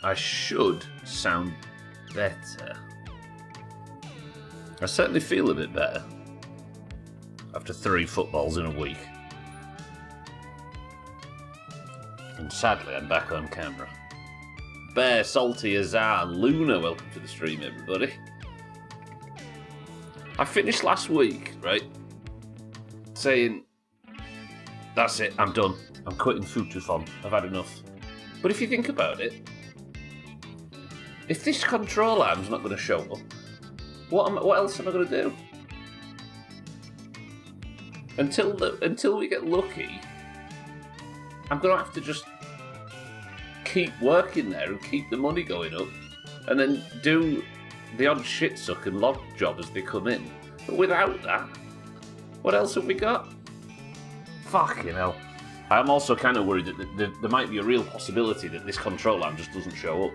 I should sound better. I certainly feel a bit better after 3 footballs in a week. And sadly, I'm back on camera. Bear, Salty, Azar, Luna, welcome to the stream, everybody. I finished last week, right, saying, that's it, I'm done. I'm quitting Futufon. I've had enough. But if you think about it, if this control arm's not going to show up, what else am I going to do? Until we get lucky, I'm going to have to just keep working there and keep the money going up, and then do the odd shit suck and log job as they come in. But without that, what else have we got? Fucking hell. I'm also kind of worried that there might be a real possibility that this control arm just doesn't show up.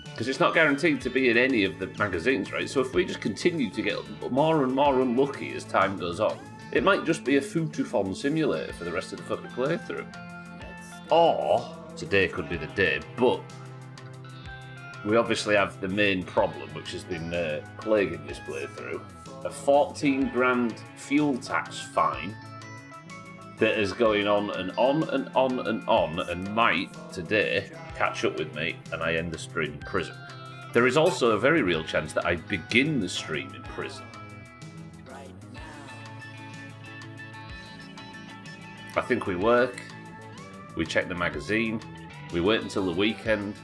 Because it's not guaranteed to be in any of the magazines, right? So if we just continue to get more and more unlucky as time goes on, it might just be a Futufon simulator for the rest of the fucking playthrough. Or, today could be the day, but we obviously have the main problem, which has been plaguing this playthrough. A 14 grand fuel tax fine that is going on and on and on and on, and might, today, catch up with me and I end the stream in prison. There is also a very real chance that I begin the stream in prison. I think we work, we check the magazine, we wait until the weekend,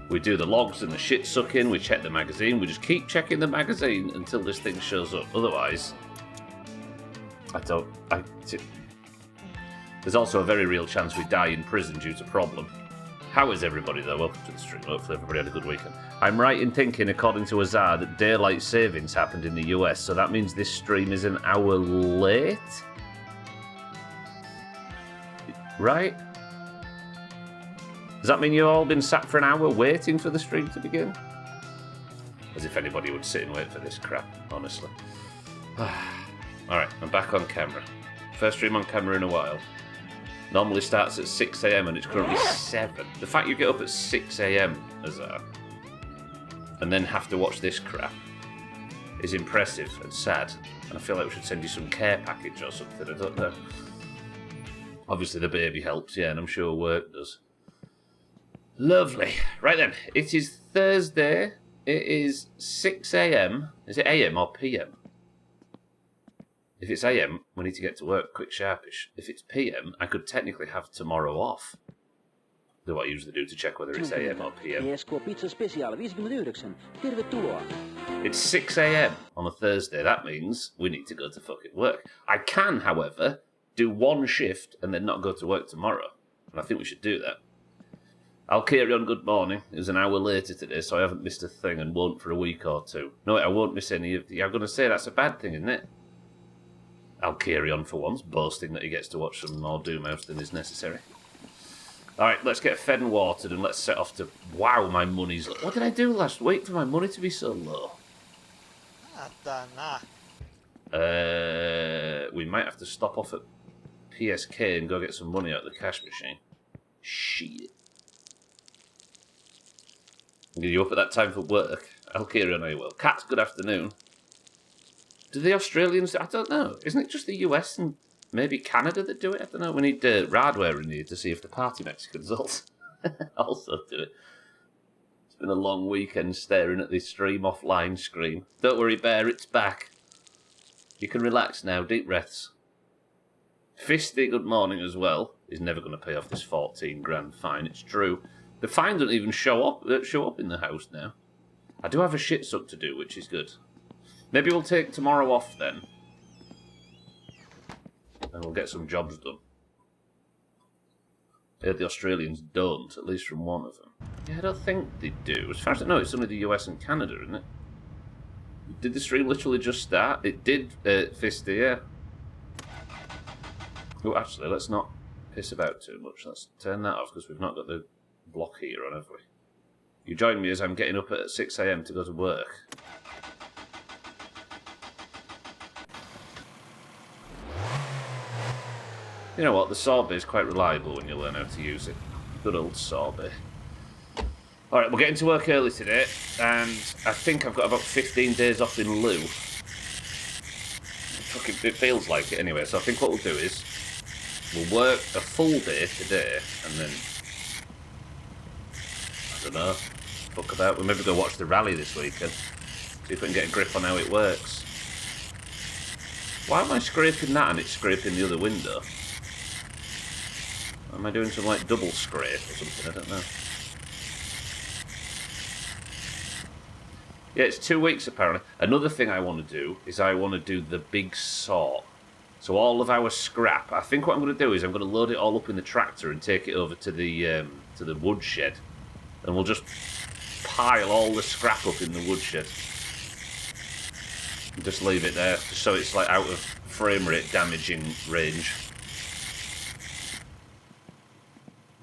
we do the logs and the shit sucking, we check the magazine, we just keep checking the magazine until this thing shows up. Otherwise, there's also a very real chance we die in prison due to problem. How is everybody though? Welcome to the stream. Hopefully everybody had a good weekend. I'm right in thinking, according to Azar, that daylight savings happened in the US, so that means this stream is an hour late? Right? Does that mean you've all been sat for an hour waiting for the stream to begin? As if anybody would sit and wait for this crap, honestly. Alright, I'm back on camera. First stream on camera in a while. Normally starts at 6 AM and it's currently 7. The fact you get up at 6 AM, Azar, and then have to watch this crap is impressive and sad. And I feel like we should send you some care package or something, I don't know. Obviously the baby helps, yeah, and I'm sure work does. Lovely. Right then, it is Thursday. It is 6 AM. Is it AM or PM? If it's AM, we need to get to work quick sharpish. If it's PM, I could technically have tomorrow off. Do what I usually do to check whether it's AM or PM. It's 6 AM on a Thursday. That means we need to go to fucking work. I can, however, do one shift and then not go to work tomorrow. And I think we should do that. I'll carry on, good morning. It was an hour later today, so I haven't missed a thing and won't for a week or two. No, I won't miss any of the... I'm going to say that's a bad thing, isn't it? I'll carry on for once, boasting that he gets to watch some more Doomhaus than is necessary. Alright, let's get fed and watered and let's set off to... Wow, my money's... What did I do last week for my money to be so low? I don't know. We might have to stop off at PSK and go get some money out of the cash machine. Shit. Are you up at that time for work? I'll carry on, I will. Kat, good afternoon. Do the Australians... I don't know. Isn't it just the US and maybe Canada that do it? I don't know. We need Radware in here to see if the Party Mexicans also do it. It's been a long weekend staring at this stream offline screen. Don't worry, Bear, it's back. You can relax now. Deep breaths. Fisty, good morning as well. He's never going to pay off this 14 grand fine. It's true. The fine doesn't even show up in the house now. I do have a shit suck to do, which is good. Maybe we'll take tomorrow off then. And we'll get some jobs done. Yeah, the Australians don't, at least from one of them. Yeah, I don't think they do. As far as I know, it's only the US and Canada, isn't it? Did the stream literally just start? It did, Fisty, yeah. Oh, actually, let's not piss about too much. Let's turn that off because we've not got the block heater on, have we? You join me as I'm getting up at 6 AM to go to work. You know what, the saw bit is quite reliable when you learn how to use it. Good old Sorby. Alright, we're getting to work early today, and I think I've got about 15 days off in lieu. It feels like it anyway, so I think what we'll do is we'll work a full day today, and then, I don't know, fuck about. We'll maybe go watch the rally this weekend, see if we can get a grip on how it works. Why am I scraping that and it's scraping the other window? Am I doing some like double scrape or something? I don't know. Yeah, it's 2 weeks apparently. Another thing I want to do is I want to do the big sort. So all of our scrap, I think what I'm going to do is I'm going to load it all up in the tractor and take it over to the woodshed. And we'll just pile all the scrap up in the woodshed. And just leave it there, just so it's like out of frame rate damaging range.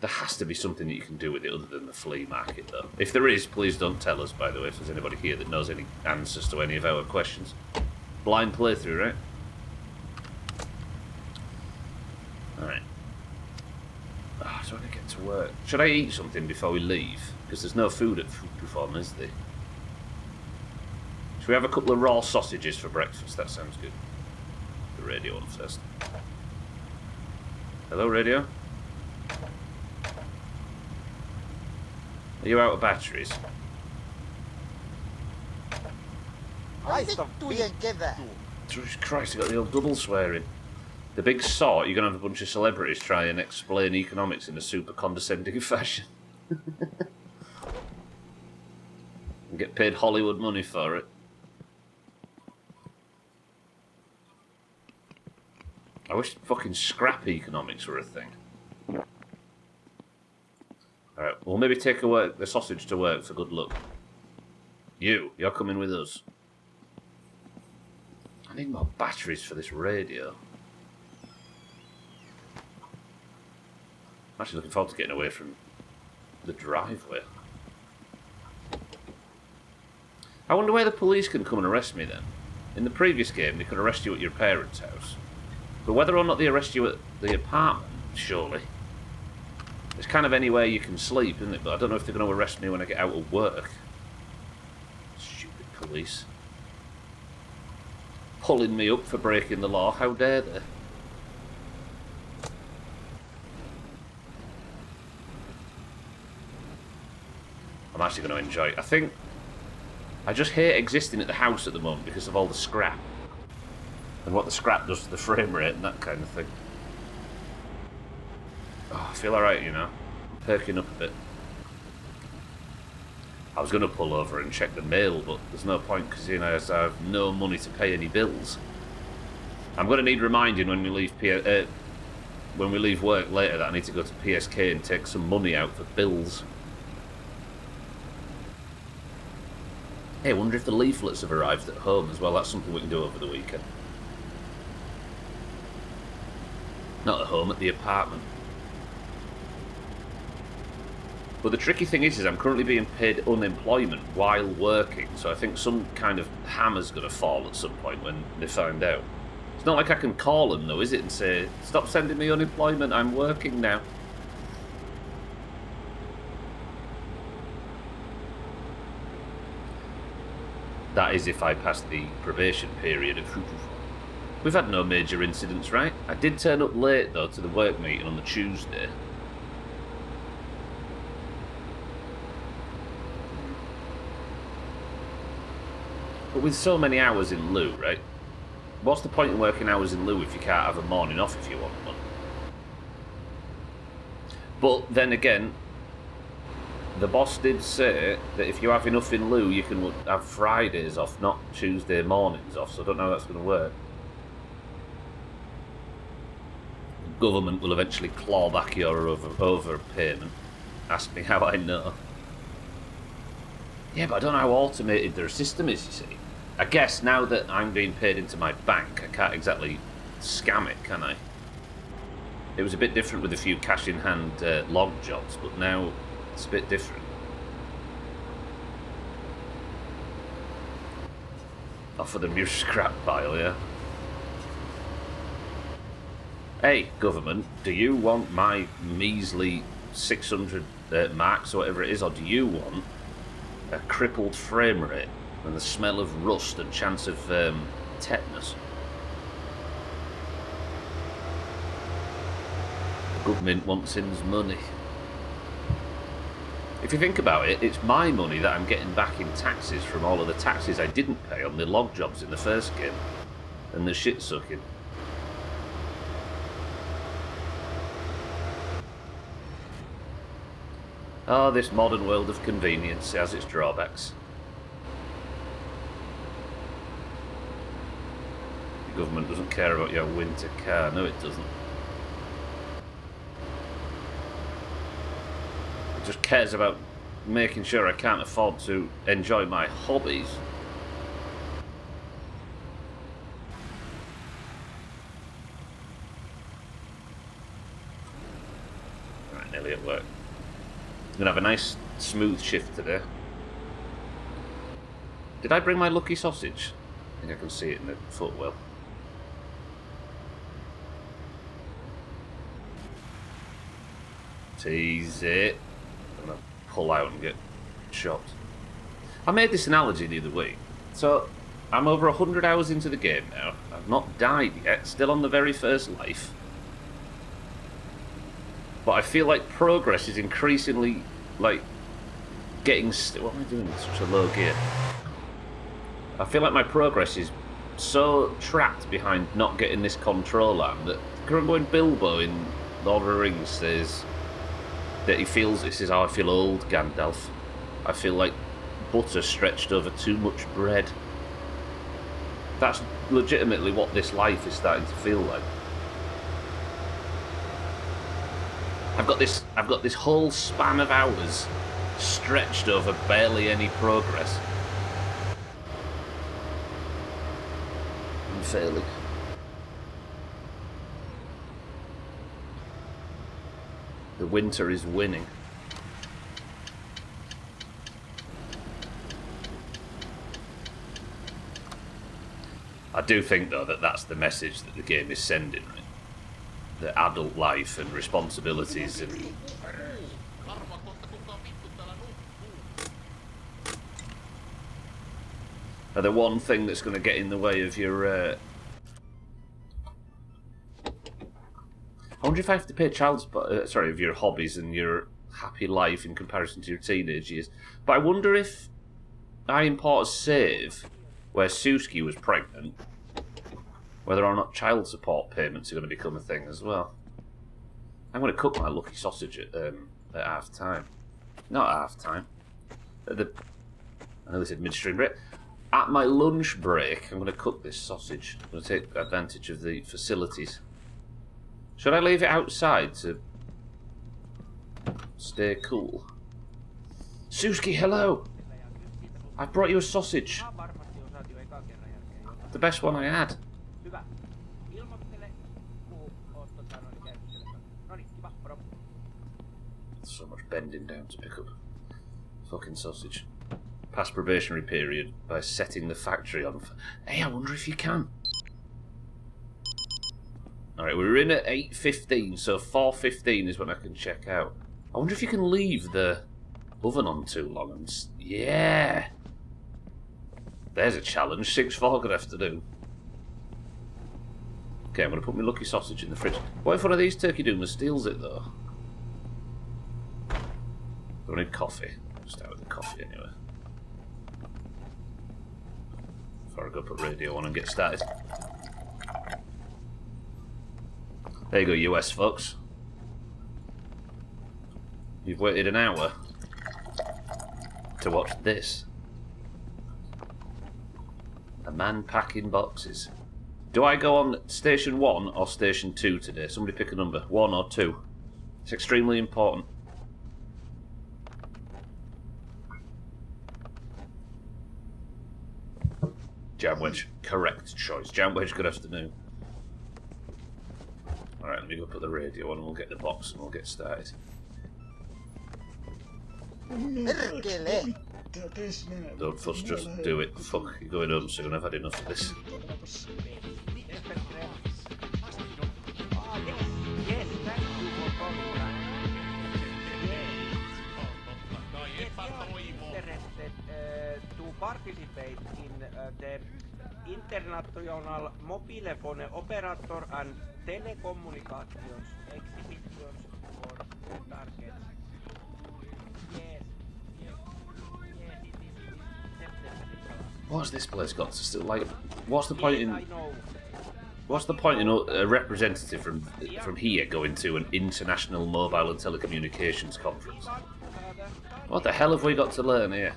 There has to be something that you can do with it other than the flea market, though. If there is, please don't tell us, by the way, if there's anybody here that knows any answers to any of our questions. Blind playthrough, right? Alright. Oh, so when I get to work... Should I eat something before we leave? Because there's no food at Food Perform, is there? Should we have a couple of raw sausages for breakfast? That sounds good. The radio on first. Hello, radio? Are you out of batteries? Jesus Christ, I got the old double swearing. The big sort, you're going to have a bunch of celebrities try and explain economics in a super condescending fashion. And get paid Hollywood money for it. I wish fucking scrap economics were a thing. Alright, we'll maybe take the sausage to work for good luck. You're coming with us. I need more batteries for this radio. I'm actually looking forward to getting away from the driveway. I wonder where the police can come and arrest me then. In the previous game, they could arrest you at your parents' house. But whether or not they arrest you at the apartment, surely. It's kind of anywhere you can sleep, isn't it? But I don't know if they're going to arrest me when I get out of work. Stupid police. Pulling me up for breaking the law. How dare they? I'm actually going to enjoy it. I think I just hate existing at the house at the moment because of all the scrap. And what the scrap does to the frame rate and that kind of thing. Oh, I feel alright, you know. I'm perking up a bit. I was going to pull over and check the mail, but there's no point because, you know, I have no money to pay any bills. I'm going to need reminding when we leave work later that I need to go to PSK and take some money out for bills. Hey, I wonder if the leaflets have arrived at home as well. That's something we can do over the weekend. Not at home, at the apartment. But the tricky thing is I'm currently being paid unemployment while working, so I think some kind of hammer's going to fall at some point when they find out. It's not like I can call them, though, is it, and say, stop sending me unemployment, I'm working now. That is if I pass the probation period of Food Perform. We've had no major incidents, right? I did turn up late, though, to the work meeting on the Tuesday. But with so many hours in lieu, right? What's the point in working hours in lieu if you can't have a morning off if you want one? But then again, the boss did say that if you have enough in lieu, you can have Fridays off, not Tuesday mornings off, so I don't know how that's going to work. The government will eventually claw back your overpayment. Ask me how I know. Yeah, but I don't know how automated their system is, you see. I guess now that I'm being paid into my bank, I can't exactly scam it, can I? It was a bit different with a few cash-in-hand log jobs, but now it's a bit different. Offer them your scrap pile, yeah? Hey, government, do you want my measly 600 marks or whatever it is, or do you want a crippled frame rate and the smell of rust and chance of tetanus? The government wants his money. If you think about it, it's my money that I'm getting back in taxes from all of the taxes I didn't pay on the log jobs in the first game and the shit sucking. Oh, this modern world of convenience has its drawbacks. The government doesn't care about your winter car. No, it doesn't. It just cares about making sure I can't afford to enjoy my hobbies. Right, nearly at work. I'm gonna have a nice smooth shift today. Did I bring my lucky sausage? I think I can see it in the footwell. Tease it. I'm gonna pull out and get chopped. I made this analogy the other week. So I'm over 100 hours into the game now. I've not died yet, still on the very first life. But I feel like progress is increasingly, like, getting... What am I doing in such a low gear? I feel like my progress is so trapped behind not getting this control arm that... Remember when Bilbo in Lord of the Rings says that he feels... This is how I feel old, Gandalf. I feel like butter stretched over too much bread. That's legitimately what this life is starting to feel like. I've got this whole span of hours stretched over barely any progress. I'm failing. The winter is winning. I do think, though, that that's the message that the game is sending, right? The adult life and responsibilities and... are the one thing that's going to get in the way of your... I wonder if I have to pay child support... of your hobbies and your happy life in comparison to your teenage years. But I wonder if I import a save where Suski was pregnant, whether or not child support payments are going to become a thing as well. I'm going to cook my lucky sausage at half time. Not at half time. I know this is midstream break. At my lunch break, I'm going to cook this sausage. I'm going to take advantage of the facilities. Should I leave it outside to stay cool? Suski, hello! I brought you a sausage. The best one I had. So much bending down to pick up fucking sausage. Pass probationary period by setting the factory on fire. Hey, I wonder if you can. Alright, we're in at 8:15, so 4:15 is when I can check out. I wonder if you can leave the oven on too long and... Yeah! There's a challenge. 6-4 gonna have to do. Okay, I'm gonna put my lucky sausage in the fridge. What if one of these turkey doomers steals it, though? Do I need coffee? I'll start with the coffee anyway. Before I go put radio on and get started. There you go, US folks. You've waited an hour to watch this. A man packing boxes. Do I go on station 1 or station 2 today? Somebody pick a number. 1 or 2. It's extremely important. Jam wedge. Correct choice. Jam wedge, good afternoon. Alright, let me go put the radio on and we'll get the box and we'll get started. Don't fuss, just do it. Fuck, you're going home soon, I've had enough of this. participate in the International Mobile Phone Operator and Telecommunications exhibitions for two targets. Yes, it is September. What's this place got to still like? What's the point Yes, in? I know. What's the point in a representative from here going to an international mobile and telecommunications conference? What the hell have we got to learn here?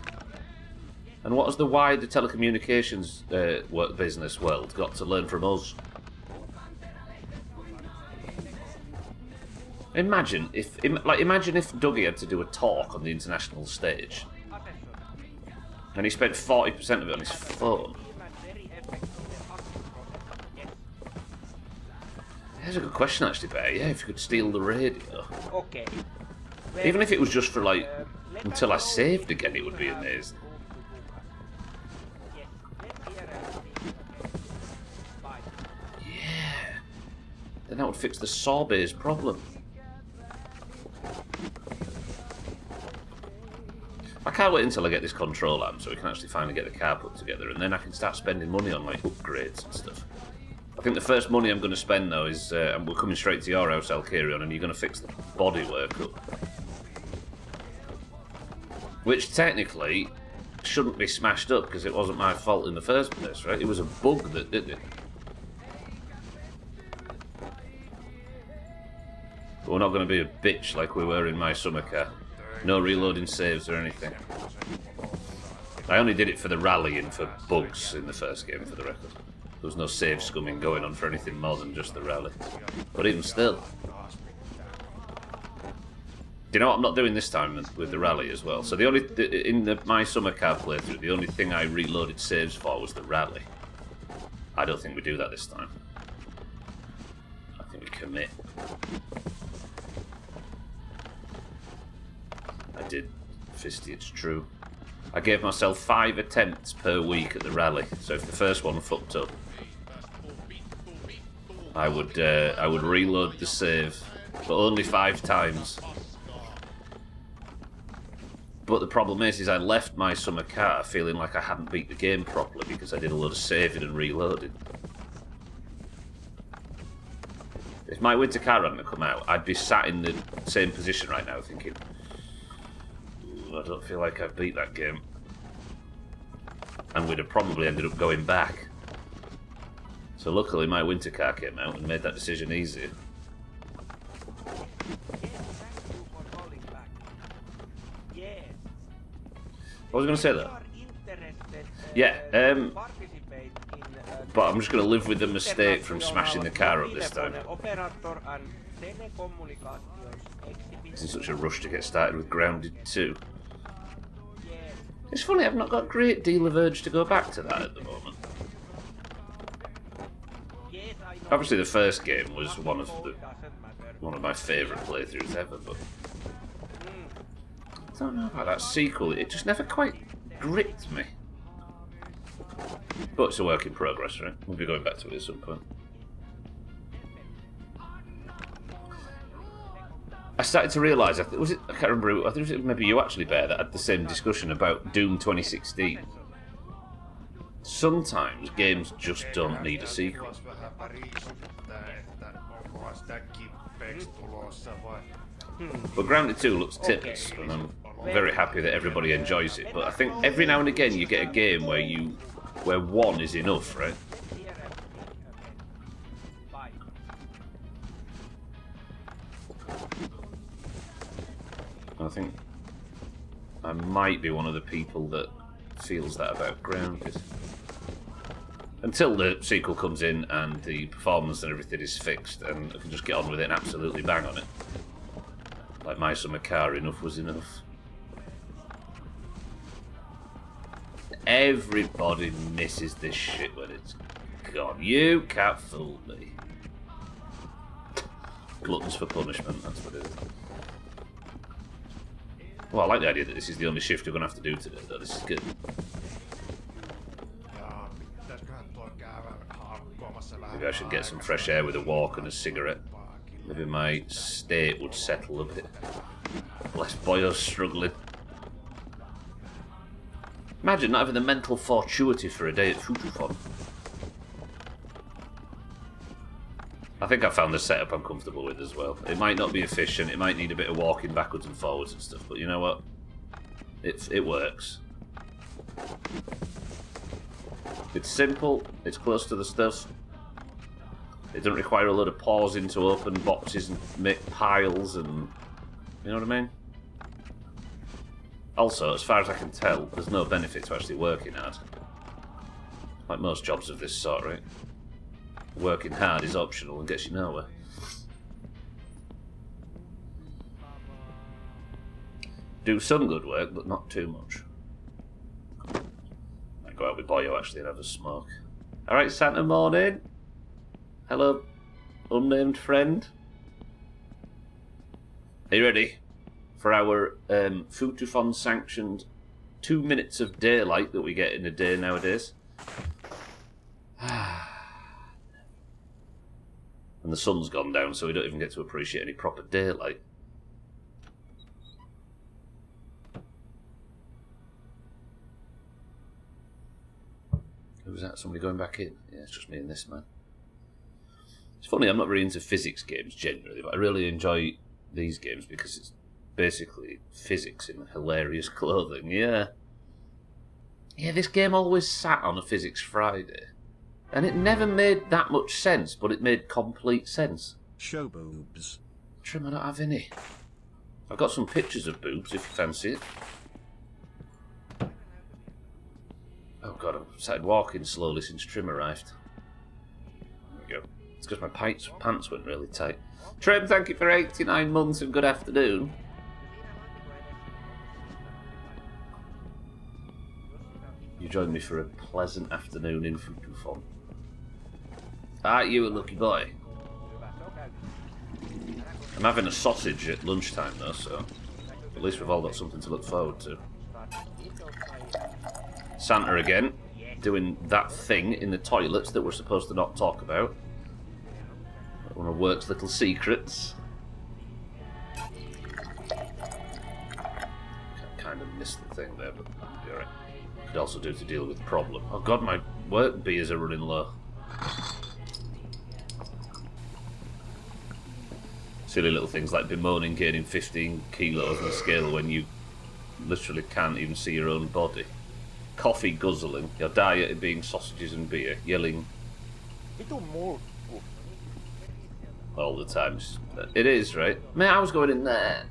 And what has the wider telecommunications business world got to learn from us? Imagine if Dougie had to do a talk on the international stage, and he spent 40% of it on his phone. That's a good question, actually, Bear. Yeah, if you could steal the radio. Okay. Even if it was just for, like, until I saved again, it would be amazing. Yeah. Then that would fix the Sorbet's problem. I can't wait until I get this control amp so we can actually finally get the car put together, and then I can start spending money on, like, upgrades and stuff. I think the first money I'm going to spend, though, is we're coming straight to your house, Alkarion, and you're going to fix the bodywork up. Which, technically, shouldn't be smashed up, because it wasn't my fault in the first place, right? It was a bug that did it. But we're not going to be a bitch like we were in my summer car. No reloading saves or anything. I only did it for the rally and for bugs in the first game, for the record. There was no save scumming going on for anything more than just the rally. But even still. Do you know what I'm not doing this time with the rally as well? So in my summer car playthrough, the only thing I reloaded saves for was the rally. I don't think we do that this time. I think we commit. I did, Fisty, it's true. I gave myself 5 attempts per week at the rally, so if the first one fucked up, I would reload the save, but only 5 times. But the problem is I left my summer car feeling like I hadn't beat the game properly because I did a load of saving and reloading. If my winter car hadn't come out, I'd be sat in the same position right now thinking, I don't feel like I've beat that game. And we'd have probably ended up going back. So luckily my winter car came out and made that decision easier. What was I going to say though? Yeah, but I'm just going to live with the mistake from smashing the car up this time. It's in such a rush to get started with Grounded 2. It's funny, I've not got a great deal of urge to go back to that at the moment. Obviously the first game was one of my favourite playthroughs ever, but I don't know about that sequel, it just never quite gripped me. But it's a work in progress, right? We'll be going back to it at some point. I started to realise, I can't remember, I think it was maybe you actually, Bear, that had the same discussion about Doom 2016. Sometimes games just don't need a sequel. But Grounded 2 looks tips, and I'm very happy that everybody enjoys it. But I think every now and again you get a game where one is enough, right? I think I might be one of the people that feels that about Grounded. Until the sequel comes in and the performance and everything is fixed and I can just get on with it and absolutely bang on it. Like my summer car, enough was enough. Everybody misses this shit when it's gone. You can't fool me. Gluttons for punishment, that's what it is. Well, I like the idea that this is the only shift you're going to have to do today, though. This is good. Maybe I should get some fresh air with a walk and a cigarette. Maybe my state would settle a bit. Bless boyos struggling. Imagine not having the mental fortuity for a day at Futufon. I think I found the setup I'm comfortable with as well. It might not be efficient, it might need a bit of walking backwards and forwards and stuff, but you know what? It works. It's simple, it's close to the stuff. It doesn't require a lot of pausing to open boxes and make piles and... You know what I mean? Also, as far as I can tell, there's no benefit to actually working hard. Like most jobs of this sort, right? Working hard is optional and gets you nowhere. Do some good work, but not too much. Might go out with Boyo actually and have a smoke. Alright, Santa morning. Hello, unnamed friend. Are you ready for our Futufon sanctioned 2 minutes of daylight that we get in a day nowadays? And the sun's gone down, so we don't even get to appreciate any proper daylight. Who's that? Somebody going back in? Yeah, it's just me and this man. It's funny, I'm not really into physics games generally, but I really enjoy these games because it's basically physics in hilarious clothing. Yeah. Yeah, this game always sat on a Physics Friday. And it never made that much sense, but it made complete sense. Show boobs. Trim, I don't have any. I've got some pictures of boobs if you fancy it. Oh god, I've started walking slowly since Trim arrived. There we go. It's because my pants went really tight. Trim, thank you for 89 months and good afternoon. You joined me for a pleasant afternoon in Futufon. Aren't you a lucky boy? I'm having a sausage at lunchtime though, so at least we've all got something to look forward to. Santa again, doing that thing in the toilets that we're supposed to not talk about. One of work's little secrets. Kind of missed the thing there, but you're right. Could also do to deal with the problem. Oh god, my work beers are running low. Silly little things like bemoaning gaining 15 kilos on the scale when you literally can't even see your own body. Coffee guzzling, your diet being sausages and beer, yelling all the time. It is, right? Man, I was going in there.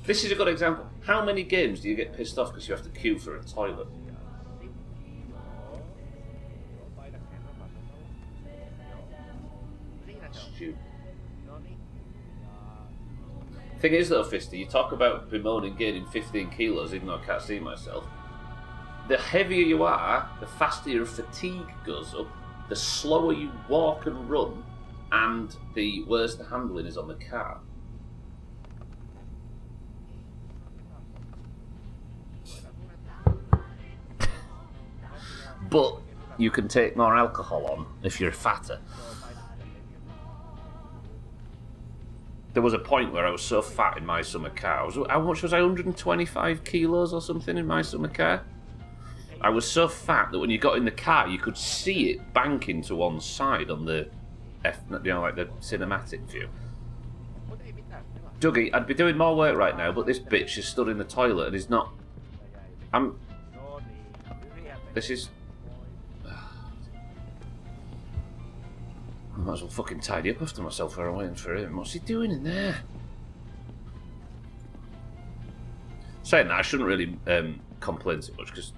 This is a good example. How many games do you get pissed off because you have to queue for a toilet? Stupid. Thing is though, Fisty, you talk about bemoaning gaining 15 kilos even though I can't see myself. The heavier you are, the faster your fatigue goes up, the slower you walk and run, and the worse the handling is on the car. But you can take more alcohol on if you're fatter. There was a point where I was so fat in my summer car. How much was I? 125 kilos or something in my summer car? I was so fat that when you got in the car, you could see it banking to one side on the, like the cinematic view. Dougie, I'd be doing more work right now, but this bitch is stood in the toilet and is not. This is. I might as well fucking tidy up after myself while I'm waiting for him. What's he doing in there? Saying that, I shouldn't really complain too much because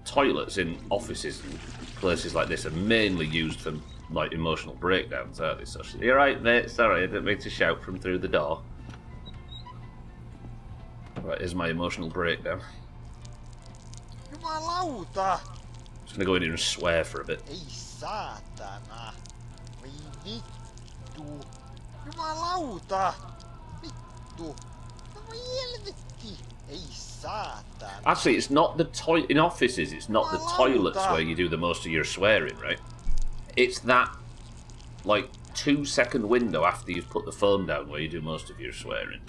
toilets in offices and places like this are mainly used for like emotional breakdowns, aren't they? So you're right, mate. Sorry, I didn't mean to shout from through the door. Right, here's my emotional breakdown. Jumalauta! Just gonna go in here and swear for a bit. Ei saatana! Voi vittu! Jumalauta! Vittu! Voi helvetti! Ei saatana! Actually, it's not the in offices. It's not the toilets where you do the most of your swearing, right? It's that like 2-second window after you've put the phone down where you do most of your swearing.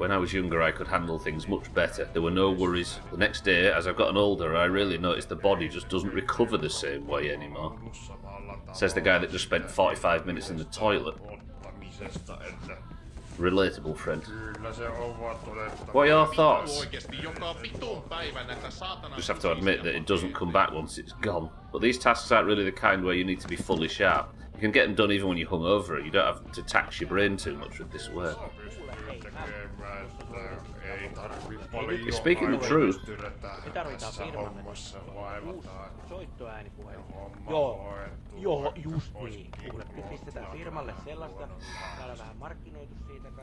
When I was younger, I could handle things much better. There were no worries. The next day, as I've gotten older, I really noticed the body just doesn't recover the same way anymore. Says the guy that just spent 45 minutes in the toilet. Relatable, friend. What are your thoughts? Just have to admit that it doesn't come back once it's gone. But these tasks aren't really the kind where you need to be fully sharp. You can get them done even when you're hungover. You don't have to tax your brain too much with this work. You're speaking the truth.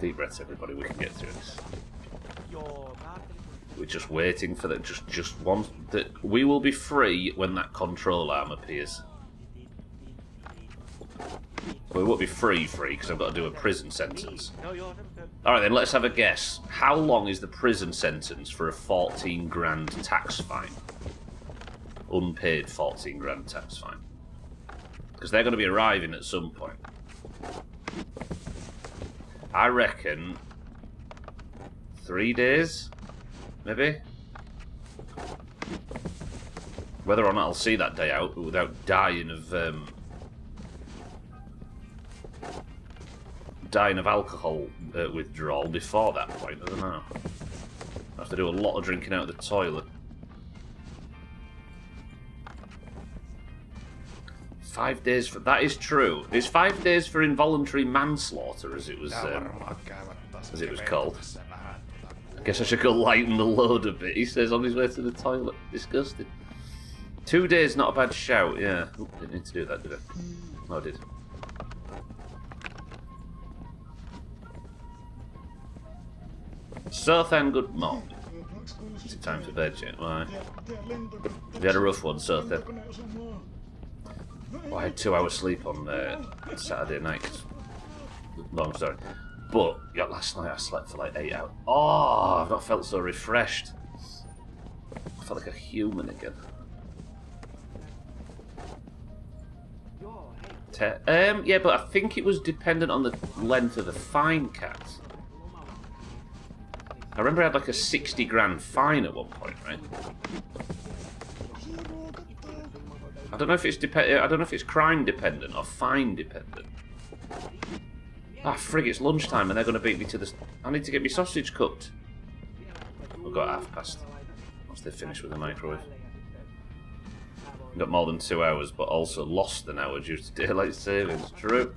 Deep breaths, everybody. We can get through this. We're just waiting for that. Just one. That we will be free when that control arm appears. Well, we won't be free because I've got to do a prison sentence. Alright then, let's have a guess. How long is the prison sentence for a 14 grand tax fine? Unpaid 14 grand tax fine. Because they're going to be arriving at some point. I reckon 3 days, maybe? Whether or not I'll see that day out without dying of alcohol withdrawal before that point, I don't know. I have to do a lot of drinking out of the toilet. 5 days for... That is true. It's 5 days for involuntary manslaughter, as it was called. I guess I should go lighten the load a bit, he says on his way to the toilet. Disgusting. 2 days, not a bad shout, yeah. Ooh, didn't need to do that, did I? No, I did. Sothan, good morning. Is it time for bed yet? Why? We had a rough one, Sothan. Well, I had 2 hours sleep on Saturday night. Long story. But yeah, last night I slept for like 8 hours. Oh, I've not felt so refreshed. I felt like a human again. Yeah, but I think it was dependent on the length of the fine, Cat. I remember I had like a 60 grand fine at one point, right? I don't know if it's I don't know if it's crime dependent or fine dependent. Ah, frig! It's lunchtime and they're going to beat me to the. I need to get my sausage cooked. We've got past. Once they've finished with the microwave. Got more than 2 hours, but also lost an hour due to daylight savings. True.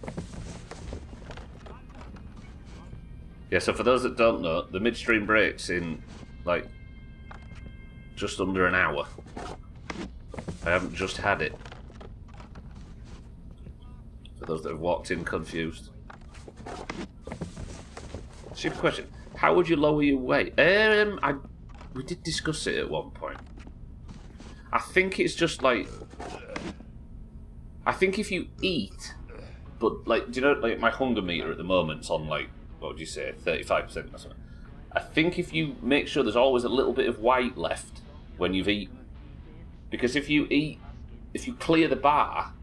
Yeah, so for those that don't know, the midstream breaks in, like, just under an hour. I haven't just had it. For those that have walked in confused. Super question. How would you lower your weight? We did discuss it at one point. I think it's just like... I think if you eat, but, like, do you know, like, my hunger meter at the moment's on, like, what would you say, 35% or something. I think if you make sure there's always a little bit of white left when you've eaten. Because if you clear the bar,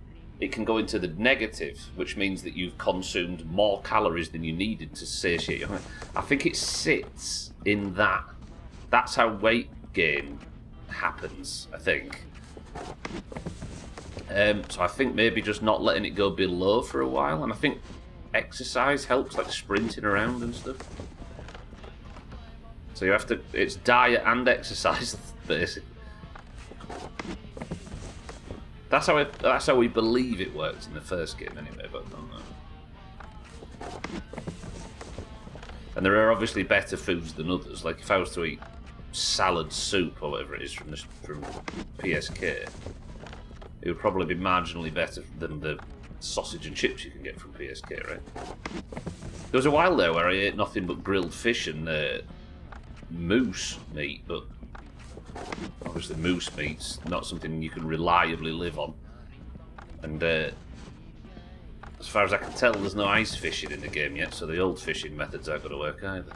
it can go into the negative, which means that you've consumed more calories than you needed to satiate your hunger. I think it sits in that. That's how weight gain happens, I think. So I think maybe just not letting it go below for a while, and I think exercise helps, like sprinting around and stuff. So you have to, it's diet and exercise, basically. That's how we believe it worked in the first game, anyway. But I don't know. And there are obviously better foods than others. Like if I was to eat salad soup or whatever it is from PSK, it would probably be marginally better than the sausage and chips you can get from PSK, right? There was a while there where I ate nothing but grilled fish and moose meat, but obviously moose meat's not something you can reliably live on. And as far as I can tell, there's no ice fishing in the game yet, so the old fishing methods aren't going to work either.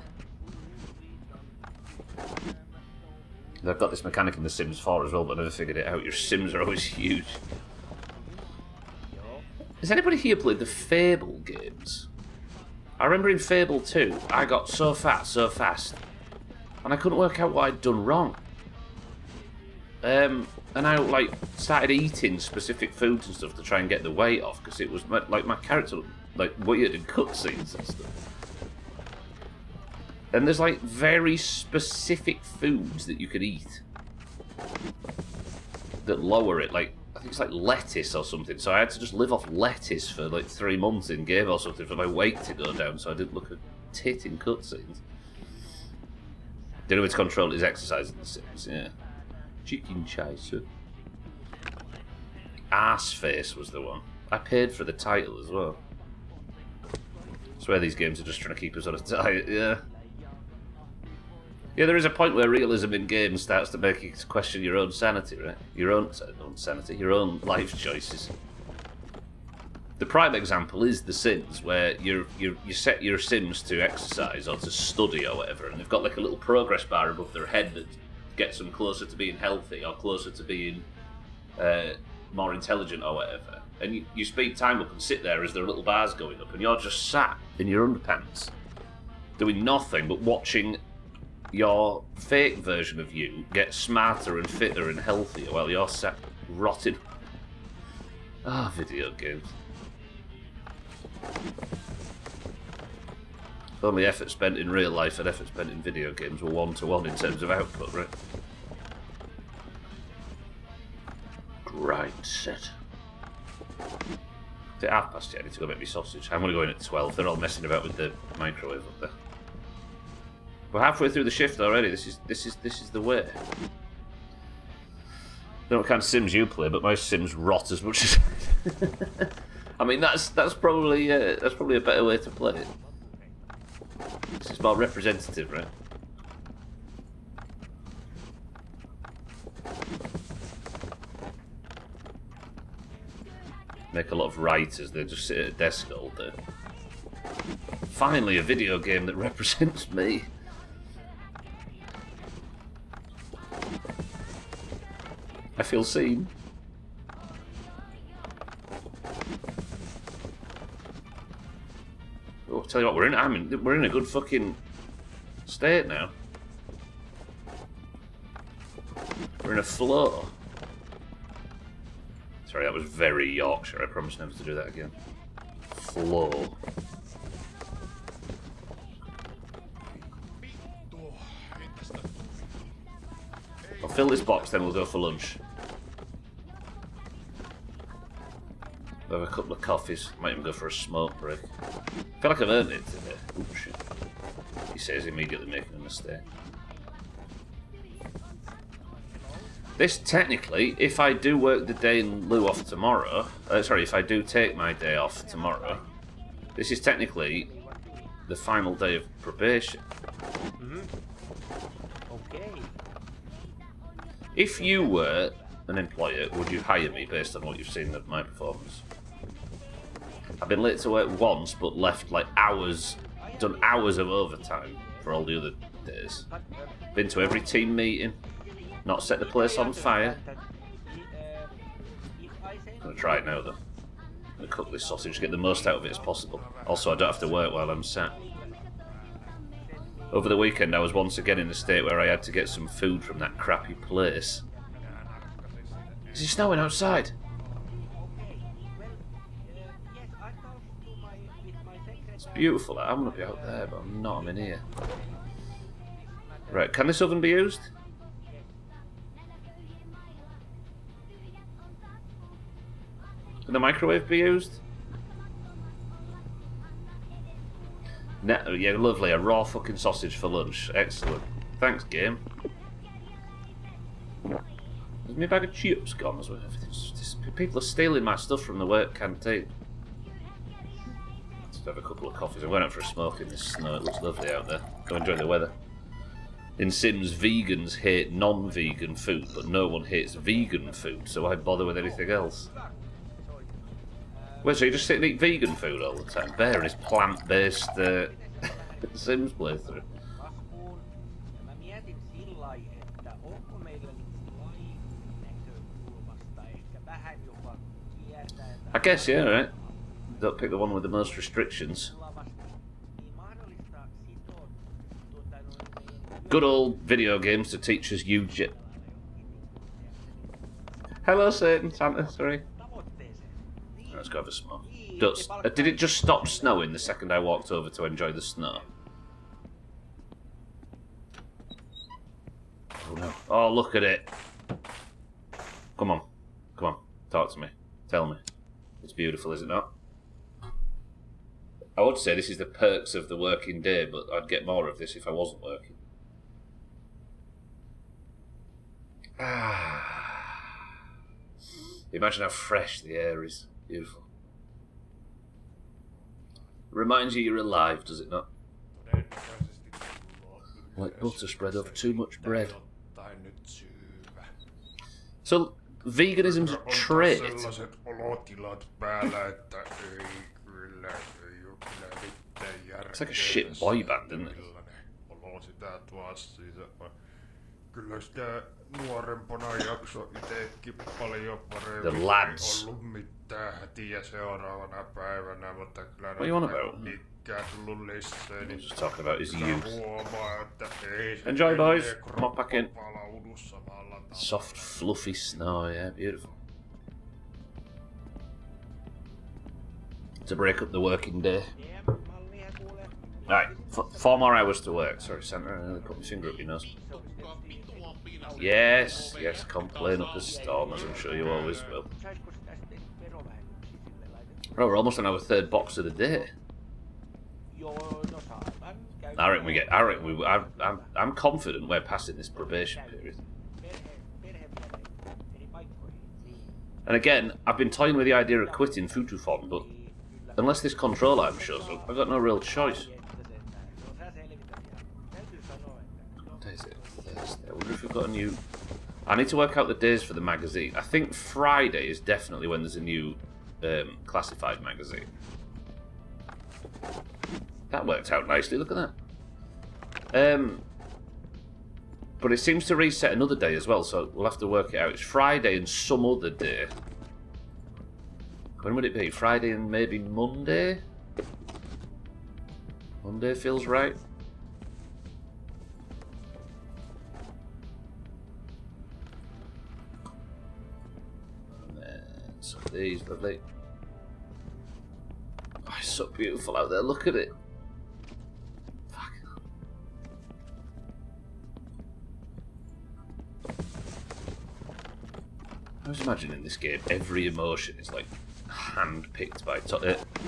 They've got this mechanic in The Sims 4 as well, but I never figured it out. Your Sims are always huge. Has anybody here played the Fable games? I remember in Fable 2, I got so fat so fast, and I couldn't work out what I'd done wrong. And I like started eating specific foods and stuff to try and get the weight off, because it was like my character looked like weird in cutscenes and stuff. And there's like very specific foods that you can eat that lower it, like I think it's like lettuce or something. So I had to just live off lettuce for like 3 months in game or something for my weight to go down, so I didn't look a tit in cutscenes. The only way to control it is exercise in The Sims, yeah. Chicken chaser. Arseface was the one. I paid for the title as well. I swear these games are just trying to keep us on a diet, yeah. Yeah, there is a point where realism in games starts to make you question your own sanity, right? Your own sanity, your own life choices. The prime example is The Sims, where you set your Sims to exercise or to study or whatever, and they've got like a little progress bar above their head that gets them closer to being healthy or closer to being more intelligent or whatever. And you speed time up and sit there as their little bar's going up, and you're just sat in your underpants doing nothing but watching your fake version of you get smarter and fitter and healthier while you're sat rotting. Ah, video games. Only effort spent in real life and effort spent in video games were 1-to-1 in terms of output, right? Grind set. Is it past yet? I need to go make me sausage. I'm going to go in at 12. They're all messing about with the microwave up there. We're halfway through the shift already. This is the way. I don't know what kind of Sims you play, but my Sims rot as much as. I mean, that's probably a better way to play it. This is more representative, right? Make a lot of writers. They just sit at a desk all day. Finally, a video game that represents me. I feel seen. Oh, I'll tell you what, we're in a good fucking state now. We're in a flow. Sorry, that was very Yorkshire. I promise never to do that again. Flow. I'll fill this box, then we'll go for lunch. We'll have a couple of coffees. Might even go for a smoke break. I feel like I've earned it today. Ooh, shit. He says immediately making a mistake. This, technically, if I do work the day in lieu off tomorrow... if I do take my day off tomorrow, this is technically the final day of probation. Okay. If you were an employer, would you hire me based on what you've seen of my performance? I've been late to work once, but left like hours, done hours of overtime for all the other days. Been to every team meeting, not set the place on fire. I'm going to try it now though. I'm going to cook this sausage, get the most out of it as possible. Also, I don't have to work while I'm sat. Over the weekend, I was once again in the state where I had to get some food from that crappy place. Is it snowing outside? It's beautiful. I'm going to be out there, but I'm not. I'm in here. Right, can this oven be used? Can the microwave be used? Yeah, lovely. A raw fucking sausage for lunch. Excellent. Thanks, game. There's my bag of chips gone as well. People are stealing my stuff from the work canteen. Let's have a couple of coffees. I'm going out for a smoke in this snow. It looks lovely out there. Go enjoy the weather. In Sims, vegans hate non-vegan food, but no one hates vegan food, so why bother with anything else? Wait, so you just sit and eat vegan food all the time? Bear is plant-based Sims playthrough. I guess, yeah, right. Don't pick the one with the most restrictions. Good old video games to teach us UJ. Hello, Satan. Santa, sorry. Let's go have a smoke. Did it just stop snowing the second I walked over to enjoy the snow? Oh no. Oh, look at it. Come on. Come on. Talk to me. Tell me. It's beautiful, is it not? I would say this is the perks of the working day, but I'd get more of this if I wasn't working. Imagine how fresh the air is. Beautiful. Reminds you you're alive, does it not? Like butter spread over too much bread. So, veganism's a trait. It's like a shit boy band, isn't it? Kyllä sitä nuorempana jakso itekin paljon paremmin. The lads. Ollut mitään hätiä seuraavana päivänä, mutta kyllä What are you on about? ikää tullut lisää. He's just talking about his youth. Huomaa, että ei se Enjoy, boys. Come on back in. palaudu samalla tavalla. Soft, fluffy snow, yeah, beautiful. To break up the working day. Alright, 4 more hours to work. Sorry, Santa, I nearly put my finger up your nose. Yes, yes, complain up the storm, as I'm sure you always will. Oh, we're almost on our 3rd box of the day. I'm confident we're passing this probation period. And again, I've been toying with the idea of quitting Futufon, but unless this control item shows up, I've got no real choice. What is it? Thursday. I wonder if we've got a new... I need to work out the days for the magazine. I think Friday is definitely when there's a new classified magazine. That worked out nicely, look at that. But it seems to reset another day as well, so we'll have to work it out. It's Friday and some other day. When would it be? Friday and maybe Monday? Monday feels right. And then some of these, lovely. Oh, it's so beautiful out there, look at it. Fuck. I was imagining this game, every emotion is like hand-picked by,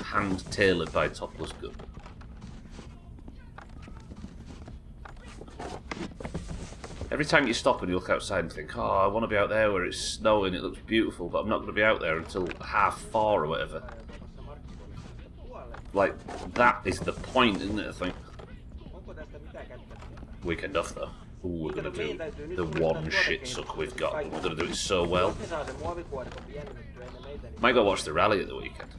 hand-tailored by Topless Gun. Every time you stop and you look outside and think, oh, I want to be out there where it's snowing, it looks beautiful, but I'm not going to be out there until 3:30 or whatever. Like, that is the point, isn't it, I think? Weekend off, though. Ooh, we're going to do the one shit suck we've got, and we're going to do it so well. Might go watch the rally at the weekend.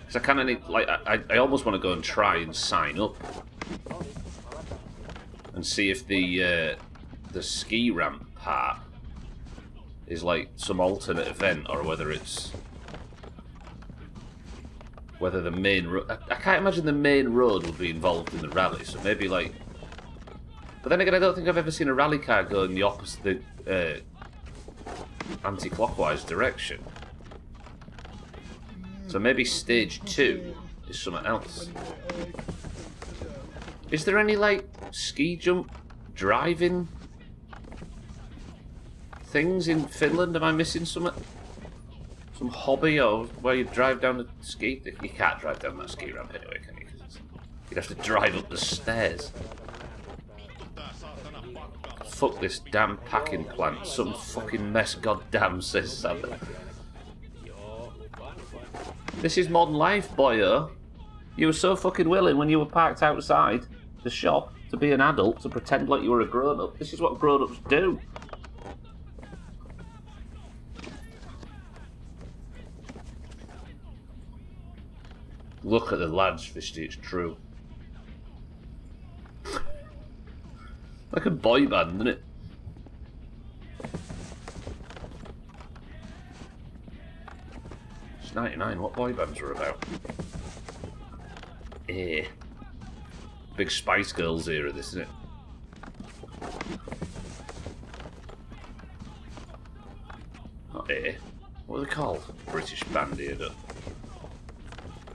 Because I kind of need, like, I almost want to go and try and sign up and see if the ski ramp part is like some alternate event, or whether it's the main road. I can't imagine the main road would be involved in the rally, so maybe like. But then again, I don't think I've ever seen a rally car go in the opposite, anti-clockwise direction. So maybe stage 2 is something else. Is there any like ski jump driving things in Finland? Am I missing something? Some hobby, or where you drive down the ski? You can't drive down that ski ramp anyway, can you? You'd have to drive up the stairs. Fuck this damn packing plant. Some fucking mess, goddamn, says Santa. This is modern life, boyo. You were so fucking willing when you were parked outside the shop to be an adult, to pretend like you were a grown-up. This is what grown-ups do. Look at the lads, Fisty, it's true. Like a boy band, isn't it? It's 99, what boy bands are about? A. Big Spice Girls era, this, isn't it? Not A. What are they called? British band here, though.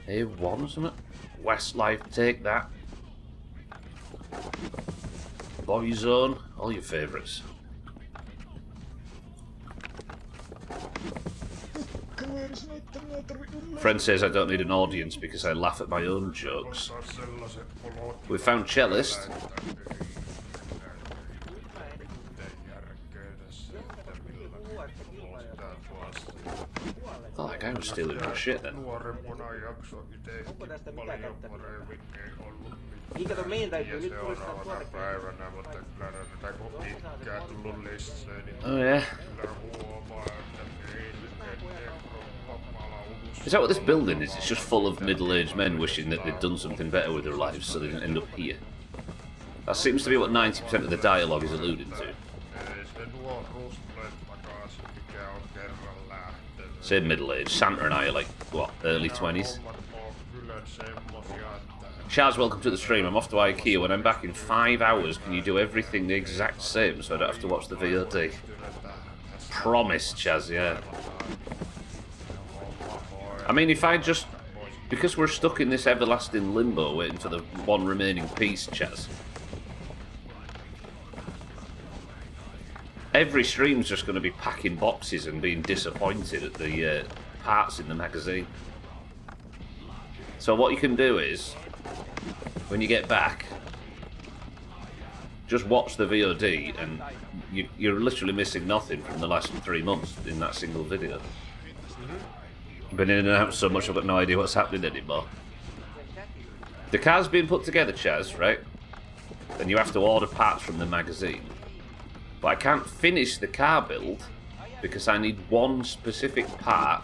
A1 or something? Westlife, Take That. Boyzone, all your favourites. Friend says I don't need an audience because I laugh at my own jokes. We found cellist. Oh, that guy was stealing my shit then. Onko tästä mitään kättä? Niin kato, meidän täytyy nyt poistaa Oh yeah. Is that what this building is? It's just full of middle-aged men wishing that they'd done something better with their lives so they didn't end up here. That seems to be what 90% of the dialogue is alluding to. Say middle-aged. Santa and I are like, what, early 20s? Chaz, welcome to the stream. I'm off to IKEA. When I'm back in 5 hours, can you do everything the exact same so I don't have to watch the VOD? Promise, Chaz, yeah. I mean, if I just... Because we're stuck in this everlasting limbo waiting for the one remaining piece, Chaz. Every stream's just going to be packing boxes and being disappointed at the parts in the magazine. So what you can do is, when you get back, just watch the VOD and you're literally missing nothing from the last 3 months in that single video. Been in and out so much I've got no idea what's happening anymore. The car's being put together, Chaz, right? And you have to order parts from the magazine. But I can't finish the car build because I need one specific part,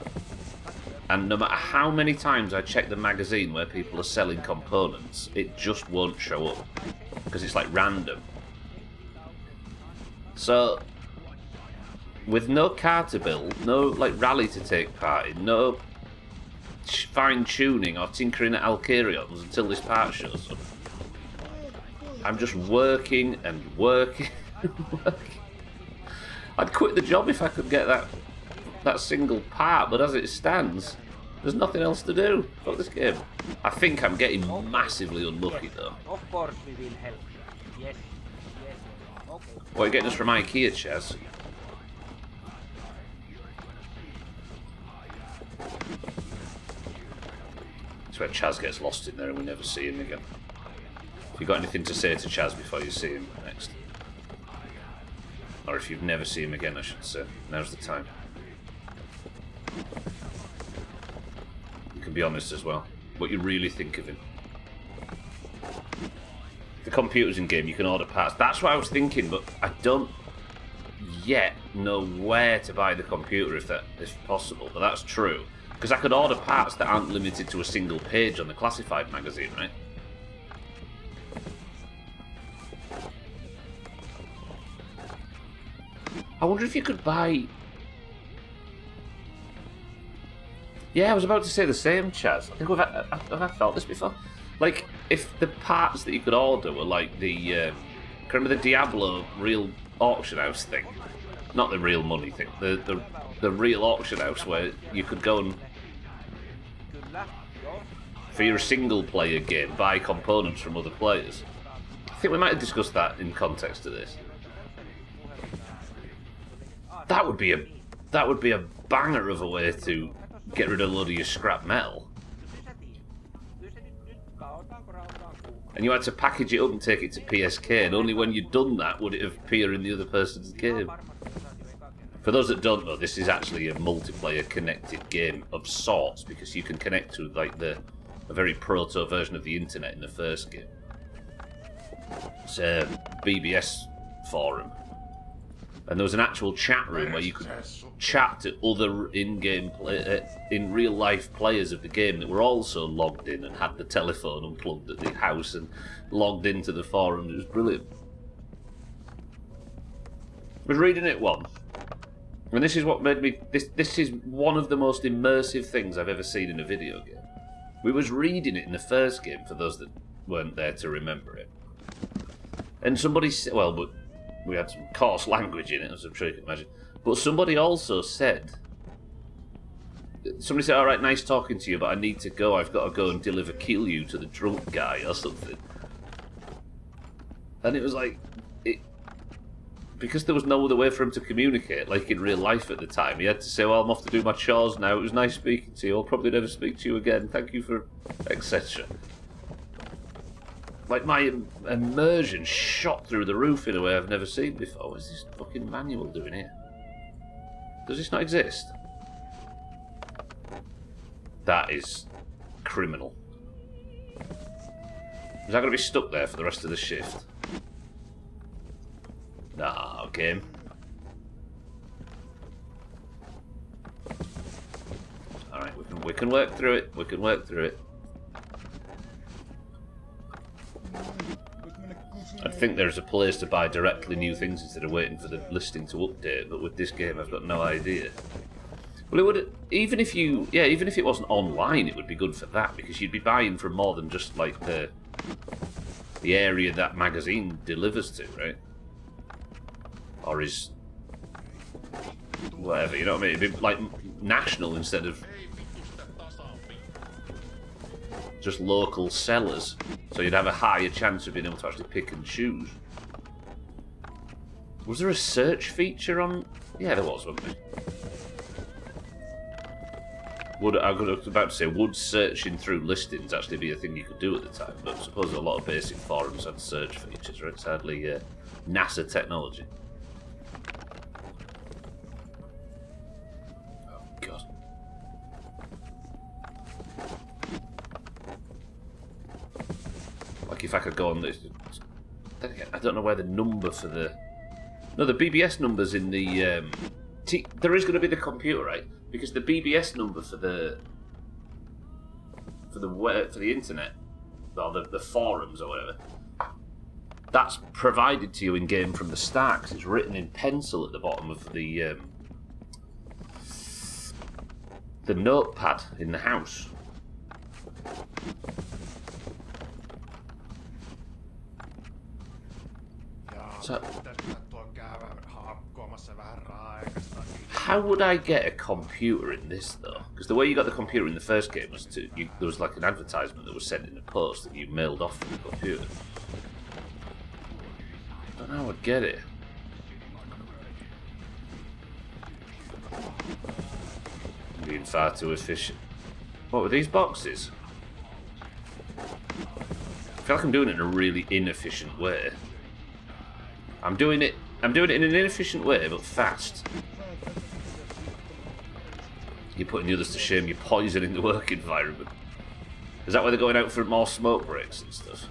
and no matter how many times I check the magazine where people are selling components, it just won't show up because it's like random. So with no car to build, no like rally to take part in, no fine tuning or tinkering at Alcarions until this part shows up, I'm just working and working. I'd quit the job if I could get that single part, but as it stands, there's nothing else to do. Fuck this game. I think I'm getting massively unlucky though. Of course we will help. Yes. Yes. Okay. What are you getting us from IKEA, Chaz? It's where Chaz gets lost in there and we never see him again. Have you got anything to say to Chaz before you see him next? Or if you've never seen him again, I should say. Now's the time. You can be honest as well. What you really think of him. The computer's in game, you can order parts. That's what I was thinking, but I don't yet know where to buy the computer if that is possible. But that's true. Because I could order parts that aren't limited to a single page on the classified magazine, right? I wonder if you could buy... Yeah, I was about to say the same, Chaz. I think have I felt this before? Like, if the parts that you could order were like the... remember the Diablo real auction house thing? Not the real money thing. The real auction house where you could go and... For your single-player game, buy components from other players. I think we might have discussed that in context of this. That would be a banger of a way to get rid of a load of your scrap metal. And you had to package it up and take it to PSK, and only when you'd done that would it appear in the other person's game. For those that don't know, this is actually a multiplayer connected game of sorts, because you can connect to like a very proto version of the internet in the first game. It's a BBS forum. And there was an actual chat room where you could chat to other in-game in real-life players of the game that were also logged in and had the telephone unplugged at the house and logged into the forum. It was brilliant. I was reading it once, and this is what made me... This is one of the most immersive things I've ever seen in a video game. We was reading it in the first game for those that weren't there to remember it. And somebody said, well, but we had some coarse language in it, as I'm sure you can imagine. But somebody also said, all right, nice talking to you, but I need to go. I've got to go and deliver Kiryu to the drunk guy or something. And it was like, because there was no other way for him to communicate, like in real life at the time, he had to say, well, I'm off to do my chores now. It was nice speaking to you. I'll probably never speak to you again. Thank you for etc. Like, my immersion shot through the roof in a way I've never seen before. What is this fucking manual doing here? Does this not exist? That is criminal. Is that going to be stuck there for the rest of the shift? Nah, game. Alright, we can work through it. We can work through it. I think there's a place to buy directly new things instead of waiting for the listing to update, but with this game I've got no idea. Well, it would, even if it wasn't online, it would be good for that, because you'd be buying from more than just like the area that magazine delivers to, right? Or is whatever, you know what I mean? It'd be like national instead of just local sellers, so you'd have a higher chance of being able to actually pick and choose. Was there a search feature on? Yeah, there was, wasn't there? I was about to say, would searching through listings actually be a thing you could do at the time? But I suppose a lot of basic forums had search features, right? It's hardly NASA technology. Oh, God. Like, if I could go on this... I don't know where the number for the... No, the BBS number's in the... there is going to be the computer, right? Because the BBS number for the internet, or the forums or whatever, that's provided to you in game from the start, because it's written in pencil at the bottom of the notepad in the house. So, how would I get a computer in this, though? Because the way you got the computer in the first game was there was like an advertisement that was sent in the post that you mailed off from the computer. I don't know how I'd get it. I'm being far too efficient. What were these boxes? I feel like I'm doing it in a really inefficient way. I'm doing it in an inefficient way, but fast. You're putting the others to shame, you're poisoning the work environment. Is that why they're going out for more smoke breaks and stuff?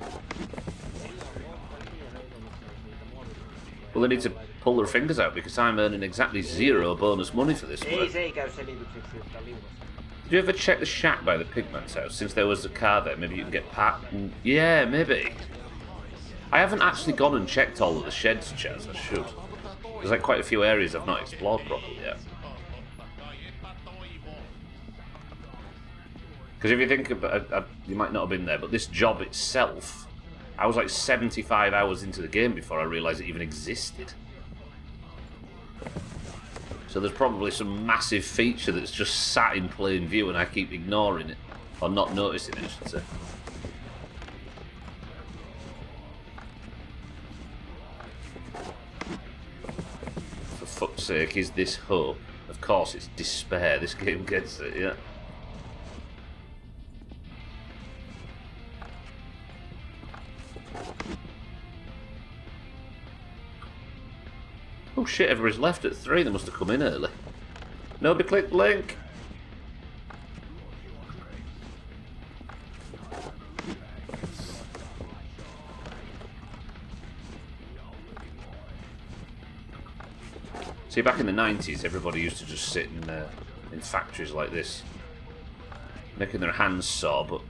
Well, they need to pull their fingers out, because I'm earning exactly 0 bonus money for this work. Did you ever check the shack by the pigman's house? Since there was a car there, maybe you can get packed. Yeah, maybe. I haven't actually gone and checked all of the sheds, Chaz. I should. There's like quite a few areas I've not explored properly yet. Because if you think about, you might not have been there, but this job itself, I was like 75 hours into the game before I realised it even existed. So there's probably some massive feature that's just sat in plain view and I keep ignoring it, or not noticing it, I should say. For fuck's sake, is this hope? Of course it's despair, this game gets it, yeah. Oh shit, everybody's left at 3, they must have come in early. Nobody clicked link! See, back in the 90s, everybody used to just sit in factories like this, making their hands sore, but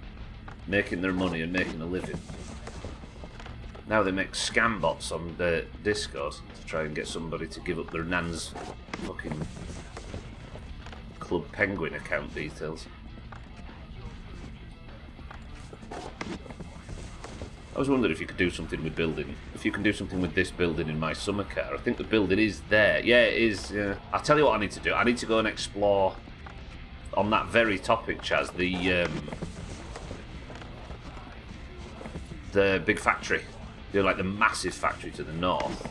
making their money and making a living. Now they make scam bots on their Discord to try and get somebody to give up their nan's fucking Club Penguin account details. I was wondering if you could do something with building. If you can do something with this building in my summer car. I think the building is there. Yeah, it is. Yeah. I'll tell you what I need to do. I need to go and explore on that very topic, Chaz. The big factory. Like the massive factory to the north.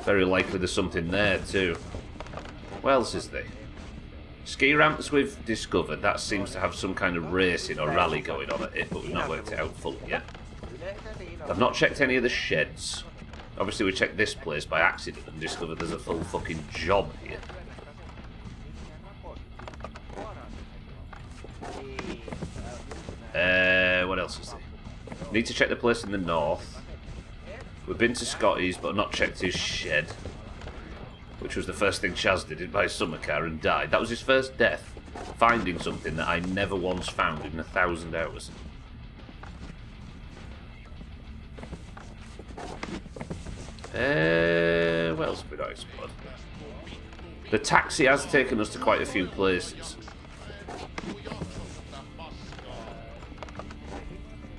Very likely there's something there too. What else is there? Ski ramps we've discovered. That seems to have some kind of racing or rally going on at it, but we've not worked it out fully yet. I've not checked any of the sheds. Obviously we checked this place by accident and discovered there's a full fucking job here. What else is there? Need to check the place in the north. We've been to Scotty's, but not checked his shed. Which was the first thing Chaz did, he'd buy a summer car and died. That was his first death. Finding something that I never once found in 1,000 hours. What else have we not explored? The taxi has taken us to quite a few places.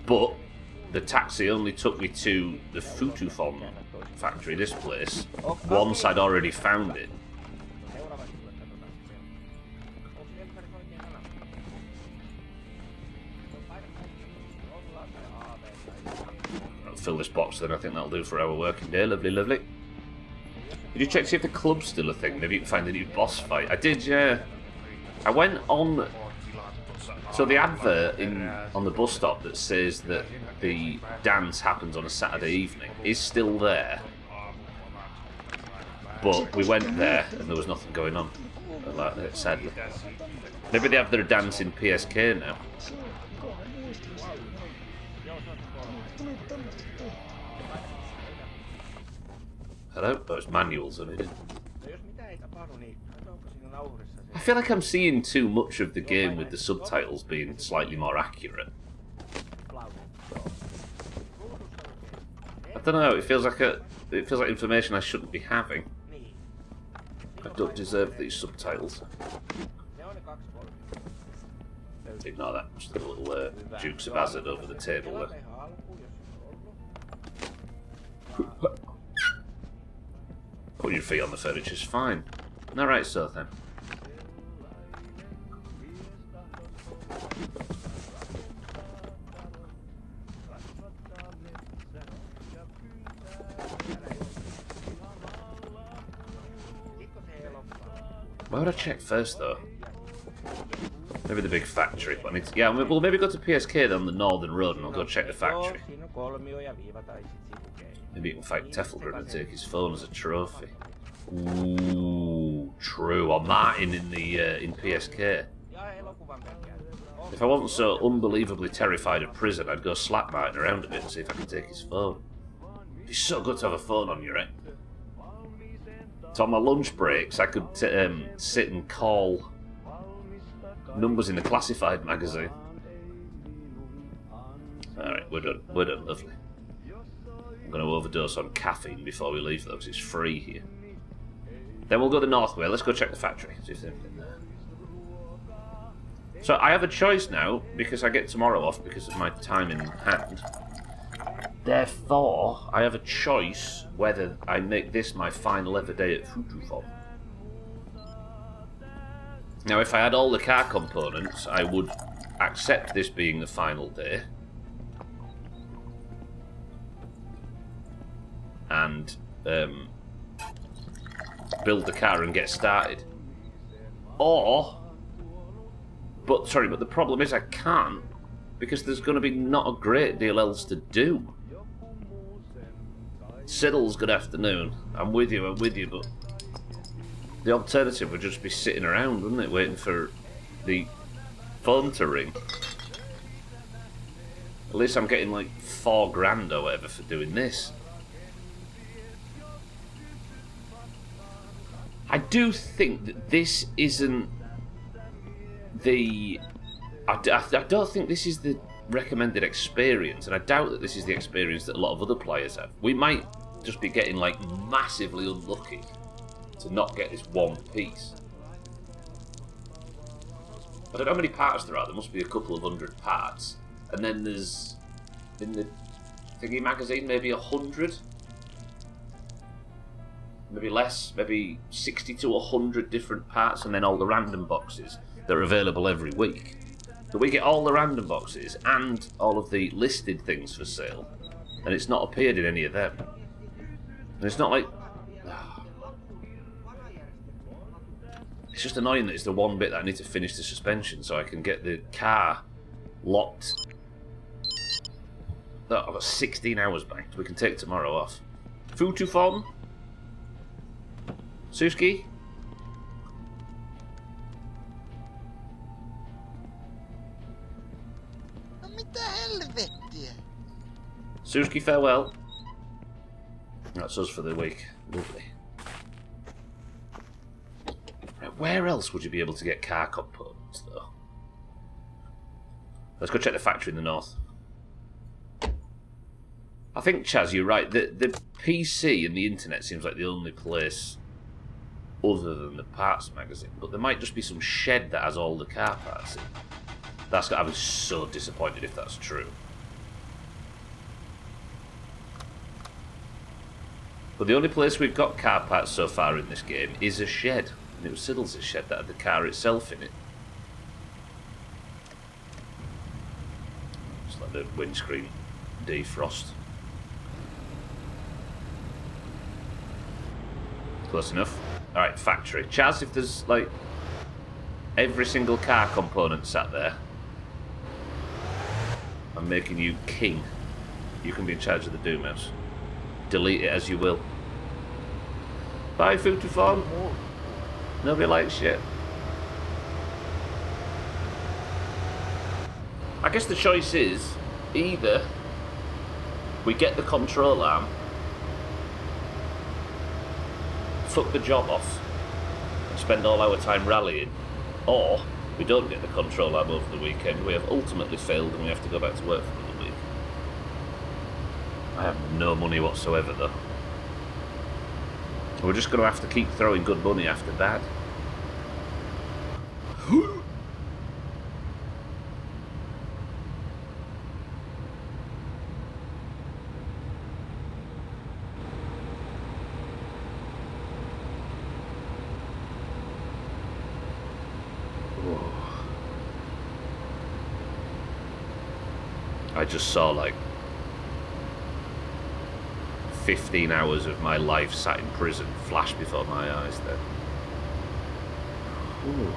But the taxi only took me to the Futufon factory, this place, once I'd already found it. I'll fill this box then, I think that'll do for our working day. Lovely, lovely. Did you check to see if the club's still a thing? Maybe you can find a new boss fight. I did, yeah. I went on... So the advert on the bus stop that says that the dance happens on a Saturday evening is still there. But we went there and there was nothing going on. Like that, sadly. Maybe they have their dance in PSK now. Hello? Oh, it's manuals on it. I feel like I'm seeing too much of the game with the subtitles being slightly more accurate. I don't know, it feels like information I shouldn't be having. I don't deserve these subtitles. Ignore that, just a little Dukes of Hazzard over the table there. Put your feet on the furniture's fine. Alright, so then. Why would I check first, though? Maybe the big factory. But I need to, yeah, we'll maybe go to PSK then on the northern road and I'll go check the factory. Maybe you can fight Teffelgren and take his phone as a trophy. Ooh, true. Or Martin in PSK. If I wasn't so unbelievably terrified of prison, I'd go slap Martin around a bit and see if I can take his phone. It's so good to have a phone on you, right? So on my lunch breaks, I could sit and call numbers in the classified magazine. Alright, we're done. We're done, lovely. I'm going to overdose on caffeine before we leave, though, because it's free here. Then we'll go the north way. Let's go check the factory. See if there's anything there. So I have a choice now, because I get tomorrow off because of my time in hand. Therefore, I have a choice whether I make this my final ever day at Futufon. Now, if I had all the car components, I would accept this being the final day. And build the car and get started. Or... But the problem is I can't, because there's going to be not a great deal else to do. Siddles, good afternoon. I'm with you, but the alternative would just be sitting around, wouldn't it, waiting for the phone to ring. At least I'm getting like $4,000 or whatever for doing this. I do think that this isn't the... I don't think this is the recommended experience, and I doubt that this is the experience that a lot of other players have. We might just be getting like massively unlucky to not get this one piece. I don't know how many parts there are. There must be a couple of 100 parts. And then there's, in the thingy magazine, maybe 100? Maybe less, maybe 60 to 100 different parts, and then all the random boxes that are available every week. So we get all the random boxes and all of the listed things for sale, and it's not appeared in any of them. And it's not like... It's just annoying that it's the one bit that I need to finish the suspension so I can get the car locked. Oh, I've got 16 hours banked. We can take tomorrow off. Futufon? Suski? No mitä helvettiä? Suski, farewell. That's us for the week. Lovely. Right, where else would you be able to get car components, though? Let's go check the factory in the north. I think, Chaz, you're right. The PC and the internet seems like the only place other than the parts magazine, but there might just be some shed that has all the car parts in. I'd be so disappointed if that's true. But the only place we've got car parts so far in this game is a shed, and it was Siddles' shed that had the car itself in it. Just like the windscreen defrost. Close enough. Alright, factory. Chaz, if there's, like, every single car component sat there, I'm making you king. You can be in charge of the Doomhaus. Delete it as you will. Bye, Futufon. Nobody likes shit. I guess the choice is, either we get the control arm, fuck the job off and spend all our time rallying, or we don't get the control arm over the weekend, we have ultimately failed and we have to go back to work for another week. I have no money whatsoever though. We're just going to have to keep throwing good money after bad. I just saw like 15 hours of my life sat in prison flash before my eyes then. Ooh.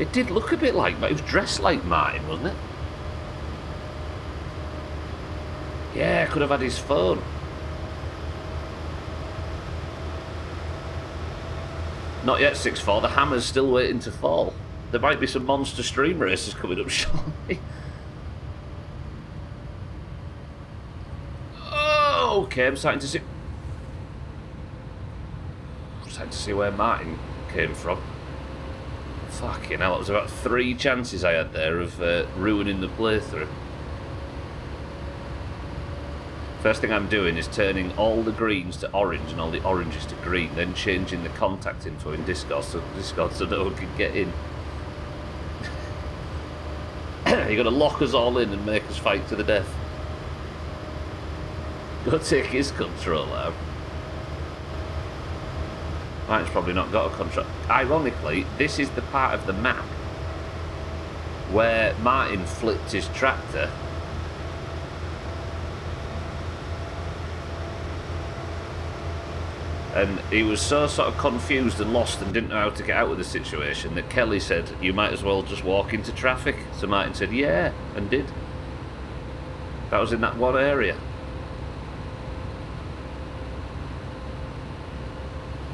It did look a bit like, but it was dressed like Martin, wasn't it? Yeah, could have had his phone. Not yet 6-4, the hammer's still waiting to fall. There might be some monster stream races coming up shortly. Okay, I'm starting to see where Martin came from. Fucking hell, it was about 3 chances I had there of ruining the playthrough. First thing I'm doing is turning all the greens to orange and all the oranges to green, then changing the contact info in Discord so no one can get in. You're gonna lock us all in and make us fight to the death. Go take his control out. Martin's probably not got a control. Ironically, this is the part of the map where Martin flipped his tractor and he was so sort of confused and lost and didn't know how to get out of the situation that Kelly said, you might as well just walk into traffic. So Martin said, yeah, and did. That was in that one area.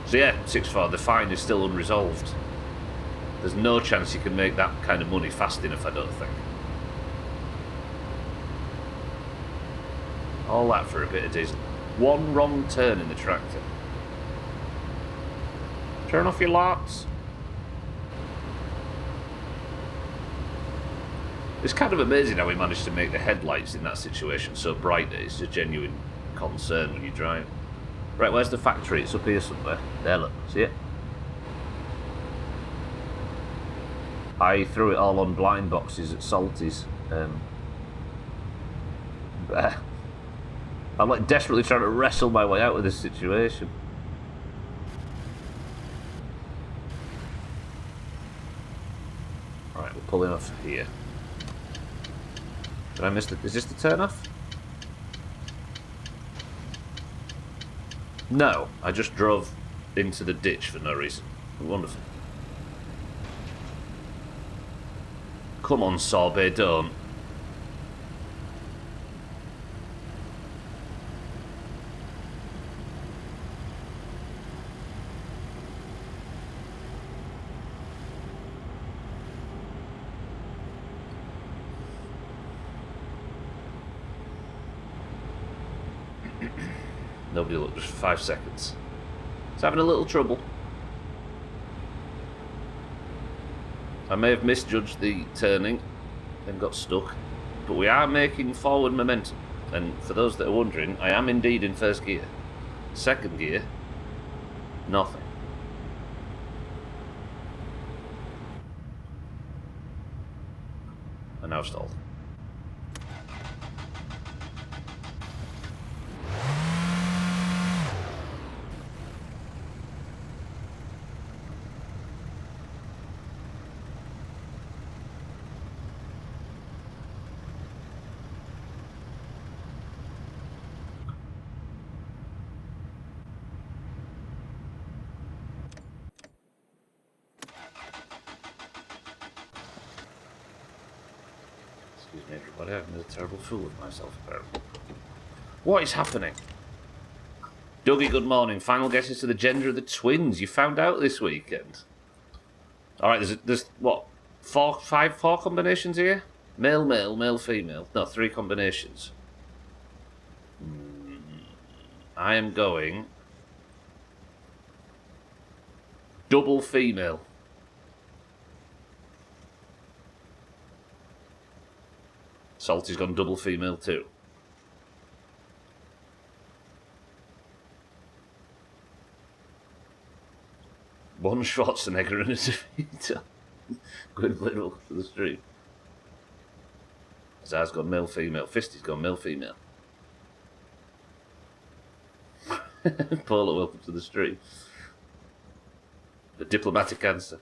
So yeah, 6-4, the fine is still unresolved. There's no chance you can make that kind of money fast enough, I don't think. All that for a bit of diesel. One wrong turn in the tractor. Turn off your lights. It's kind of amazing how we managed to make the headlights in that situation so bright that it's a genuine concern when you drive. Right, where's the factory? It's up here somewhere. There, look. See it? I threw it all on blind boxes at Salty's. I'm like desperately trying to wrestle my way out of this situation. Alright, we're pulling off here. Did I miss the... Is this the turn off? No, I just drove into the ditch for no reason. Wonderful. Come on, Sorbet, don't. Nobody looked, just for 5 seconds. It's having a little trouble. I may have misjudged the turning and got stuck, but we are making forward momentum. And for those that are wondering, I am indeed in first gear. Second gear, nothing. And now stalled. Excuse me, everybody, I've made a terrible fool of myself, apparently. What is happening? Dougie, good morning. Final guesses to the gender of the twins. You found out this weekend. Alright, there's what? Four combinations here? Male, male, male, female. No, 3 combinations. I am going... double female. Salty's gone double female too. One Schwarzenegger and a Devito. Going literal for the stream. Zaz's gone male female. Fisty's gone male female. Paula, welcome to the stream. The diplomatic answer.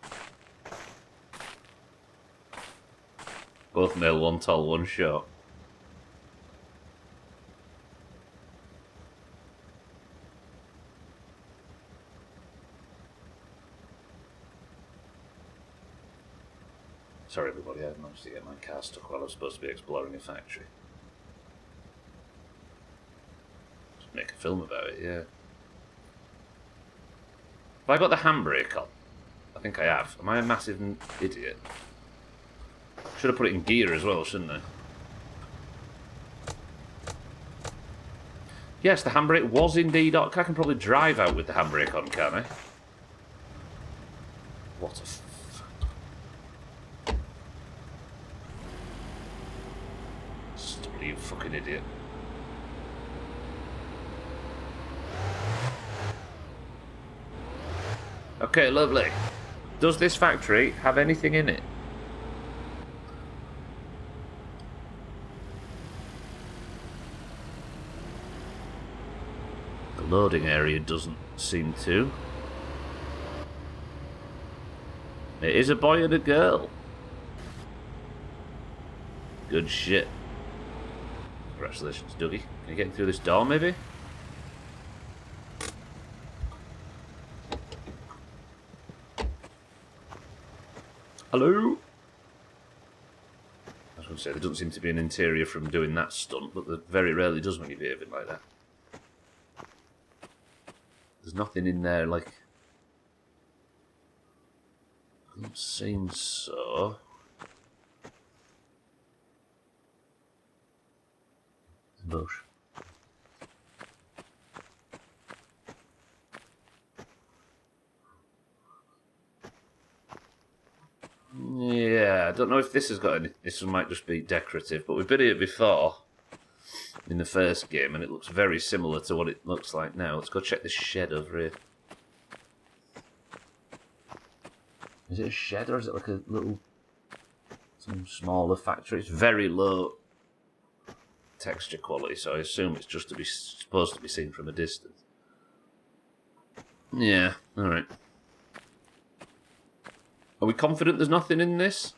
Both male, one tall, one short. Sorry everybody, I managed to get my car stuck while I was supposed to be exploring a factory. Just make a film about it, yeah. Have I got the handbrake on? I think I have. Am I a massive idiot? Should have put it in gear as well, shouldn't I? Yes, the handbrake was indeed on. I can probably drive out with the handbrake on, can't I? What a... Stop, you fucking idiot. Okay, lovely. Does this factory have anything in it? The loading area doesn't seem to. It is a boy and a girl. Good shit. Congratulations, Dougie. Can you get through this door, maybe? Hello? I was going to say, there doesn't seem to be an interior from doing that stunt, but there very rarely does when you're behaving like that. There's nothing in there, like... Doesn't seem so. Bush. Yeah, I don't know if this has got any... This might just be decorative, but we've been here before in the first game, and it looks very similar to what it looks like now. Let's go check this shed over here. Is it a shed, or is it like a little Some smaller factories. Very low texture quality, so I assume it's just supposed to be seen from a distance. Yeah, alright. Are we confident there's nothing in this?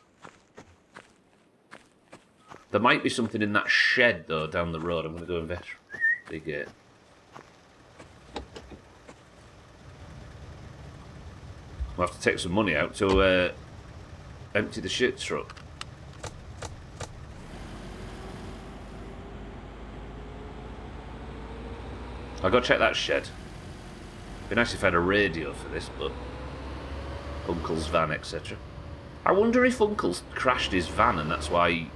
There might be something in that shed, though, down the road. I'm going to go investigate. We'll have to take some money out to empty the shit truck. I'll go check that shed. Be nice if I had a radio for this, but Uncle's van, etc. I wonder if Uncle's crashed his van and that's why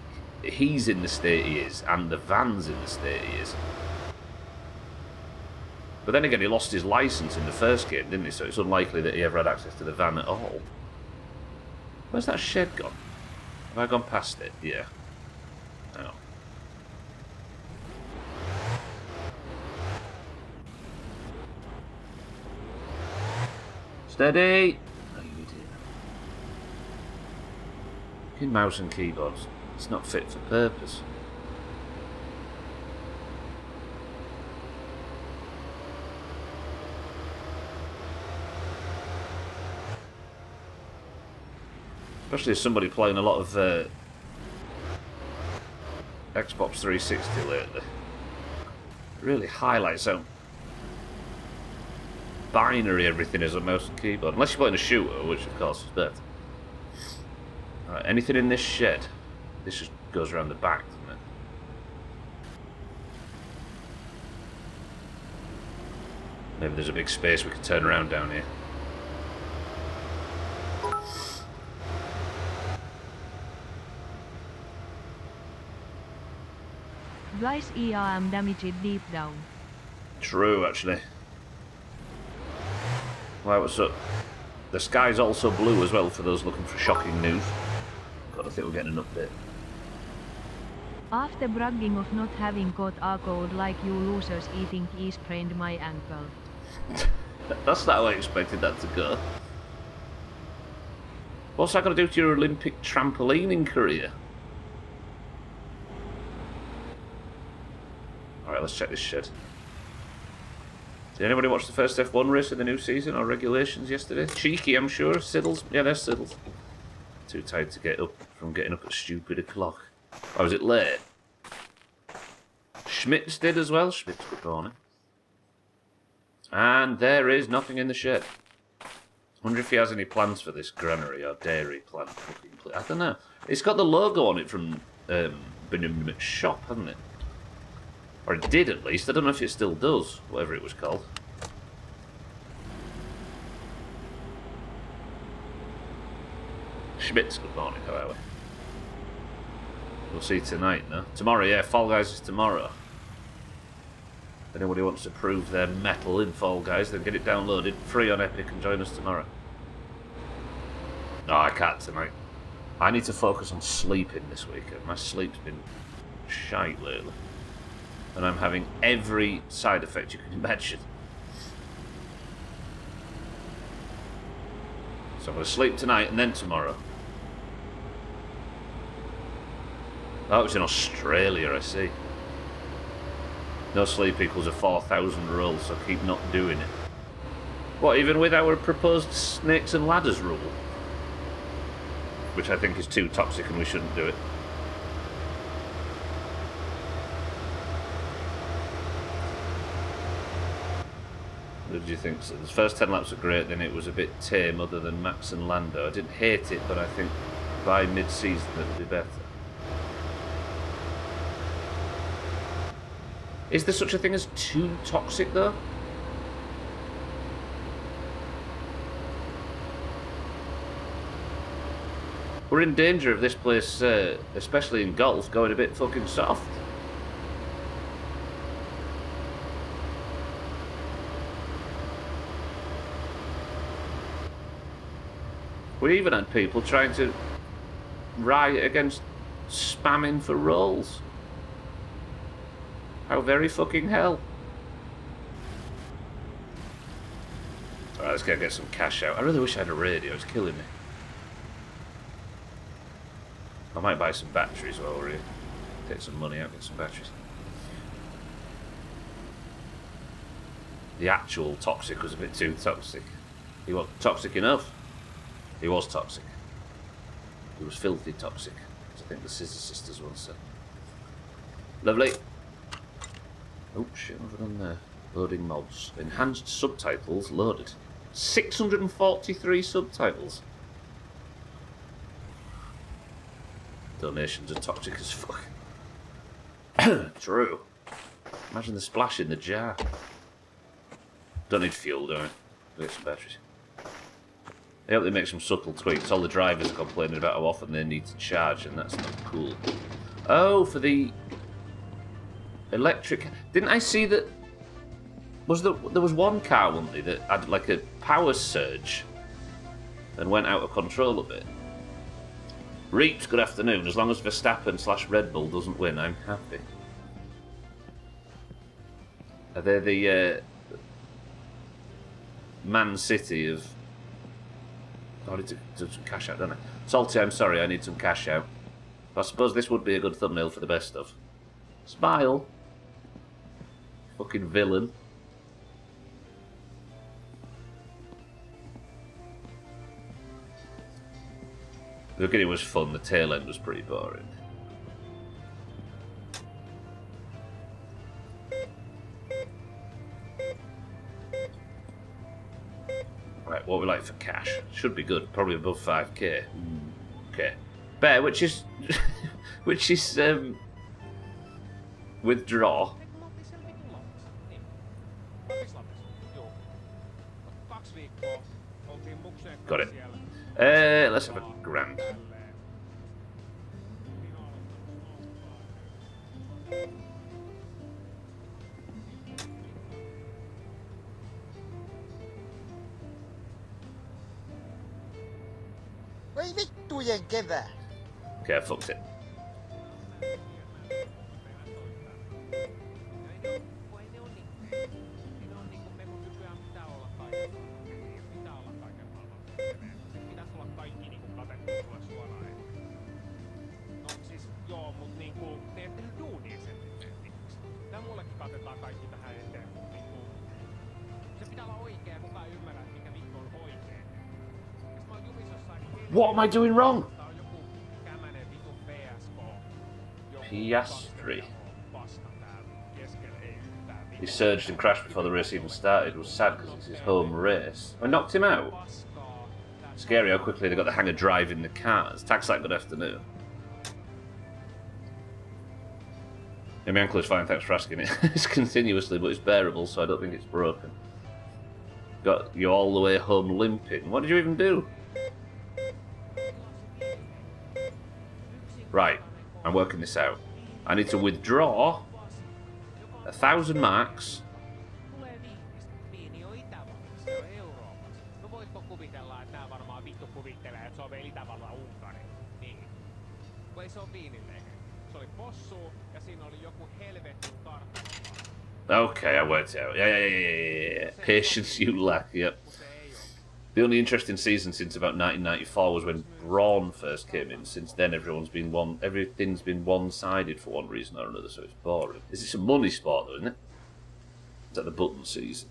he's in the state he is and the van's in the state he is. But then again, he lost his license in the first game, didn't he? So it's unlikely that he ever had access to the van at all. Where's that shed gone? Have I gone past it? Yeah. Oh. Steady! Oh, you idiot. Fucking mouse and keyboards. It's not fit for purpose. Especially as somebody playing a lot of Xbox 360 lately. It really highlights how binary everything is on mouse and keyboard. Unless you're playing a shooter, which of course is better. Alright, anything in this shed? This just goes around the back, doesn't it? Maybe there's a big space we can turn around down here. Guys, I am damaged deep down. True, actually. Why, what's up? The sky's also blue as well for those looking for shocking news. God, I think we're getting an update. After bragging of not having got a code like you losers eating, he sprained my ankle. That's not how I expected that to go. What's that got to do to your Olympic trampolining career? Alright, let's check this shed. Did anybody watch the first F1 race of the new season or regulations yesterday? Cheeky, I'm sure. Siddles? Yeah, there's Siddles. Too tired to get up from getting up at stupid o'clock. Oh, was it late? Schmitz did as well. Schmitz, good morning. And there is nothing in the shed. Wonder if he has any plans for this granary or dairy plant. I don't know. It's got the logo on it from Benjamin's shop, hasn't it? Or it did, at least. I don't know if it still does, whatever it was called. Schmitz, good morning, how are we? We'll see tonight, no? Tomorrow, yeah, Fall Guys is tomorrow. If anybody wants to prove their mettle in Fall Guys, then get it downloaded free on Epic and join us tomorrow. No, I can't tonight. I need to focus on sleeping this weekend. My sleep's been shite lately. And I'm having every side effect you can imagine. So I'm going to sleep tonight and then tomorrow. Oh, it's in Australia, I see. No sleep equals a 4,000 rule, so keep not doing it. What, even with our proposed snakes and ladders rule? Which I think is too toxic and we shouldn't do it. What did you think? So the first 10 laps were great, then it was a bit tame other than Max and Lando. I didn't hate it, but I think by mid-season it'll be better. Is there such a thing as too toxic, though? We're in danger of this place, especially in golf, going a bit fucking soft. We even had people trying to riot against spamming for rolls. How very fucking hell. Alright, let's go get some cash out. I really wish I had a radio, it's killing me. I might buy some batteries while we're here. Take some money out, get some batteries. The actual toxic was a bit too toxic. He wasn't toxic enough. He was toxic. He was filthy toxic, as I think the Scissor Sisters once said. Lovely. Oh shit, what have I done there? Loading mods. Enhanced subtitles loaded. 643 subtitles. Donations are toxic as fuck. True. Imagine the splash in the jar. Don't need fuel, do I? We'll get some batteries. I hope they make some subtle tweaks. All the drivers are complaining about how often they need to charge, and that's not cool. Oh, for the electric... Didn't I see that... There was one car, wasn't there, that had like a power surge and went out of control a bit. Reaps, good afternoon. As long as Verstappen/Red Bull doesn't win, I'm happy. Are they the Man City of... I need to do some cash out, don't I? Salty, I'm sorry, I need some cash out. But I suppose this would be a good thumbnail for the best of. Smile. Fucking villain. The beginning was fun, the tail end was pretty boring. Right, what we like for cash? Should be good, probably above 5k. Okay. Bear, which is... withdraw. Got it. Let's have a grand. Voi vittujen kevää. Okay, I fucked it. What am I doing wrong? Piastri. He surged and crashed before the race even started. It was sad because it's his home race. I knocked him out. Scary how quickly they got the hang of driving the cars. Taxlight, good afternoon. Yeah, my ankle is fine, thanks for asking it. It's continuously, but it's bearable, so I don't think it's broken. Got you all the way home limping. What did you even do? Right, I'm working this out. I need to withdraw 1,000 marks. Okay, I worked it out. Yeah. Patience you lack, yep. The only interesting season since about 1994 was when Braun first came in. Since then, everything's been one-sided for one reason or another, so it's boring. It's a money sport, though, isn't it? Is that the button season?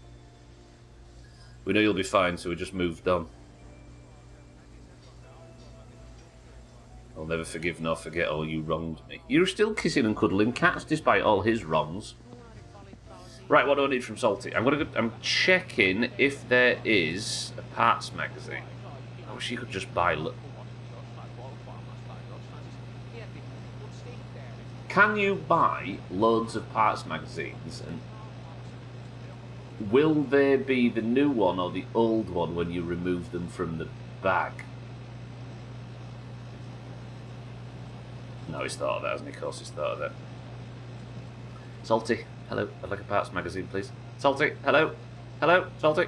We know you'll be fine, so we just moved on. I'll never forgive nor forget all you wronged me. You're still kissing and cuddling cats despite all his wrongs. Right, what do I need from Salty? I'm checking if there is a parts magazine. I wish you could just buy... Can you buy loads of parts magazines? And will they be the new one or the old one when you remove them from the bag? No, he's thought of that, hasn't he? Of course he's thought of that. Salty. Hello, I'd like a parts magazine, please. Salty, hello? Hello, Salty?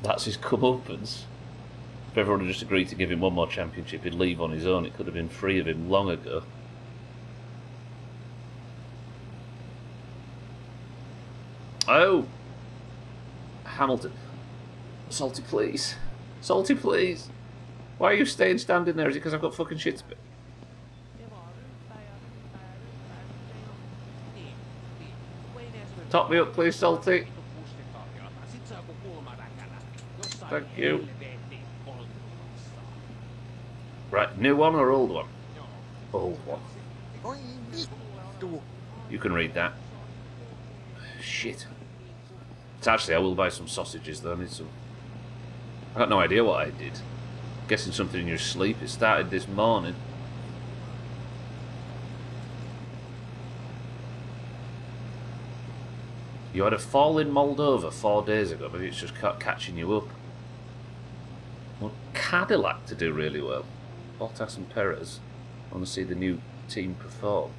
That's his comeuppance. If everyone had just agreed to give him one more championship, he'd leave on his own. It could have been free of him long ago. Oh! Hamilton. Salty, please. Salty, please. Why are you staying standing there? Is it because I've got fucking shit to be? Top me up, please, Salty. Thank you. Right, new one or old one? Old one. Oi vittu. You can read that. Shit. It's actually, I will buy some sausages though. I need some. I got no idea what I did. Guessing something in your sleep. It started this morning. You had a fall in Moldova 4 days ago. Maybe it's just catching you up. Want Cadillac to do really well. Bottas and Perez. I want to see the new team perform.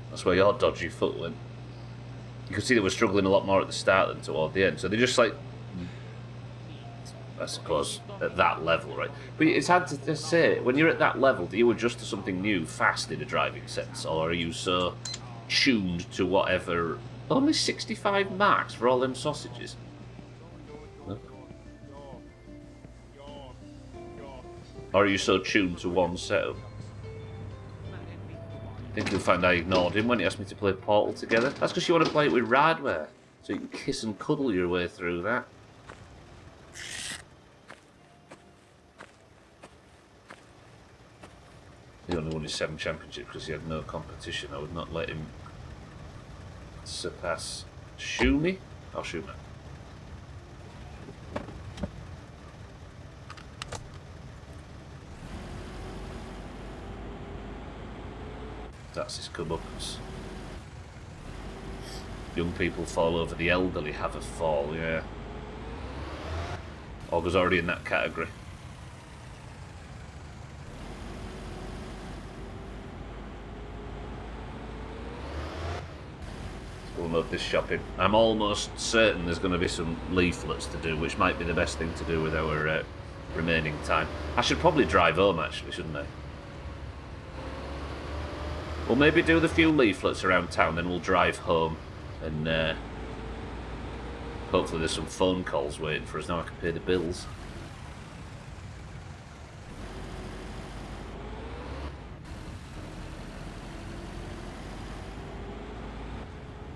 That's where your dodgy foot went. You could see they were struggling a lot more at the start than toward the end. So they just like, I suppose, at that level, right? But it's hard to say, when you're at that level, do you adjust to something new fast in a driving sense? Or are you so tuned to whatever... Only 65 marks for all them sausages? No? Or are you so tuned to one setup? I think you'll find I ignored him when he asked me to play Portal together. That's because you want to play it with Radware, so you can kiss and cuddle your way through that. He only won his 7 championships because he had no competition. I would not let him surpass Shumi or Shuma. That's his comeuppance. Young people fall over, the elderly have a fall, yeah. Olga's already in that category. We'll load this shopping. I'm almost certain there's going to be some leaflets to do, which might be the best thing to do with our remaining time. I should probably drive home, actually, shouldn't I? We'll maybe do the few leaflets around town, then we'll drive home, and hopefully there's some phone calls waiting for us. Now I can pay the bills.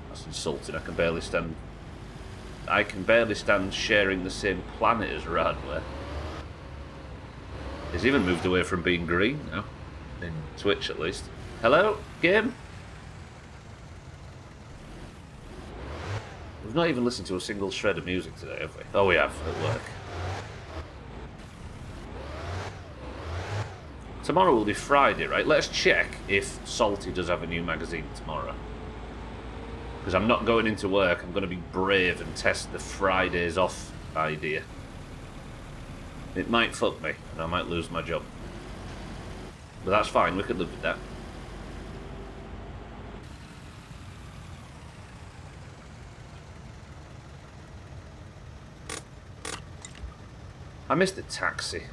That's insulting. I can barely stand sharing the same planet as Radware. He's even moved away from being green now, in Twitch at least. Hello, game? We've not even listened to a single shred of music today, have we? Oh, we have, at work. Tomorrow will be Friday, right? Let's check if Salty does have a new magazine tomorrow. Because I'm not going into work, I'm going to be brave and test the Fridays off idea. It might fuck me, and I might lose my job. But that's fine, we could live with that. I miss the taxi.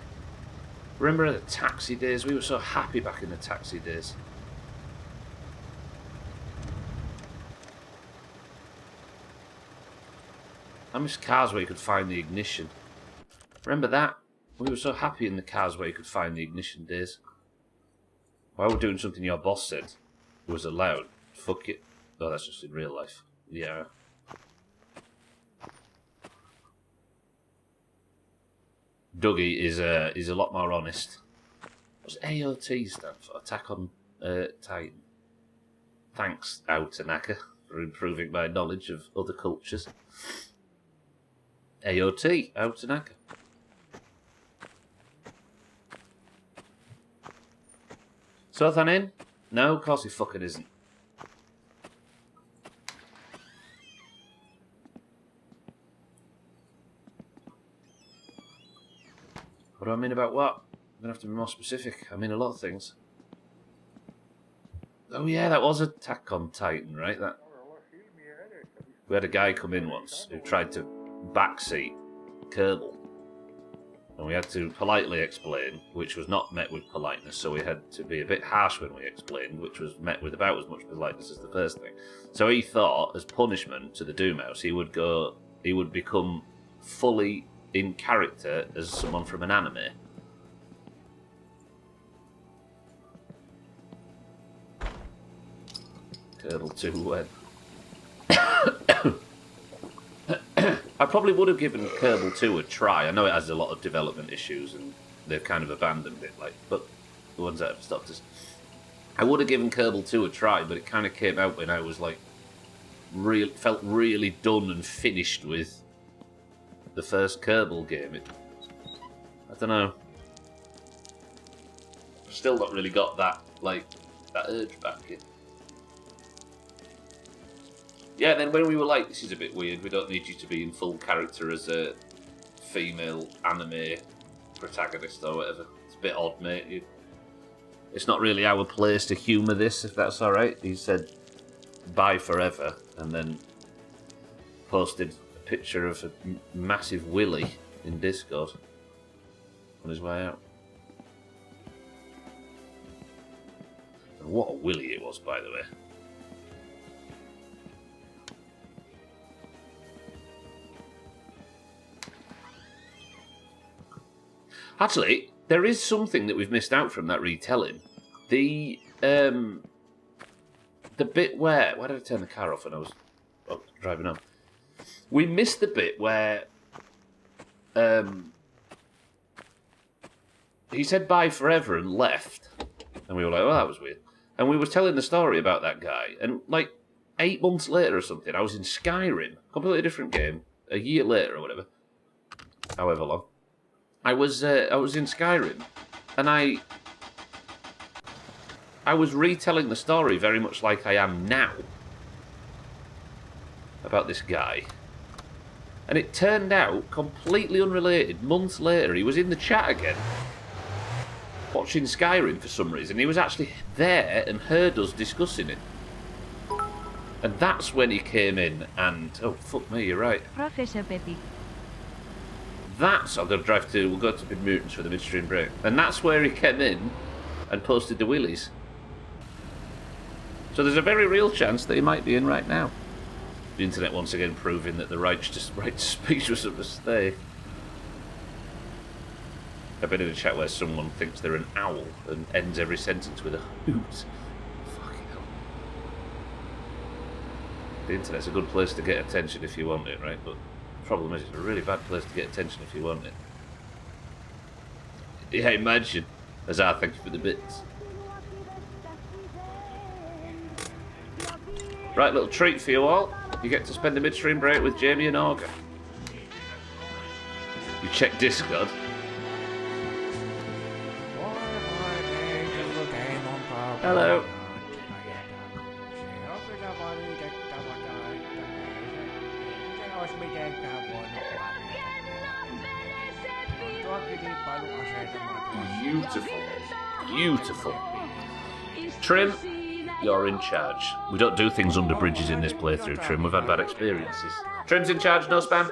Remember the taxi days? We were so happy back in the taxi days. I miss cars where you could find the ignition. Remember that? We were so happy in the cars where you could find the ignition days. Why we're doing something your boss said was allowed. Fuck it. Oh, that's just in real life. Yeah. Dougie is a lot more honest. What's AOT stand for? Attack on Titan. Thanks, Autanaka, for improving my knowledge of other cultures. AOT, Autanaka. Sothan in? No, of course he fucking isn't. What do I mean about what? I'm going to have to be more specific. I mean a lot of things. Oh yeah, that was Attack on Titan, right? That we had a guy come in once who tried to backseat Kerbal. And we had to politely explain, which was not met with politeness, so we had to be a bit harsh when we explained, which was met with about as much politeness as the first thing. So he thought, as punishment to the Doomhaus, he would become fully in character as someone from an anime. Kerbal 2 when. I probably would have given Kerbal 2 a try. I know it has a lot of development issues and they've kind of abandoned it, like, but the ones that have stopped us. I would have given Kerbal 2 a try, but it kind of came out when I was like, felt really done and finished with the first Kerbal game. I don't know. Still not really got that, like, that urge back in. Yeah, then when we were like, this is a bit weird, we don't need you to be in full character as a female anime protagonist or whatever. It's a bit odd, mate. It's not really our place to humour this, if that's alright. He said, bye forever, and then posted a picture of a massive willy in Discord on his way out. And what a willy it was, by the way. Actually, there is something that we've missed out from that retelling. The bit where did I turn the car off when I was driving home? We missed the bit where he said bye forever and left. And we were like, oh, that was weird. And we were telling the story about that guy. And like 8 months later or something, I was in Skyrim, completely different game, a year later or whatever, however long. I was in Skyrim, and I was retelling the story very much like I am now about this guy. And it turned out, completely unrelated, months later, he was in the chat again, watching Skyrim for some reason. He was actually there and heard us discussing it. And that's when he came in and... Oh, fuck me, you're right. Professor Petty. We'll go to Mid Mutants for the midstream break. And that's where he came in and posted the willies. So there's a very real chance that he might be in right now. The internet once again proving that the right to speech was a mistake. I've been in a chat where someone thinks they're an owl and ends every sentence with a hoot. Fucking hell. The internet's a good place to get attention if you want it, right? But the problem is it's a really bad place to get attention if you want it. Yeah, imagine. Azar, thank you for the bits. Right, little treat for you all. You get to spend a midstream break with Jamie and Auger. You check Discord. Hello. Beautiful. Beautiful. Trim, you're in charge. We don't do things under bridges in this playthrough, Trim. We've had bad experiences. Trim's in charge, no spam.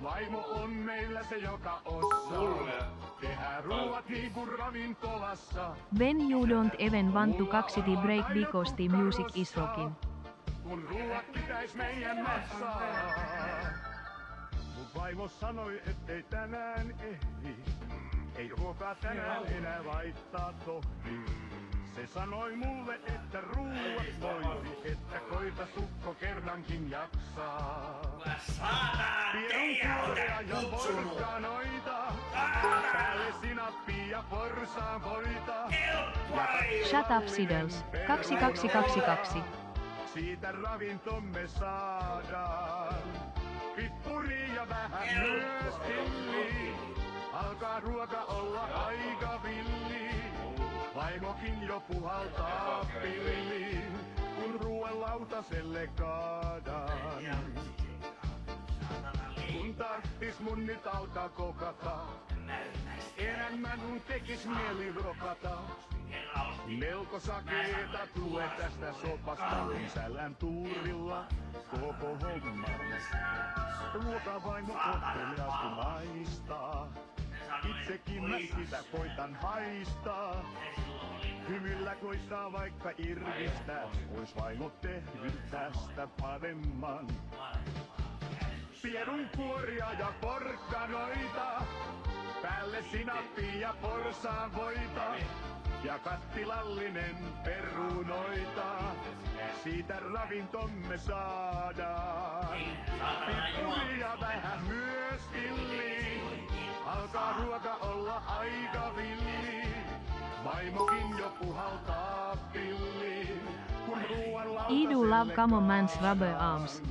Vaimo on meillä se joka osaa. Tehdään ruuat niin kuin ravintolassa. When you don't even want to kaksiti break because the music is rocking. Kun ruuat pitäis meidän maksaa. Mun vaimo sanoi, ettei tänään ehdi. Ei ruokaa tänään enää laittaa tohdi. Se sanoi mulle, että ruuat voisi, että koita sukko kerrankin jaksaa. Pierunkuoria ja porkkanoita, päälle sinappia ja porsaan voita. Shut up, Siddles. 2222. Siitä ravintomme saadaan. Pippuri ja vähän myös pilli. Alkaa ruoka olla aika villi. Vaimokin jo puhaltaa pilliin, kun ruoan lautaselle kaadaan. Kun tarttis mun nyt auta kokata, enemmän mun tekis mieli rokata. Melko sakeeta tulee tästä sopasta, sälän tuurilla koko homma. Ruoka vaimo kohteliaasti maistaa, itsekin mä sitä koitan haistaa. Hymyllä koittaa vaikka irvistää, ois vaimo tehnyt tästä paremman. Pierun kuoria ja porkkanoita, päälle sinappia ja porsaanvoita. Ja kattilallinen perunoita, siitä ravintomme saadaan. Pikkulia vähän myös illiin, alkaa ruoka olla aika villi. Vaimokin jo puhaltaa pilliin, kun ruoan lautaselle I do love common man's rubber arms.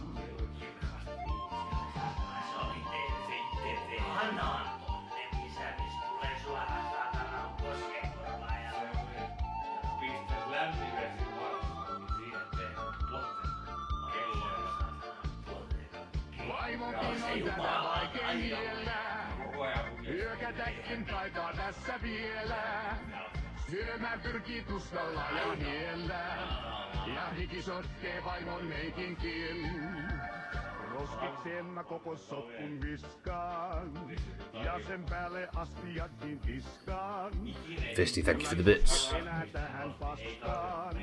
Vaimokin on tätä vaikein vielä, hyökätäkin taitaa tässä vielä. Syömään pyrkii tuskalla ja niellä, ja hiki sotkee vaimon meikinkin. Roskikseen mä koko sotkun viskaan, ja sen päälle astiakin tiskaan. Fisty, thank you for the bits. Enää tähän paskaan,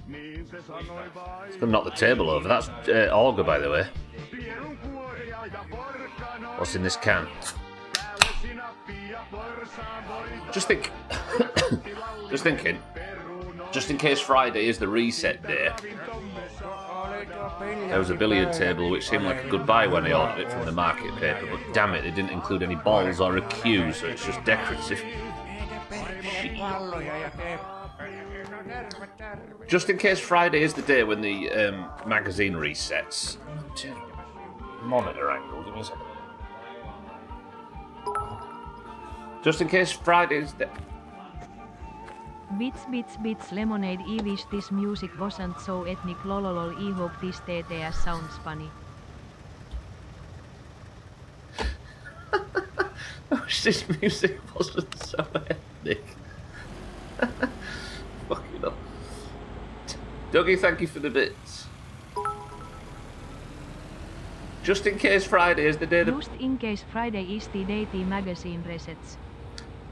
niin se sanoi vain. It's gonna knock the table over. That's Olga, by the way. Pierun kuoria ja porkkanoita. What's in this can? Päälle sinappia ja porsaanvoita. Just think. Just thinking. Just in case Friday is the reset day. There was a billiard table which seemed like a good buy when I ordered it from the market paper, but damn it, it didn't include any balls or a cue, so it's just decorative. Just in case Friday is the day when the magazine resets. Monitor angle, give me a second. Just in case Friday is the... Bits, lemonade. I wish this music wasn't so ethnic. Lololol. I hope this TTS sounds funny. I wish this music wasn't so ethnic. Fucking hell. Dougie, thank you for the bits. Just in case Friday is the day the... Just in case Friday is the day the magazine resets.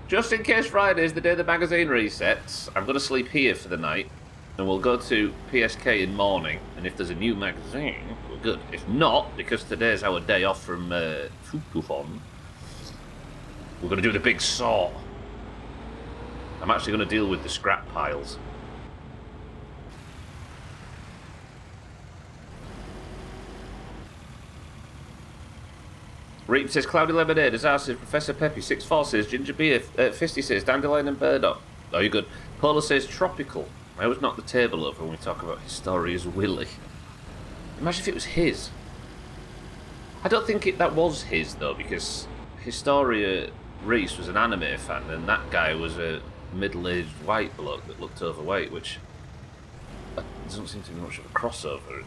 Just in case Friday is the day the magazine resets, I'm going to sleep here for the night, and we'll go to PSK in morning, and if there's a new magazine, we're good. If not, because today's our day off from Fukufon, we're going to do the big saw. I'm actually going to deal with the scrap piles. Reap says Cloudy Lemonade, Azar says Professor Peppy, 6-4 says Ginger Beer, Fisty says Dandelion and Burdock. Oh, you're good. Polar says Tropical. I always knock the table over when we talk about Historia's Willy. Imagine if it was his. I don't think that was his, though, because Historia Reese was an anime fan, and that guy was a middle-aged white bloke that looked overweight, which doesn't seem to be much of a crossover.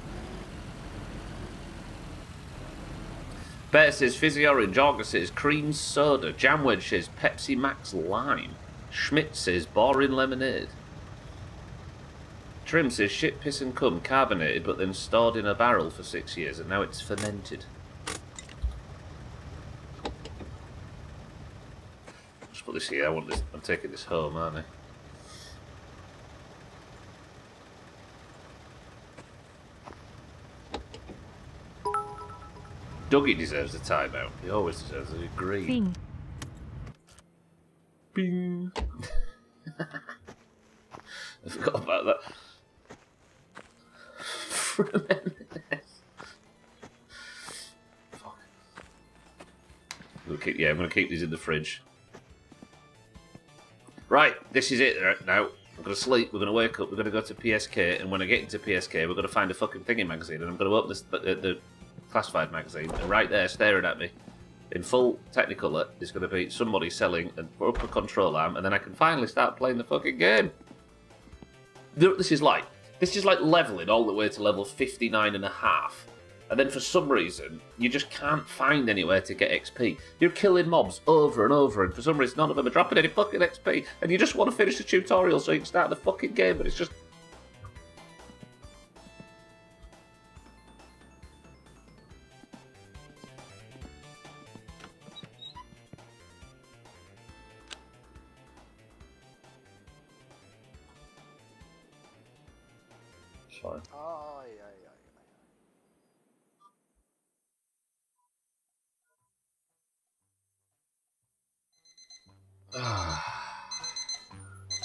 Bear says Fizzy Orange, Auger says Cream Soda, Jamwedge says Pepsi Max Lime, Schmidt says Boring Lemonade, Trim says Shit, Piss and Cum, carbonated but then stored in a barrel for 6 years and now it's fermented. Just put this here, I'm taking this home, aren't I? Dougie deserves a timeout. He always deserves a green. Bing. Bing. I forgot about that. Fuck. I'm gonna keep these in the fridge. Right, this is it right now. I'm gonna sleep, we're gonna wake up, we're gonna go to PSK, and when I get into PSK, we're gonna find a fucking thingy magazine, and I'm gonna open this, the classified magazine, and right there, staring at me, in full Technicolor is going to be somebody selling an upper control arm, and then I can finally start playing the fucking game. This is like leveling all the way to level 59.5. And then for some reason, you just can't find anywhere to get XP. You're killing mobs over and over, and for some reason none of them are dropping any fucking XP, and you just want to finish the tutorial so you can start the fucking game, but it's just... Fine. Ai.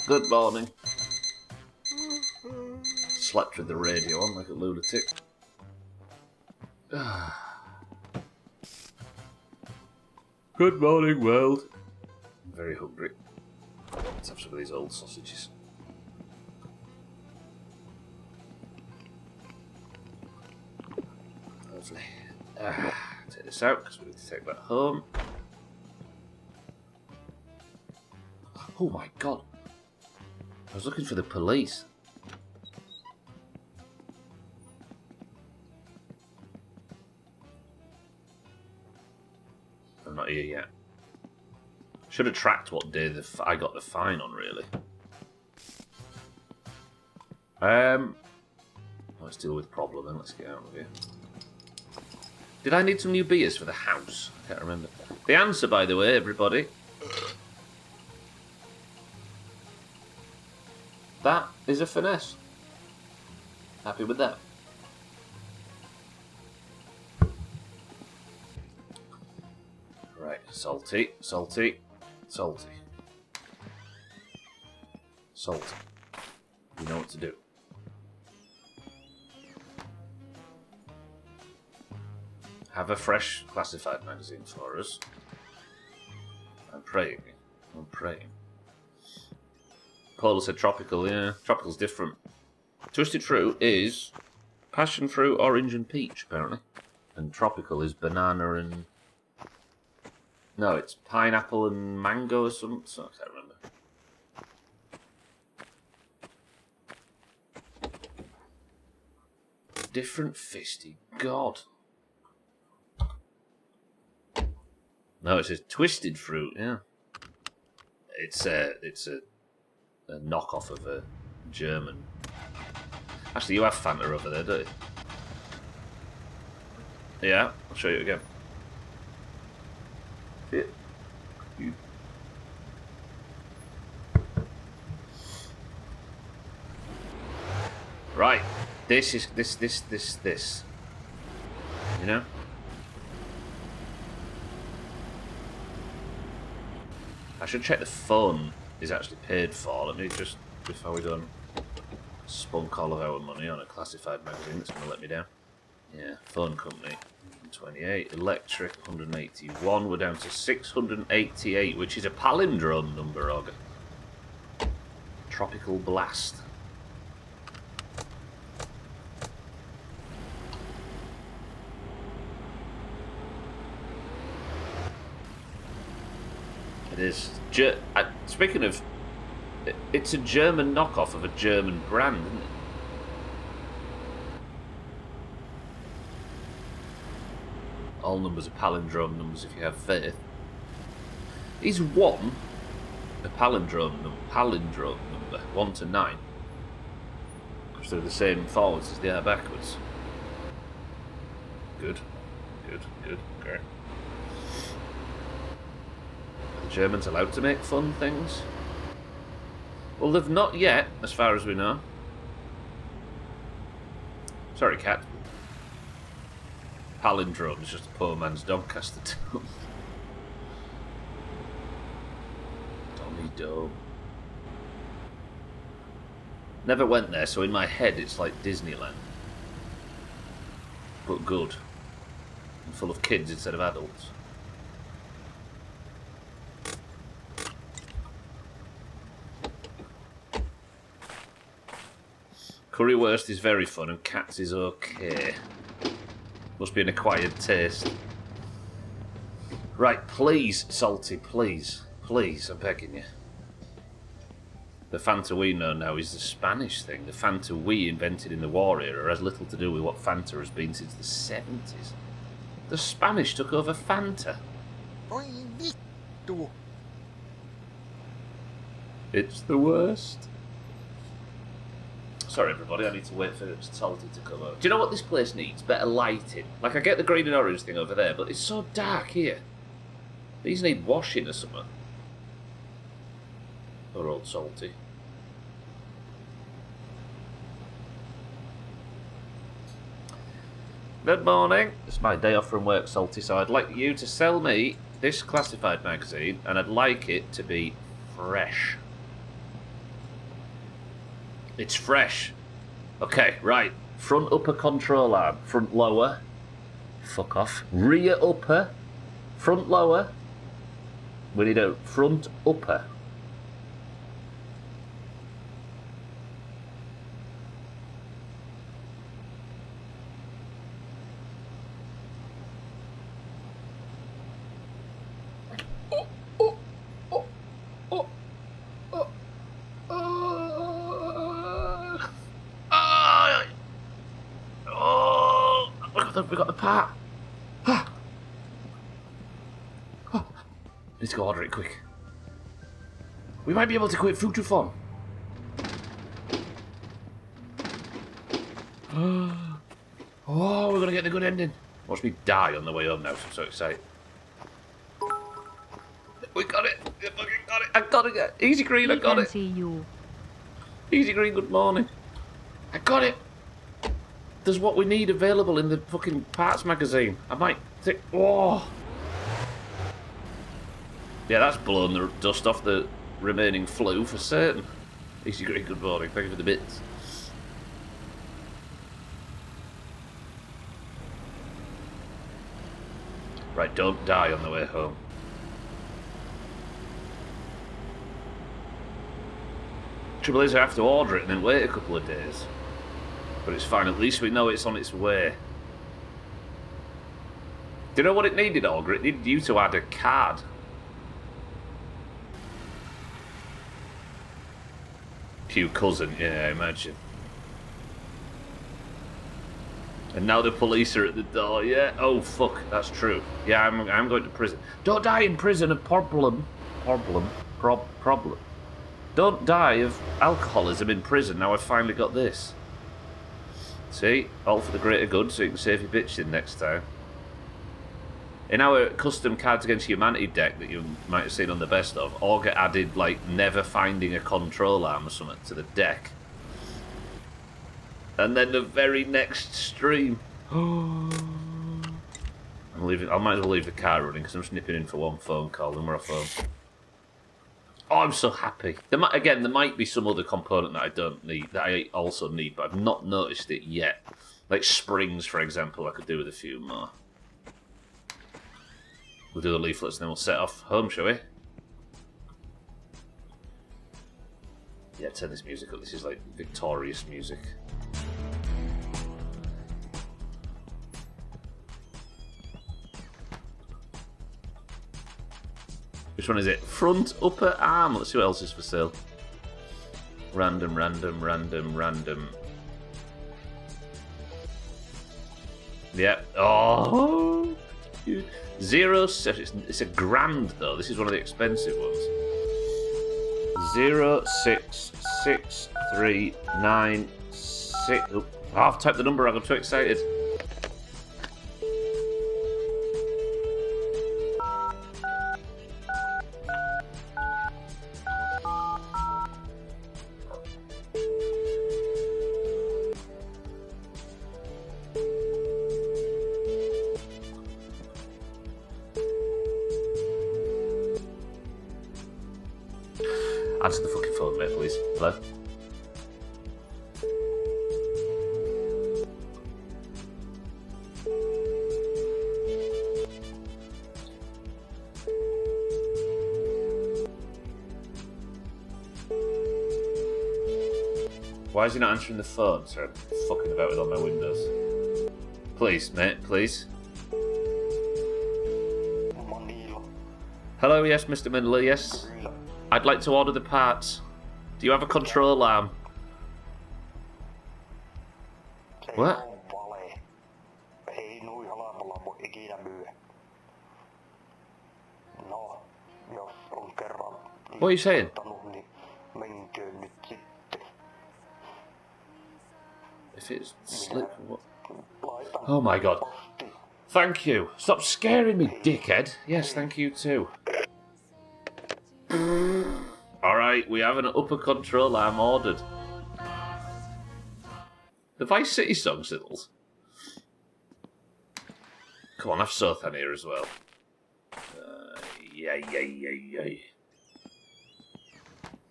Good morning. Slept with the radio on like a lunatic. Good morning, world. I'm very hungry. Let's have some of these old sausages. Lovely. Take this out because we need to take that home. Oh my god. I was looking for the police. I'm not here yet. Should have tracked what day I got the fine on, really. Let's deal with problem then. Let's get out of here. Did I need some new beers for the house? I can't remember. The answer, by the way, everybody. That is a finesse. Happy with that. Right, salty, salty, salty. Salty. You know what to do. Have a fresh classified magazine for us. I'm praying. I'm praying. Paula said tropical, yeah. Tropical's different. Twisted fruit is passion fruit, orange and peach, apparently. And tropical is banana and... No, it's pineapple and mango or something. I can't remember. Different fisty. God. No, it says twisted fruit, yeah. It's a knockoff of a German. Actually, you have Fanta over there, don't you? Yeah, I'll show you again. See it? Right. This is this. You know? I should check the phone is actually paid for. Let me just, before we go and spunk all of our money on a classified magazine that's going to let me down. Yeah, phone company, 128, electric, 181, we're down to 688, which is a palindrome number, Og. Tropical Blast. It is. Speaking of, it's a German knockoff of a German brand, isn't it? All numbers are palindrome numbers if you have faith. Is 1 a palindrome number? 1 to 9? Because they're the same forwards as they are backwards. Good. Okay. Germans allowed to make fun things? Well, they've not yet, as far as we know. Sorry, cat. Palindrome is just a poor man's Doncaster town. Tommy Dome. Never went there, so in my head it's like Disneyland. But good. And full of kids instead of adults. Currywurst is very fun and cats is okay. Must be an acquired taste. Right, please, Salty, please. Please, I'm begging you. The Fanta we know now is the Spanish thing. The Fanta we invented in the war era has little to do with what Fanta has been since the 70s. The Spanish took over Fanta. Oi vittu. It's the worst. Sorry, everybody, I need to wait for Salty to come over. Do you know what this place needs? Better lighting. Like, I get the green and orange thing over there, but it's so dark here. These need washing or something. Poor old Salty. Good morning. It's my day off from work, Salty, so I'd like you to sell me this classified magazine, and I'd like it to be fresh. It's fresh. Okay, right. Front upper control arm. Front lower. Fuck off. Rear upper. Front lower. We need a front upper. We got the part. Need to go order it quick. We might be able to quit future form. Oh, we're gonna get the good ending. Watch me die on the way home now, so I'm so excited. We got it! We fucking got it! I got it! Easy Green, I got it! See you. Easy Green, good morning. I got it! There's what we need available in the fucking parts magazine. I might think... Oh! Yeah, that's blown the dust off the remaining flue for certain. Easy Green, good morning. Thank you for the bits. Right, don't die on the way home. Trouble is, I have to order it and then wait a couple of days. But it's fine, at least we know it's on its way. Do you know what it needed, Olga? It needed you to add a card. Pew cousin, yeah, I imagine. And now the police are at the door, yeah? Oh, fuck, that's true. Yeah, I'm going to prison. Don't die in prison of problem. Problem. Don't die of alcoholism in prison. Now I've finally got this. See? All for the greater good, so you can save your bitch in next time. In our custom Cards Against Humanity deck that you might have seen on the best of, Olga added, like, never finding a control arm or something to the deck. And then the very next stream... I might as well leave the car running, because I'm just nipping in for one phone call and we're off home. Oh, I'm so happy. There might be some other component that I don't need, that I also need, but I've not noticed it yet. Like springs, for example, I could do with a few more. We'll do the leaflets and then we'll set off home, shall we? Yeah, turn this music up. This is like victorious music. Which one is it? Front, upper arm. Let's see what else is for sale. Random. Yeah. Oh. it's a grand though. This is one of the expensive ones. 06639. Oh, I've typed the number. I got too excited. Answer the fucking phone, mate, please. Hello? Why is he not answering the phone? Sorry, I'm fucking about with all my windows. Please, mate, please. Moni Hello, yes, Mr. Mindler, yes. I'd like to order the parts. Do you have a control arm? What? Ei noin halvalla voi ikinä myydä. No, jos on kerran What are you saying? ottanut, niin menköön nyt sitten. If it's slip, what? Laitan Oh my god. postiin. Thank you. Stop scaring me, dickhead. Yes, thank you too. Alright, we have an upper control arm ordered. The Vice City song, Siddles. Come on, have Sothan here as well. Yeah.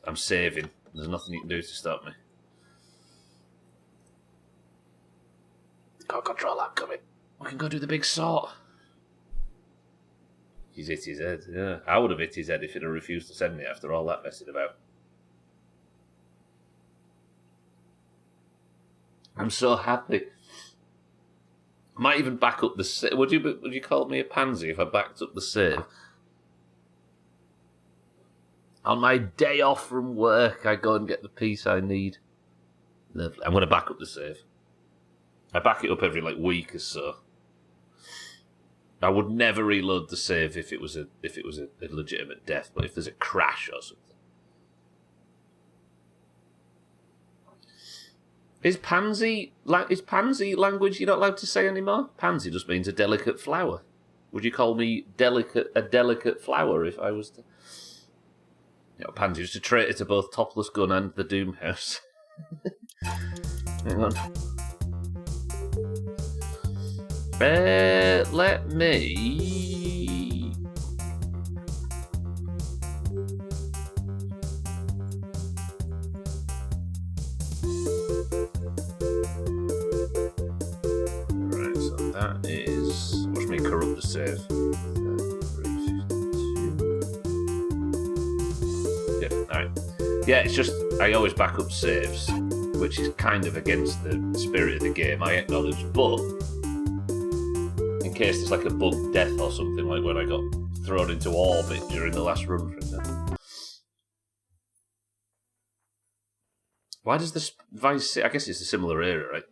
I'm saving. There's nothing you can do to stop me. Got a control arm coming. We can go do the big sort. He's hit his head, yeah. I would have hit his head if he'd have refused to send me after all that messing about. I'm so happy. I might even back up the save. Would you call me a pansy if I backed up the save? On my day off from work, I go and get the piece I need. Lovely. I'm going to back up the save. I back it up every week or so. I would never reload the save if it was a legitimate death, but if there's a crash or something. Is pansy language you're not allowed to say anymore? Pansy just means a delicate flower. Would you call me a delicate flower if I was to? Pansy is a traitor to both Topless Gun and the Doomhaus. Hang on. Let me... Right, so that is... Watch me corrupt the save. 352. Yeah, alright. Yeah, it's just, I always back up saves, which is kind of against the spirit of the game, I acknowledge, but... in case there's a bug death or something, like when I got thrown into orbit during the last run, for example. Why does this Vice City... I guess it's a similar era, right?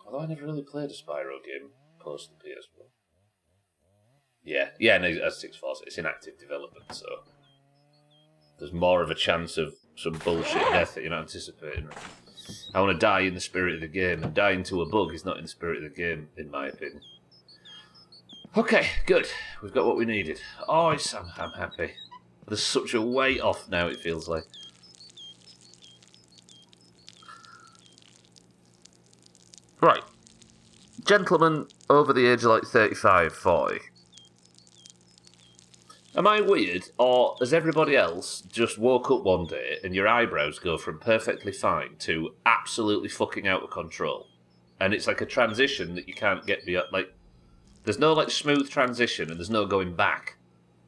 Although I never really played a Spyro game post the PS1. Yeah, no, as 640, it's in active development, so... there's more of a chance of some bullshit death that you're not anticipating. I want to die in the spirit of the game, and dying to a bug is not in the spirit of the game, in my opinion. Okay, good. We've got what we needed. Oh, I'm happy. There's such a weight off now, it feels like. Right. Gentlemen over the age of 35, 40. Am I weird, or has everybody else just woke up one day and your eyebrows go from perfectly fine to absolutely fucking out of control? And it's like a transition that you can't get beyond, there's no smooth transition and there's no going back.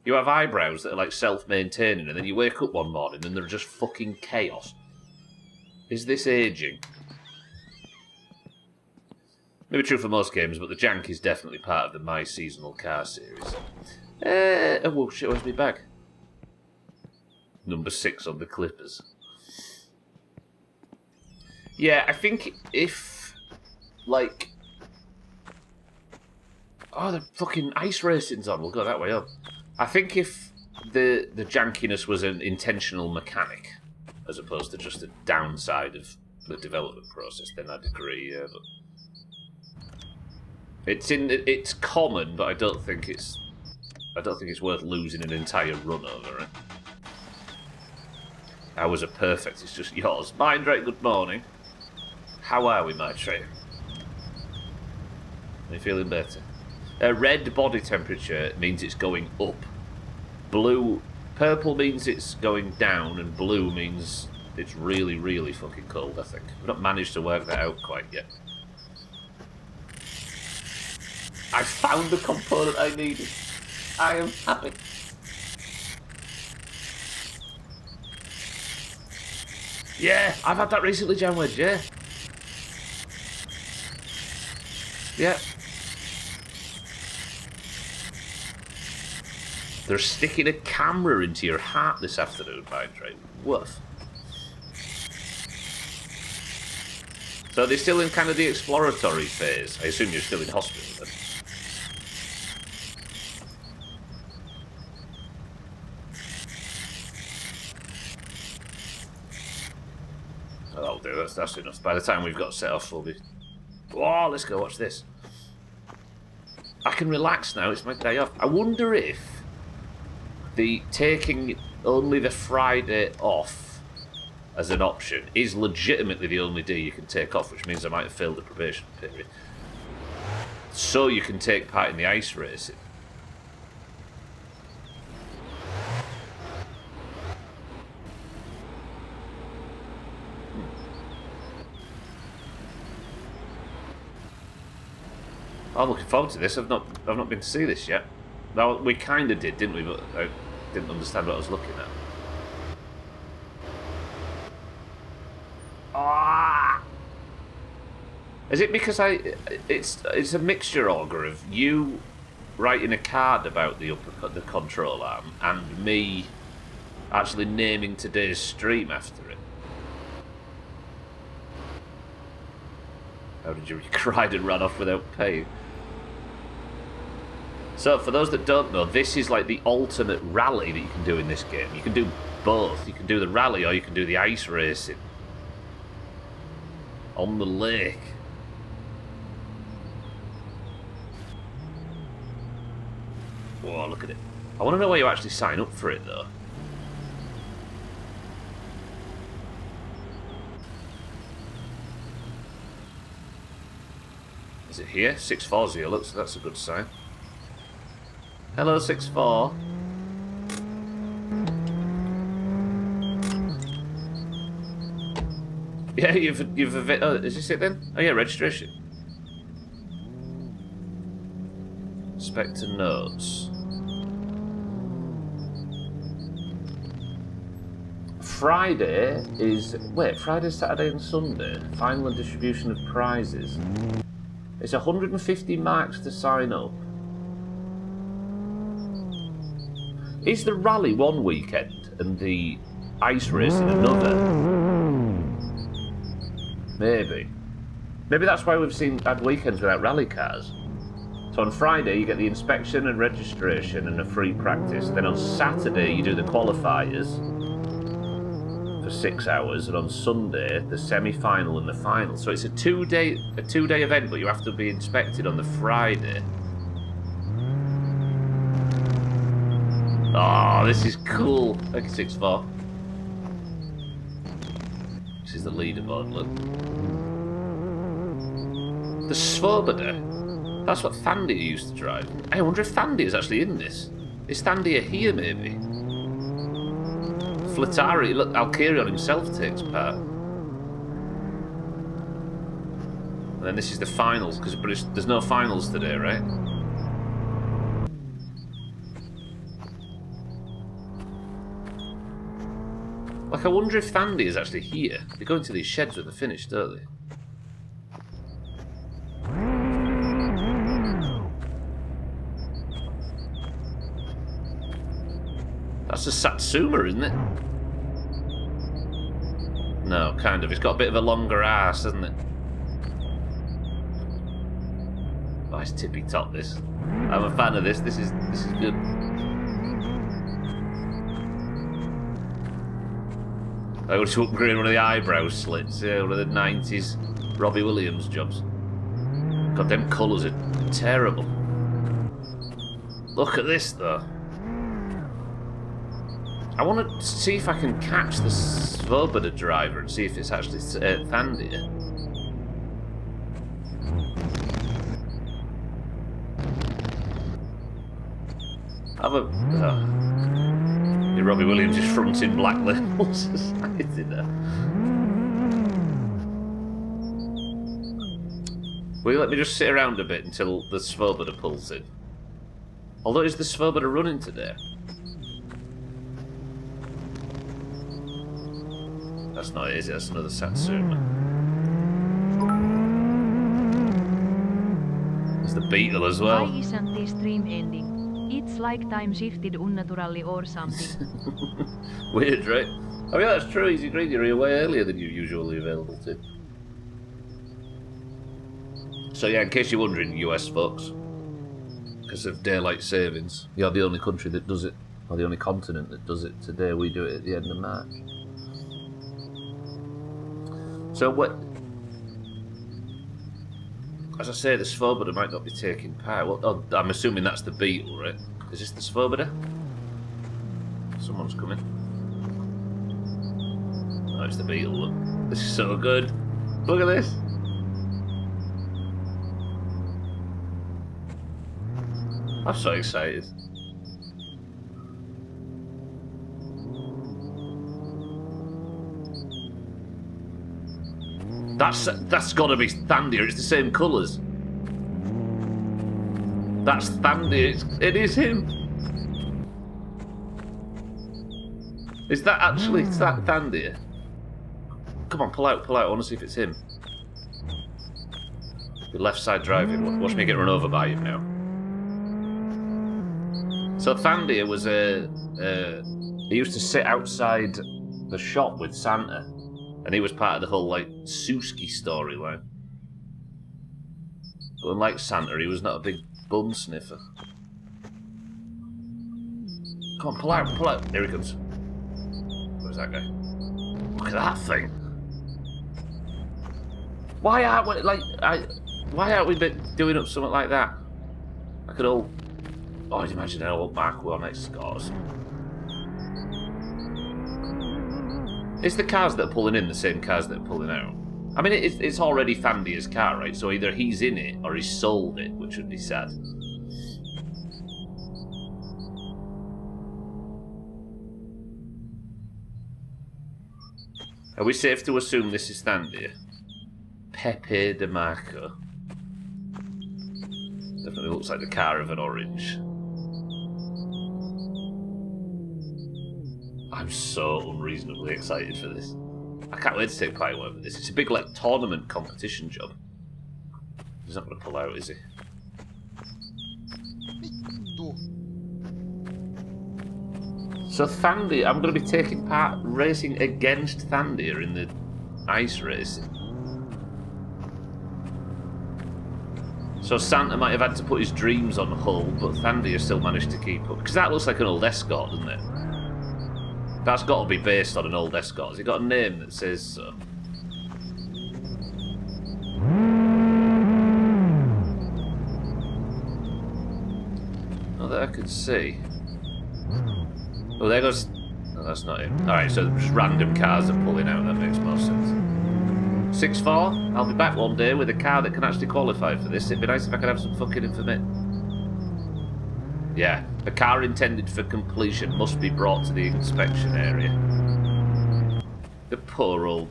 You have eyebrows that are self-maintaining and then you wake up one morning and they're just fucking chaos. Is this aging? Maybe true for most games, but the jank is definitely part of the My Seasonal Car series. Oh shit, where's my bag? Number 6 on the Clippers. Yeah, I think if, oh, the fucking ice racing's on, we'll go that way up. I think if the jankiness was an intentional mechanic, as opposed to just a downside of the development process, then I'd agree, yeah, but... It's common, but I don't think it's worth losing an entire run over it. Ours are perfect, it's just yours. Mindrake, good morning. How are we, my train? Are you feeling better? Red body temperature means it's going up. Purple means it's going down, and blue means it's really, really fucking cold, I think. We've not managed to work that out quite yet. I found the component I needed. I am happy. Yeah, I've had that recently, Janwedge, yeah. Yeah. They're sticking a camera into your heart this afternoon, Mind Train. Woof. So they're still in kind of the exploratory phase. I assume you're still in hospital then. Oh, that'll do. That's enough. By the time we've got set off, we'll be... Oh, let's go watch this. I can relax now. It's my day off. I wonder if the taking only the Friday off as an option is legitimately the only day you can take off, which means I might have failed the probation period. So you can take part in the ice racing. I'm looking forward to this. I've not been to see this yet. Now we kind of did, didn't we? But I didn't understand what I was looking at. Ah! Is it because it's a mixture, Augur, of you writing a card about the control arm and me actually naming today's stream after it? How did you ride and run off without paying? So, for those that don't know, this is like the alternate rally that you can do in this game. You can do both. You can do the rally or you can do the ice racing. On the lake. Whoa, look at it. I want to know where you actually sign up for it, though. Is it here? 640 looks, that's a good sign. Hello, 64. Yeah, you've oh, is this it then? Oh yeah, registration. Inspector notes. Friday is Friday, Saturday, and Sunday. Final and distribution of prizes. It's 150 marks to sign up. Is the rally one weekend and the ice racing another? Maybe. Maybe that's why we've had weekends without rally cars. So on Friday you get the inspection and registration and a free practice. Then on Saturday you do the qualifiers for 6 hours, and on Sunday the semi-final and the final. So it's a two-day event, but you have to be inspected on the Friday. Oh, this is cool. Thank you, 6-4. This is the leaderboard, look. The Svoboda. That's what Thandia used to drive. I wonder if Thandia is actually in this. Is Thandia here, maybe? Flatari, look, Alkirion himself takes part. And then this is the finals, because there's no finals today, right? Like, I wonder if Thandia is actually here. They go into these sheds when they're finished, don't they? That's a Satsuma, isn't it? No, kind of. It's got a bit of a longer arse, hasn't it? Nice tippy top, this. I'm a fan of this. This is good. I want to upgrade one of the eyebrow slits. Yeah, one of the 90s Robbie Williams jobs. God, them colours are terrible. Look at this, though. I want to see if I can catch the Svoboda driver and see if it's actually Thandia. Robbie Williams is fronting Black Label Society there. Will you let me just sit around a bit until the Svoboda pulls in? Although, is the Svoboda running today? That's not it, is it? That's another Satsuma. There's the Beetle as well. Why isn't the stream ending? It's like time shifted unnaturally or something. Weird, right? I mean, that's true. Easy Green, you're way earlier than you're usually available to. So yeah, in case you're wondering, US folks, because of daylight savings, you're the only country that does it, or the only continent that does it today. We do it at the end of March. So what? As I say, the Svoboda might not be taking part. Well, oh, I'm assuming that's the Beetle, right? Is this the Svoboda? Someone's coming. Oh, it's the Beetle. Look. This is so good. Look at this. I'm so excited. That's got to be Thandia. It's the same colours. That's Thandia. It is him. Is that actually Thandia? Come on, pull out, pull out. I want to see if it's him. The left side driving. Watch me get run over by him now. So Thandia was he used to sit outside the shop with Santa. And he was part of the whole, like, Suski storyline. But unlike Santa, he was not a big bum sniffer. Come on, pull out, pull out. Here he comes. Where's that guy? Look at that thing. Why aren't we, like, why aren't we doing up something like that? I could all... Oh, I'd imagine an old Mark 1 Scars. Is the cars that are pulling in the same cars that are pulling out? I mean, it's already Thandia's car, right? So either he's in it or he's sold it, which would be sad. Are we safe to assume this is Thandia? Pepe de Marco. Definitely looks like the car of an orange. I'm so unreasonably excited for this. I can't wait to take part in whatever this is. It's a big, like, tournament competition job. He's not going to pull out, is he? So Thandia, I'm going to be taking part racing against Thandia in the ice racing. So Santa might have had to put his dreams on hold, but Thandia still managed to keep up. Because that looks like an old Escort, doesn't it? That's got to be based on an old Escort. Has it got a name that says so? Not that I can see. Oh, there goes... No, that's not it. Alright, so just random cars are pulling out. That makes more sense. 6-4. I'll be back one day with a car that can actually qualify for this. It'd be nice if I could have some fucking information. Yeah, a car intended for completion must be brought to the inspection area. The poor old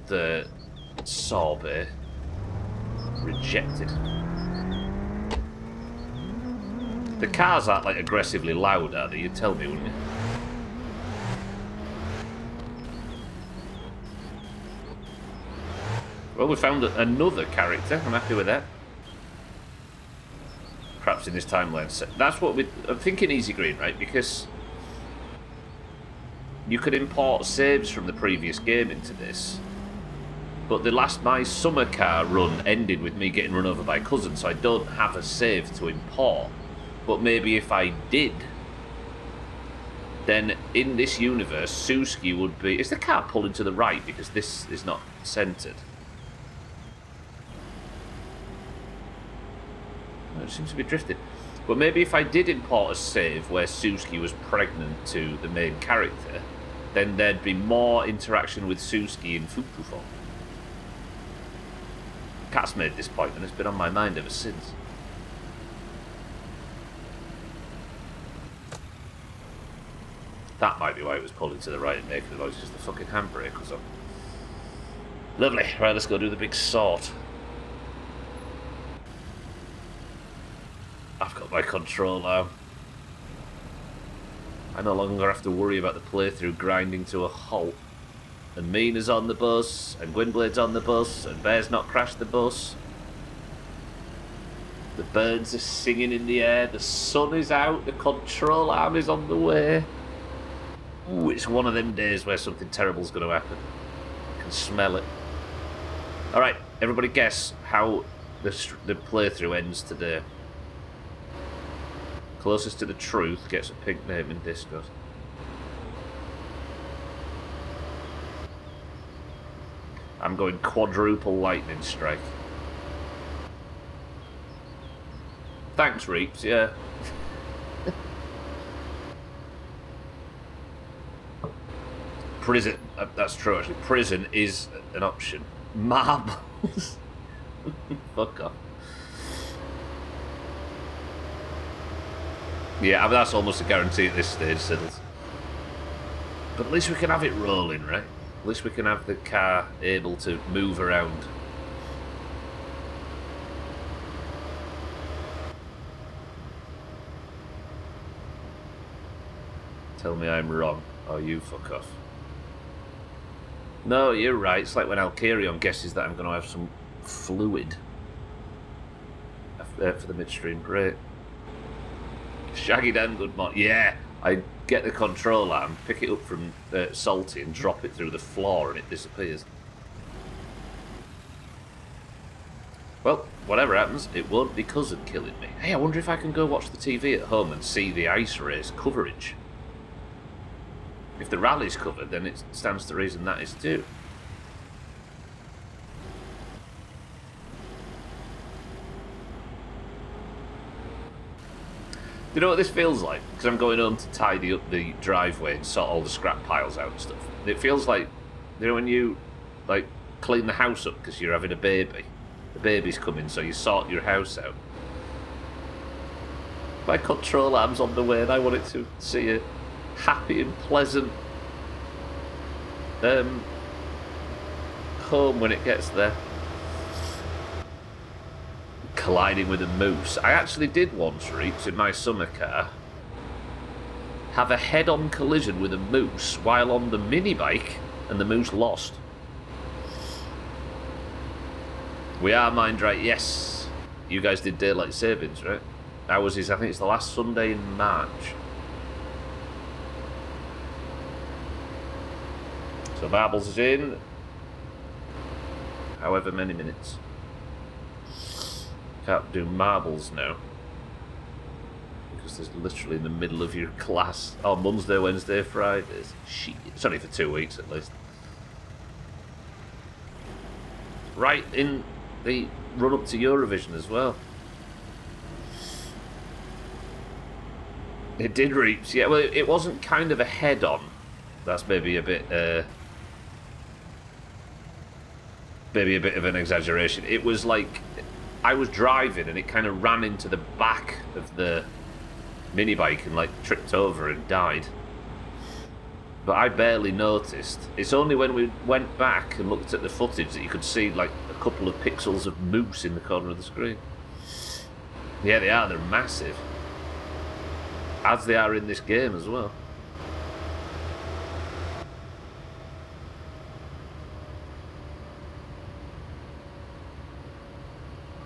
Sorbet. Rejected. The cars aren't like aggressively loud, are they? You'd tell me, wouldn't you? Well, we found another character. I'm happy with that. Perhaps in this timeline. So that's what I'm thinking easy green, right? Because you could import saves from the previous game into this. But my summer car run ended with me getting run over by cousins, so I don't have a save to import. But maybe if I did, then in this universe, Suski would be... Is the car pulling to the right because this is not centered? It seems to be drifting. But maybe if I did import a save where Suski was pregnant to the main character, then there'd be more interaction with Suski in Fuku form. Cat's made this point and it's been on my mind ever since. That might be why it was pulling to the right and making the noise, because the fucking handbrake was on. Lovely. Right, let's go do the big sort. I've got my control now. I no longer have to worry about the playthrough grinding to a halt. And Mina's on the bus, and Gwynblade's on the bus, and Bear's not crashed the bus. The birds are singing in the air. The sun is out. The control arm is on the way. Ooh, it's one of them days where something terrible's going to happen. I can smell it. All right, everybody guess how the playthrough ends today. Closest to the truth gets a pink name in Discord. I'm going quadruple lightning strike. Thanks, Reaps, yeah. Prison, that's true actually. Prison is an option. Marbles. Fuck off. Yeah, that's almost a guarantee at this stage, Siddles. But at least we can have it rolling, right? At least we can have the car able to move around. Tell me I'm wrong. Oh, you fuck off. No, you're right. It's like when Alkarion guesses that I'm going to have some fluid for the midstream. Great. Shaggy Dan, good morning. Yeah, I get the control arm, pick it up from Salty and drop it through the floor and it disappears. Well, whatever happens, it won't be cousin killing me. Hey, I wonder if I can go watch the TV at home and see the ice race coverage. If the rally's covered, then it stands to reason that is too. Do you know what this feels like? Because I'm going home to tidy up the driveway and sort all the scrap piles out and stuff. It feels like, you know, when you like clean the house up because you're having a baby. The baby's coming, so you sort your house out. My control arm's on the way and I want it to see a happy and pleasant home when it gets there. Colliding with a moose. I actually did once, Reaps, in my summer car, have a head-on collision with a moose while on the mini bike, and the moose lost. We are Mind Right, yes. You guys did daylight savings, right? Ours is, I think it's the last Sunday in March. So Marbles is in. However many minutes. Can't do marbles now. Because there's literally in the middle of your class. Oh, Monday, Wednesday, Fridays. Shit. It's only for 2 weeks at least. Right in the run up to Eurovision as well. It did Reaps, yeah. Well, it wasn't kind of a head on. That's maybe a bit of an exaggeration. It was like I was driving and it kind of ran into the back of the mini bike and like tripped over and died. But I barely noticed. It's only when we went back and looked at the footage that you could see like a couple of pixels of moose in the corner of the screen. Yeah, they are. They're massive. As they are in this game as well.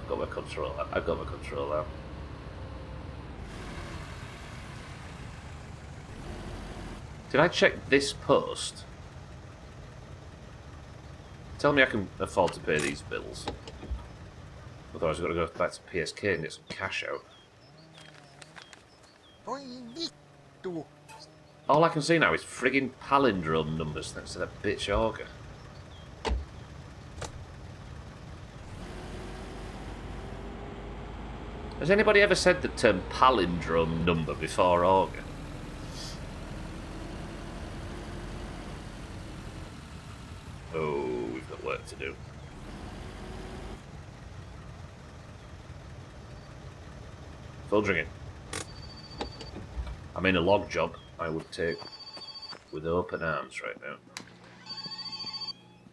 I've got my control out. Did I check this post? Tell me I can afford to pay these bills. Otherwise I've got to go back to PSK and get some cash out. All I can see now is friggin' palindrome numbers thanks to that bitch Auger. Has anybody ever said the term palindrome number before Auger? Oh, we've got work to do. Phone ringing. I'm in a log job I would take with open arms right now.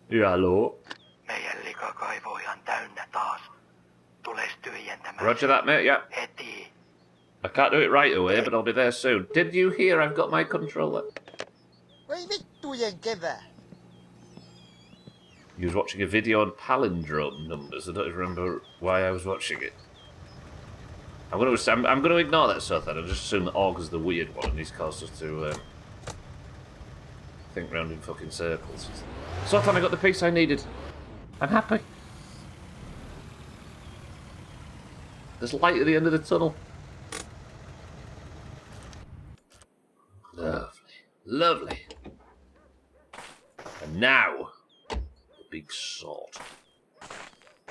Yeah, hello. Meidän likakaivo ihan täynnä taas. Tules tyhjentämään. Roger that, mate, yeah. Heti. I can't do it right away, but I'll be there soon. Did you hear I've got my controller? Voi vittujen kevää. You was watching a video on palindrome numbers. I don't even remember why I was watching it. I'm gonna ignore that Sothan. I'll just assume that Augur's the weird one and he's caused us to think round in fucking circles. Sothan, I got the piece I needed. I'm happy. There's light at the end of the tunnel. Lovely. Lovely. And now, the big sword.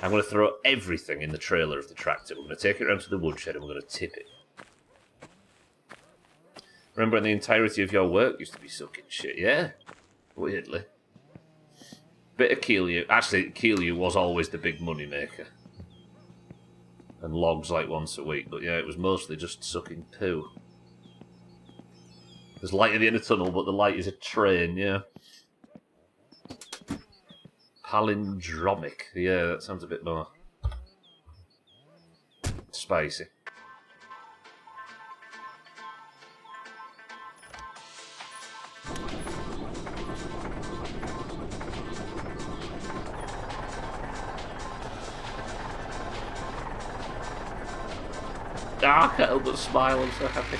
I'm going to throw everything in the trailer of the tractor. We're going to take it around to the woodshed and we're going to tip it. Remember when the entirety of your work used to be sucking shit? Yeah. Weirdly. Bit of Keelue. Actually, Keelue was always the big money maker. And logs like once a week. But yeah, it was mostly just sucking poo. There's light at the end of the tunnel, but the light is a train, yeah. Palindromic. Yeah, that sounds a bit more spicy. I can't help but smile, I'm so happy.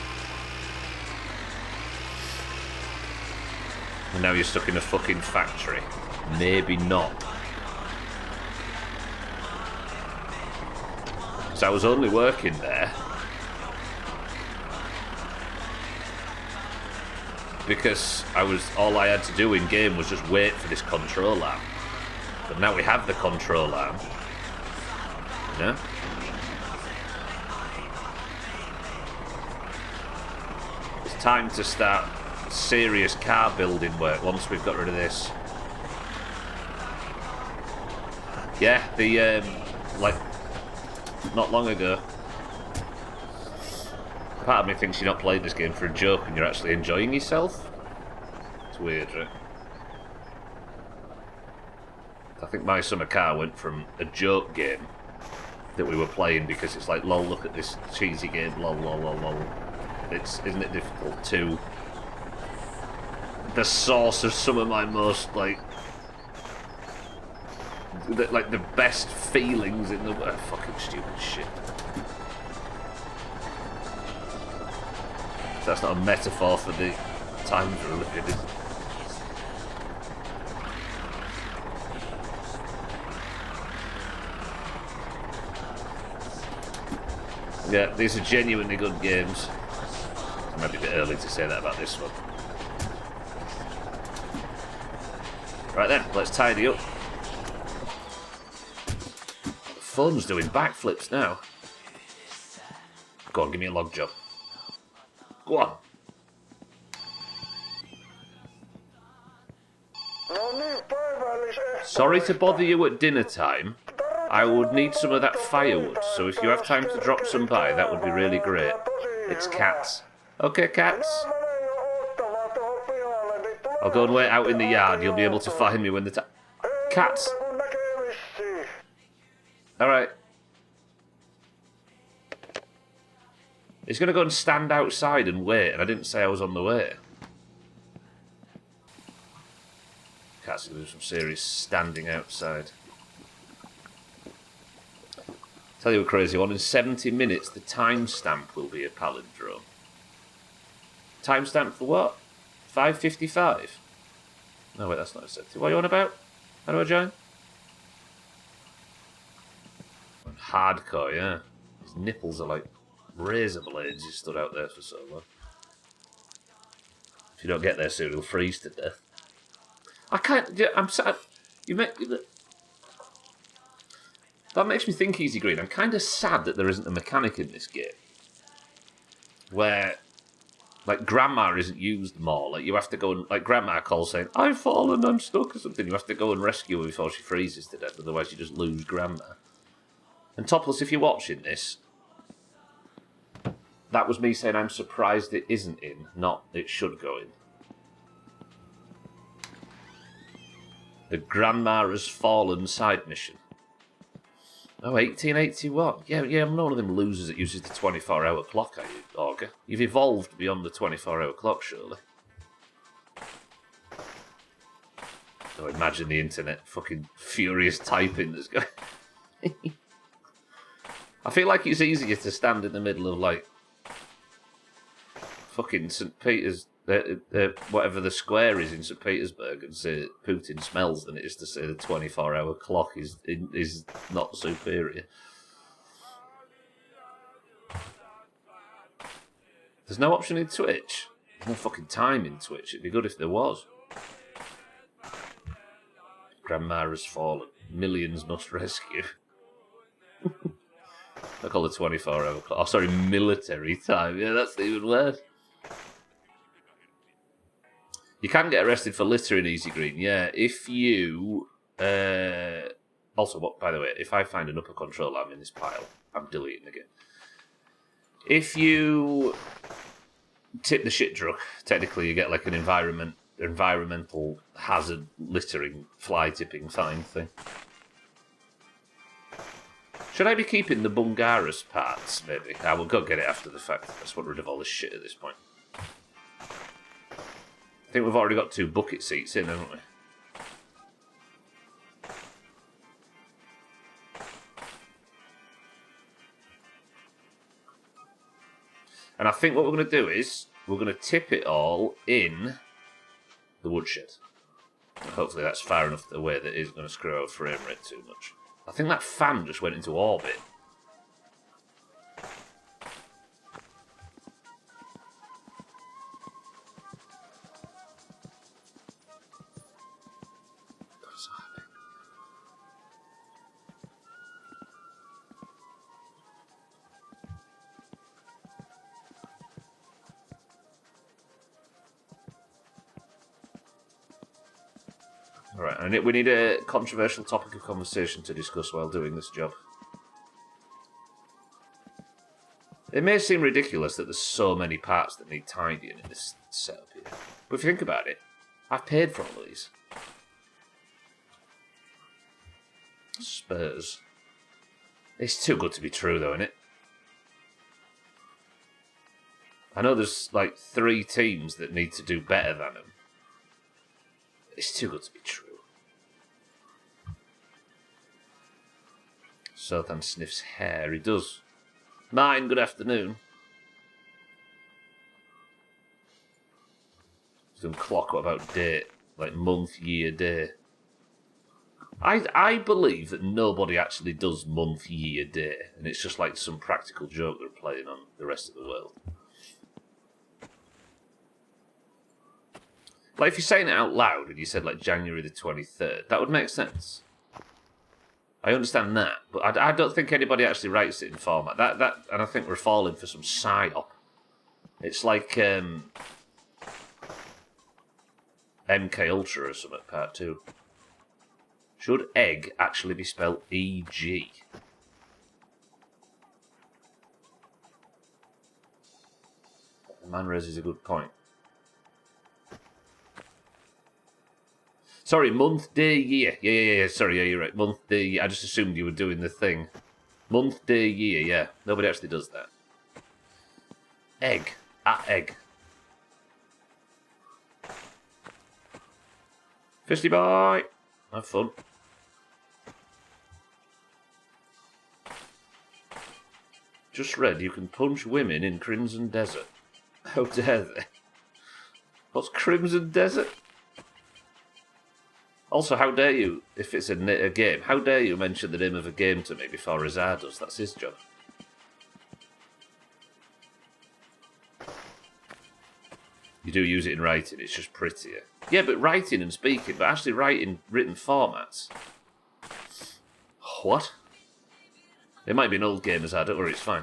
And now you're stuck in a fucking factory. Maybe not. So I was only working there because all I had to do in game was just wait for this control arm. But now we have the control arm. You know? It's time to start serious car building work once we've got rid of this. Yeah, like, not long ago, part of me thinks you're not playing this game for a joke and you're actually enjoying yourself. It's weird, right? I think my summer car went from a joke game that we were playing because it's like, lol, look at this cheesy game, lol, lol, lol, lol. Isn't it difficult, to the source of some of my most, like the best feelings in the world. Fucking stupid shit. So that's not a metaphor for the times we're living in. Yeah, these are genuinely good games. It might be a bit early to say that about this one. Right then, let's tidy up. The phone's doing backflips now. Go on, give me a log job. Go on. Sorry to bother you at dinner time. I would need some of that firewood, so if you have time to drop some by, that would be really great. It's cats. Okay, cats. I'll go and wait out in the yard. You'll be able to find me when the time... Cats. Alright. He's going to go and stand outside and wait, and I didn't say I was on the way. Cats are going to do some serious standing outside. Tell you a crazy one, in 70 minutes the timestamp will be a palindrome. Timestamp for what? 5:55? No, wait, that's not a 70. What are you on about? How do I join? Hardcore, yeah. His nipples are like razor blades. He stood out there for so long. If you don't get there soon, he'll freeze to death. I can't... I'm sad. You make... That makes me think, Easy Green. I'm kind of sad that there isn't a mechanic in this game where, like, Grandma isn't used more. Like, you have to go and, like, Grandma calls saying, I've fallen, I'm stuck or something. You have to go and rescue her before she freezes to death, otherwise you just lose Grandma. And Topless, if you're watching this, that was me saying I'm surprised it isn't in, not it should go in. The Grandma Has Fallen side mission. Oh, 1881. Yeah, I'm not one of them losers that uses the 24-hour clock, are you, Augur? You've evolved beyond the 24-hour clock, surely. Oh, imagine the internet fucking furious typing that's going... I feel like it's easier to stand in the middle of, like, fucking St. Peter's, whatever the square is in St. Petersburg, and say Putin smells than it is to say the 24-hour clock is not superior. There's no option in Twitch. There's no fucking time in Twitch. It'd be good if there was. Grandma has fallen. Millions must rescue. I call it 24-hour clock. Oh, sorry, military time. Yeah, that's even worse. You can get arrested for littering, Easy Green. Yeah, if you... also, what? By the way, if I find an upper control arm in this pile, I'm deleting again. If you tip the shit truck, technically you get like an environmental hazard littering, fly tipping fine thing. Should I be keeping the Bungaris parts, maybe? I will go get it after the fact. I just want rid of all this shit at this point. I think we've already got 2 bucket seats in, haven't we? And I think what we're going to do is we're going to tip it all in the woodshed. And hopefully that's far enough away that it isn't going to screw our frame rate too much. I think that fan just went into orbit. Alright, and we need a controversial topic of conversation to discuss while doing this job. It may seem ridiculous that there's so many parts that need tidying in this setup here. But if you think about it, I've paid for all of these. Spurs. It's too good to be true though, isn't it? I know there's like 3 teams that need to do better than them. It's too good to be true. Sothan sniffs hair. He does. Mine, good afternoon. Some clock, what about date? Like month, year, day. I believe that nobody actually does month, year, day. And it's just like some practical joke they're playing on the rest of the world. Like, if you're saying it out loud and you said, like, January the 23rd, that would make sense. I understand that, but I don't think anybody actually writes it in format. And I think we're falling for some psyop. It's like MK Ultra or something, part 2. Should egg actually be spelled E-G? The man raises a good point. Sorry, month, day, year. Yeah. Sorry, yeah, you're right. Month, day, year. I just assumed you were doing the thing. Month, day, year, yeah. Nobody actually does that. Egg. At egg. Fisty boy. Have fun. Just read you can punch women in Crimson Desert. How dare they? What's Crimson Desert? Also, how dare you, if it's a game, how dare you mention the name of a game to me before Rizar does? That's his job. You do use it in writing, it's just prettier. Yeah, but writing and speaking, but actually writing written formats. What? It might be an old game, Rizar, don't worry, it's fine.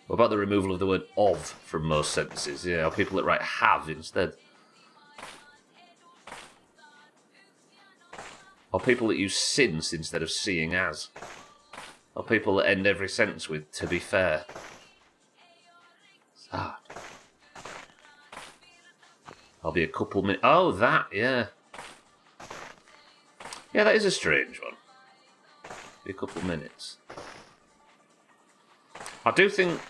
What about the removal of the word of from most sentences? Yeah, or people that write have instead. Or people that use since instead of seeing as. Or people that end every sentence with, to be fair. It's hard. I'll be a couple minutes. Oh, that, yeah. Yeah, that is a strange one. Be a couple minutes. I do think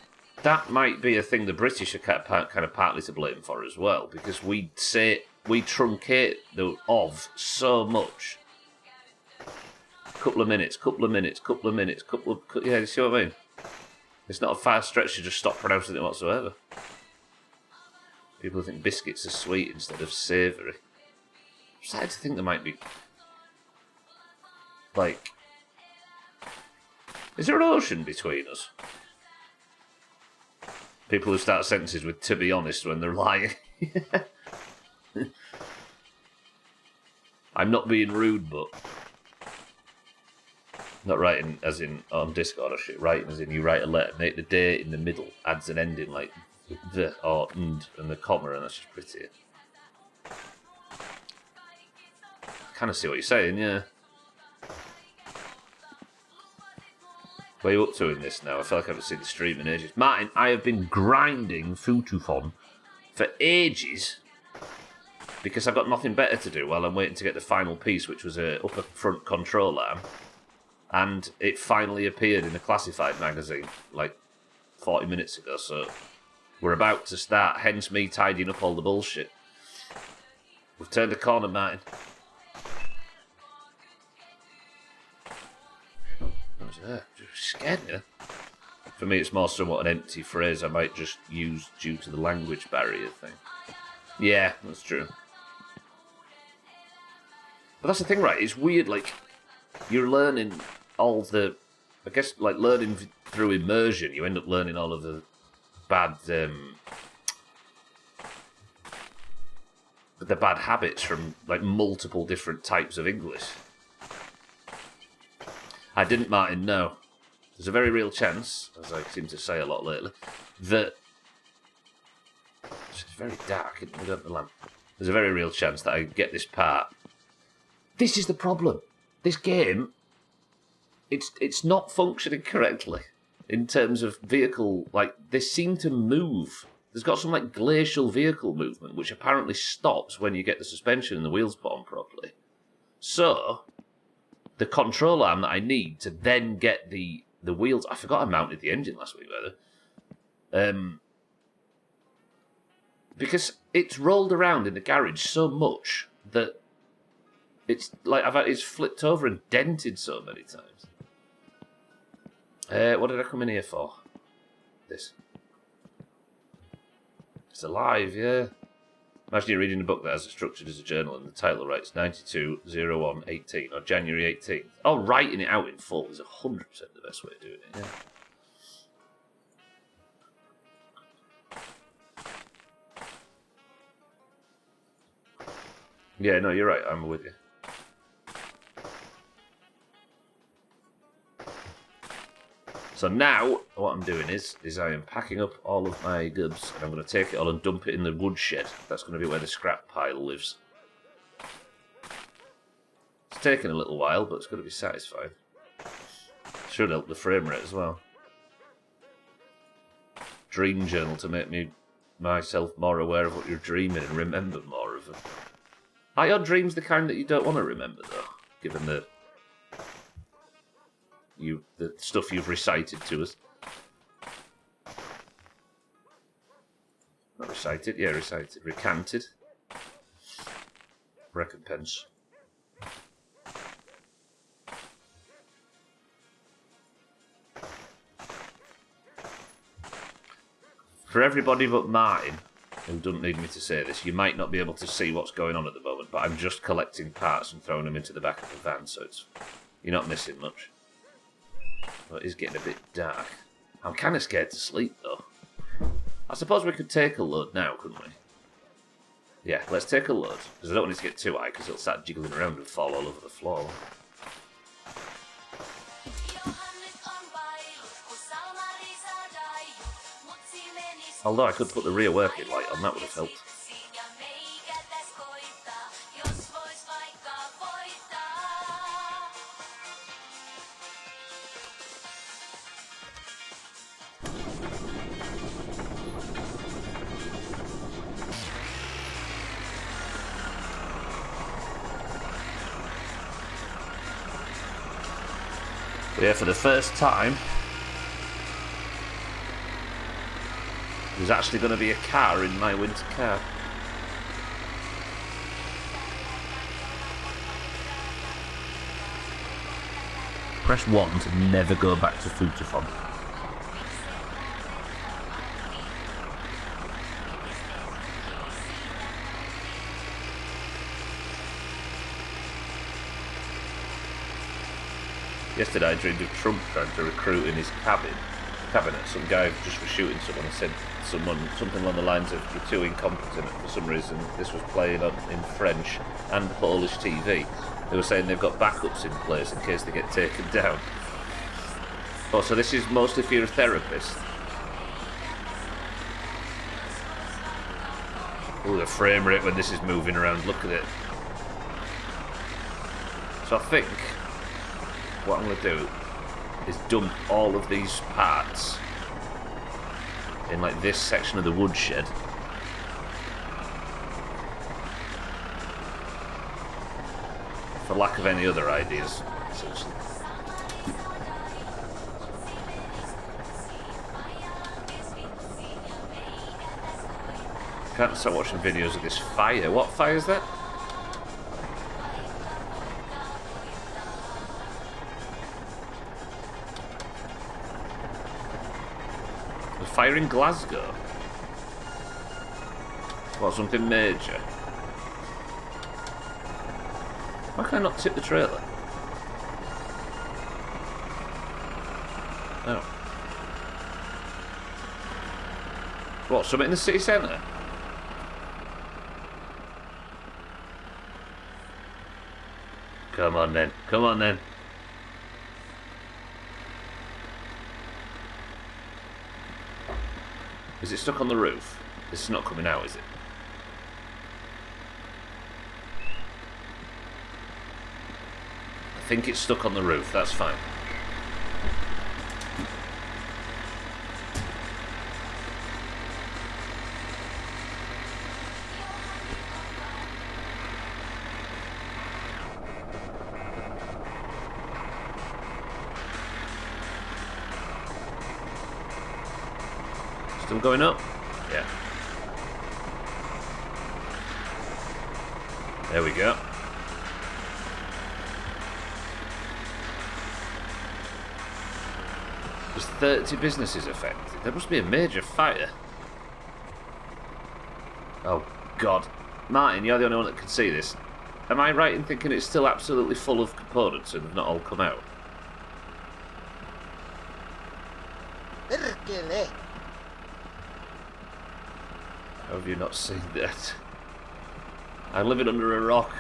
that might be a thing the British are kind of partly to blame for as well, because we truncate the of so much couple of minutes. Yeah, you see what I mean? It's not a far stretch to just stop pronouncing it whatsoever. People think biscuits are sweet instead of savoury. I'm starting to think there might be... like... Is there an ocean between us? People who start sentences with "to be honest" when they're lying. I'm not being rude, but... Not writing as in on Discord or shit. Writing as in you write a letter, make the date in the middle, adds an ending like the or and the comma, and that's just prettier. Kind of see what you're saying, yeah. What are you up to in this now? I feel like I haven't seen the stream in ages. Martin, I have been grinding Futufon for ages because I've got nothing better to do while I'm waiting to get the final piece, which was a upper front control arm. And it finally appeared in a classified magazine like 40 minutes ago, so we're about to start, hence me tidying up all the bullshit. We've turned a corner, Martin. What was that? Scared me. For me, it's more somewhat an empty phrase I might just use due to the language barrier thing. Yeah, that's true. But that's the thing, right? It's weird, like, you're learning all the... I guess, like, learning through immersion, you end up learning all of the bad... the bad habits from, like, multiple different types of English. I didn't, Martin, know. There's a very real chance, as I seem to say a lot lately, that... It's very dark, isn't it? We don't have the lamp. There's a very real chance that I get this part. This is the problem. This game, it's not functioning correctly in terms of vehicle. Like, they seem to move. There's got some, like, glacial vehicle movement, which apparently stops when you get the suspension and the wheels put on properly. So... the control arm that I need to then get the wheels... I forgot I mounted the engine last week, rather. Because it's rolled around in the garage so much that it's like it's flipped over and dented so many times. What did I come in here for? This. It's alive, yeah. Imagine you're reading a book that has it structured as a journal and the title writes 92/01/18 or January 18th. Oh, writing it out in full is 100% the best way of doing it, yeah. Yeah, no, you're right, I'm with you. So now, what I'm doing is I am packing up all of my goods, and I'm going to take it all and dump it in the woodshed. That's going to be where the scrap pile lives. It's taken a little while, but it's going to be satisfying. Should help the frame rate as well. Dream journal to make myself more aware of what you're dreaming and remember more of them. Are your dreams the kind that you don't want to remember, though? Given the stuff you've recited to us. Not recited, yeah, recited. Recanted. Recompense. For everybody but Martin, who doesn't need me to say this, you might not be able to see what's going on at the moment, but I'm just collecting parts and throwing them into the back of the van, so you're not missing much. But it is getting a bit dark. I'm kind of scared to sleep, though. I suppose we could take a load now, couldn't we? Yeah, let's take a load, because I don't want it to get too high, because it'll start jiggling around and fall all over the floor. Although I could put the rear working light on, that would have helped. But yeah, for the first time, there's actually going to be a car in my winter car. press 1 to never go back to Futafon. Yesterday I dreamed of Trump trying to recruit in his cabinet. Some guy just was shooting someone and said something along the lines of, "You're too incompetent." For some reason this was playing on in French and Polish TV. They were saying they've got backups in place in case they get taken down. Oh, so this is mostly for your therapist. Oh, the frame rate when this is moving around, look at it. So I think what I'm going to do is dump all of these parts in like this section of the woodshed. For lack of any other ideas, essentially. Can't start watching videos of this fire. What fire is that? The fire in Glasgow? What, something major? Why can I not tip the trailer? Oh. What, something in the city centre? Come on then, come on then. Is it stuck on the roof? This is not coming out, is it? I think it's stuck on the roof, that's fine. Still going up? Yeah. There we go. There's 30 businesses affected. There must be a major fire. Oh, God. Martin, you're the only one that can see this. Am I right in thinking it's still absolutely full of components and have not all come out? Perkele! How have you not seen that? I'm living under a rock.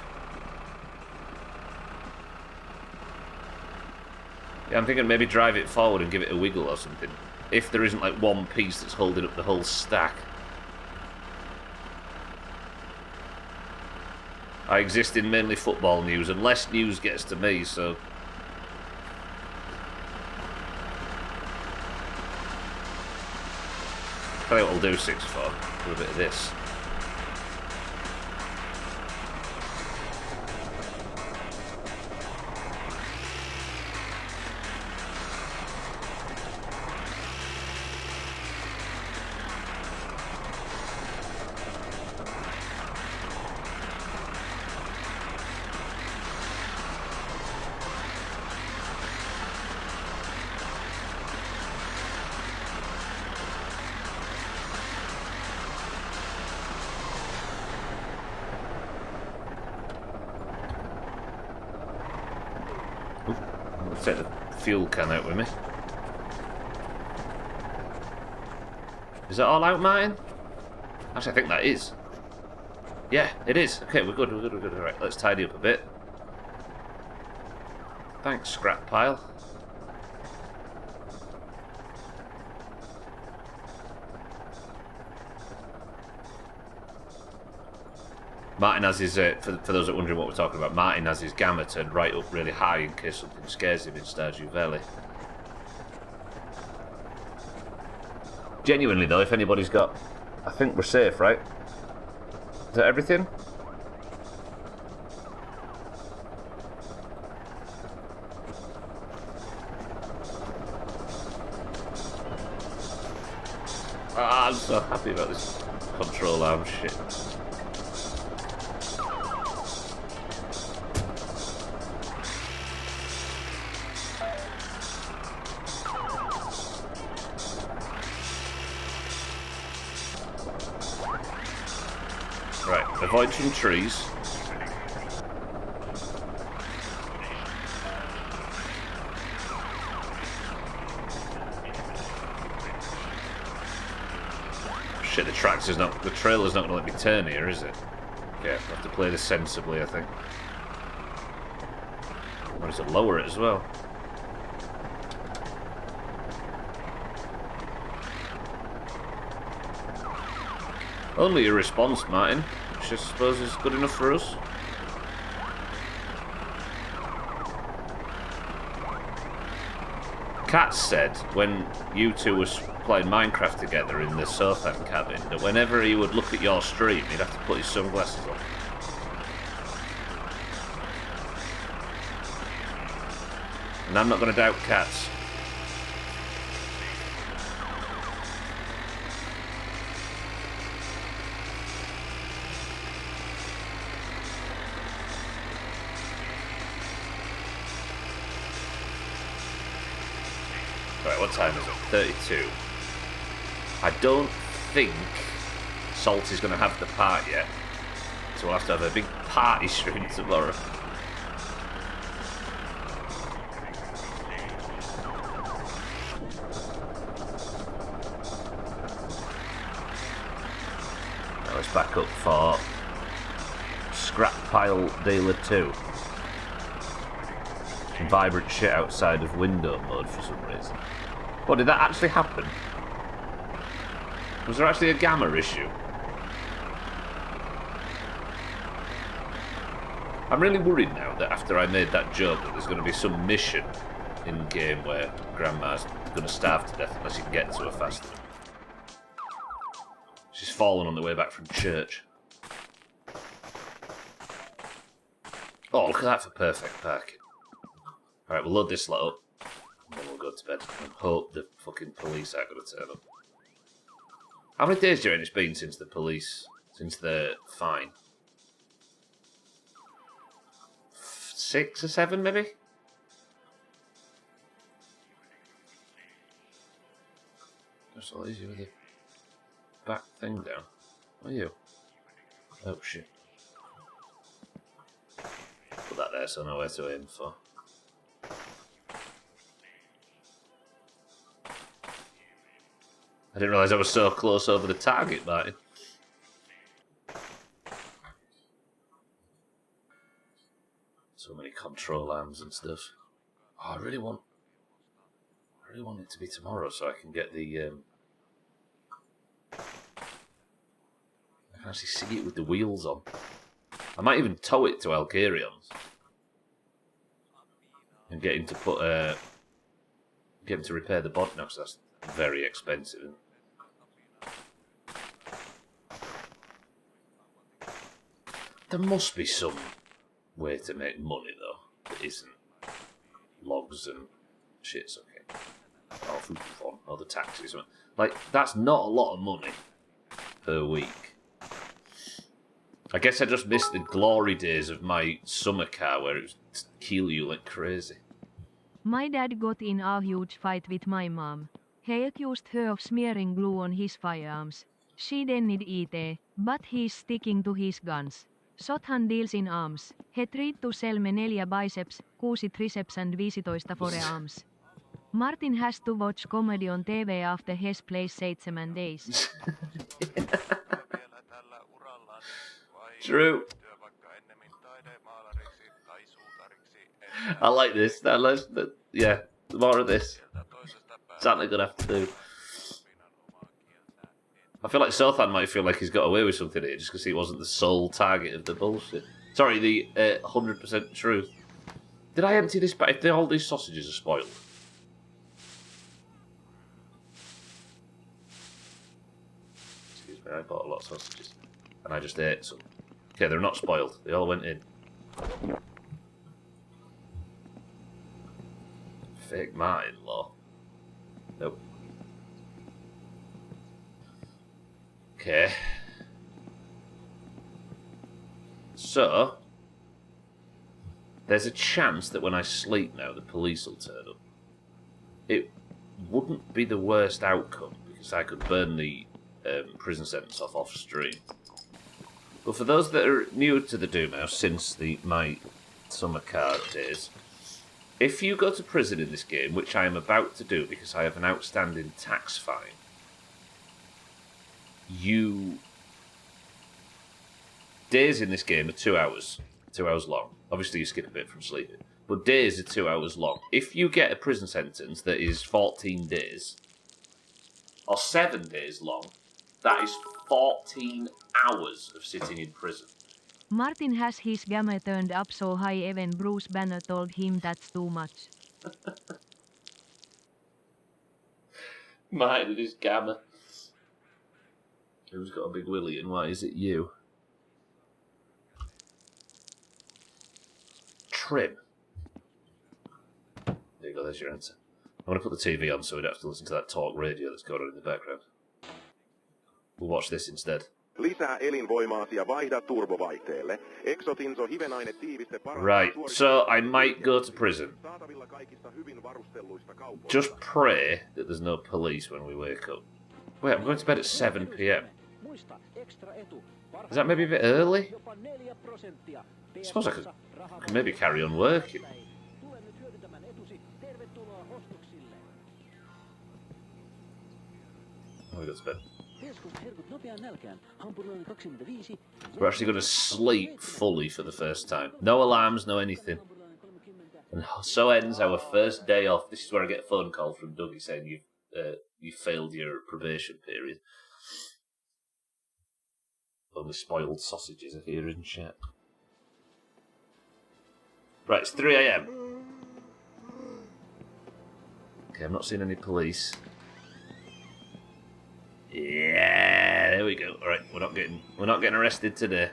Yeah, I'm thinking maybe drive it forward and give it a wiggle or something. If there isn't like one piece that's holding up the whole stack. I exist in mainly football news, and less news gets to me, so... I think what we'll do 6-4. Do a bit of this. I'll take the fuel can out with me. Is that all out, Martin? Actually, I think that is. Yeah, it is. Okay, we're good, we're good, we're good. Alright, let's tidy up a bit. Thanks, scrap pile. Martin has his, for those that are wondering what we're talking about, Martin has his gamma turned right up really high in case something scares him in Stardew Valley. Genuinely though, if anybody's got... I think we're safe, right? Is that everything? Ah, I'm so happy about this control arm shit. Right, avoid some trees. Shit, the trailer's not going to let me turn here, is it? Okay, I have to play this sensibly, I think. I want to lower it as well. Only a response, Martin, which I suppose is good enough for us. Kat said when you two were playing Minecraft together in the Sothan cabin that whenever he would look at your stream, he'd have to put his sunglasses on. And I'm not going to doubt Kat's. Right, what time is it? 32. I don't think Salt is going to have the part yet. So we'll have to have a big party stream tomorrow. Now let's back up for Scrap Pile Dealer 2. Some vibrant shit outside of window mode for some reason. What, did that actually happen? Was there actually a gamma issue? I'm really worried now that after I made that joke that there's going to be some mission in game where Grandma's going to starve to death unless you can get to her fast enough. She's fallen on the way back from church. Oh, look at that for perfect parking. Alright, we'll load this lot up. And then we'll go to bed and hope the fucking police aren't going to turn up. How many days do you reckon it's been since since the fine? 6 or 7, maybe? That's all easy with the back thing down. What are you? Oh, shit. Put that there so I know where to aim for. I didn't realise I was so close over the target, Martin. So many control arms and stuff. Oh, I really want it to be tomorrow so I can get the. I can actually see it with the wheels on. I might even tow it to Algerion's and get him to put get him to repair the bod now, because that's very expensive. There must be some way to make money though that isn't logs and shit's okay. Or food fun, or the taxis. Like, that's not a lot of money per week. I guess I just missed the glory days of my summer car where it was kill you like crazy. My dad got in a huge fight with my mom. He accused her of smearing glue on his firearms. She denied it, but he's sticking to his guns. Sothan deals in arms. He tried to sell me 4 biceps, 6 triceps and 15 forearms. Martin has to watch comedy on TV after his plays 7 days. True. I like this. Now yeah, more of this. Something gonna have to do. I feel like Sothan might feel like he's got away with something here just because he wasn't the sole target of the bullshit. Sorry, the 100% truth. Did I empty this bag? If all these sausages are spoiled. Excuse me, I bought a lot of sausages. And I just ate some. Okay, they're not spoiled. They all went in. Fake Martin-law. Nope. Okay. So, there's a chance that when I sleep now, the police will turn up. It wouldn't be the worst outcome, because I could burn the prison sentence off stream. But for those that are new to the Doomhouse since my summer card days, if you go to prison in this game, which I am about to do because I have an outstanding tax fine, days in this game are 2 hours. 2 hours long. Obviously you skip a bit from sleeping. But days are 2 hours long. If you get a prison sentence that is 14 days, or 7 days long, that is 14 hours of sitting in prison. Martin has his gamma turned up so high even Bruce Banner told him that's too much. Mine is gamma. Who's got a big willy and why is it you? Trim. There you go, there's your answer. I'm going to put the TV on so we don't have to listen to that talk radio that's going on in the background. We'll watch this instead. Lisää elinvoimaasi ja vaihda turbovaihteelle. Exotinso hivenaine tiiviste Right, so I might go to prison. Just pray that there's no police when we wake up. Wait, I'm going to bed at 7 p.m. Is that maybe a bit early? I suppose I could maybe carry on working. Oh, we go to bed. We're actually going to sleep fully for the first time. No alarms, no anything. And so ends our first day off. This is where I get a phone call from Dougie saying you've failed your probation period. Only spoiled sausages are here in chat. Right, it's 3 a.m. Okay, I'm not seeing any police. Yeah, there we go. All right, we're not getting arrested today.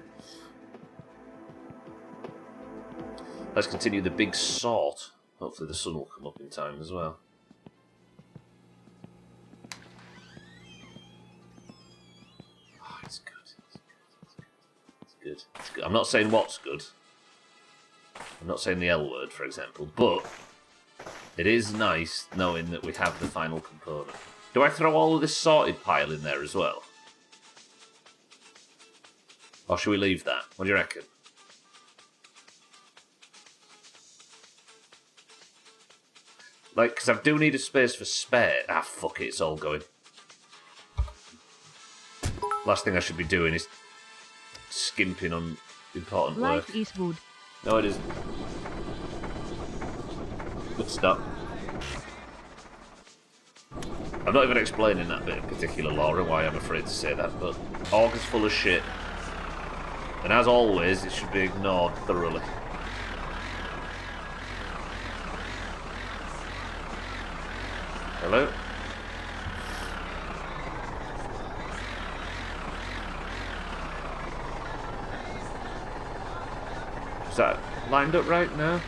Let's continue the big sort. Hopefully the sun will come up in time as well. Oh, it's good. It's good. It's good. I'm not saying what's good. I'm not saying the L word, for example, but it is nice knowing that we have the final component. Do I throw all of this sorted pile in there as well? Or should we leave that? What do you reckon? Like, because I do need a space for spare. Ah, fuck it, it's all going. Last thing I should be doing is skimping on important work. Life is good. No, it isn't. Good stop. I'm not even explaining that bit in particular, Laura, why I'm afraid to say that, but Org is full of shit. And as always, it should be ignored thoroughly. Hello? Is that lined up right now?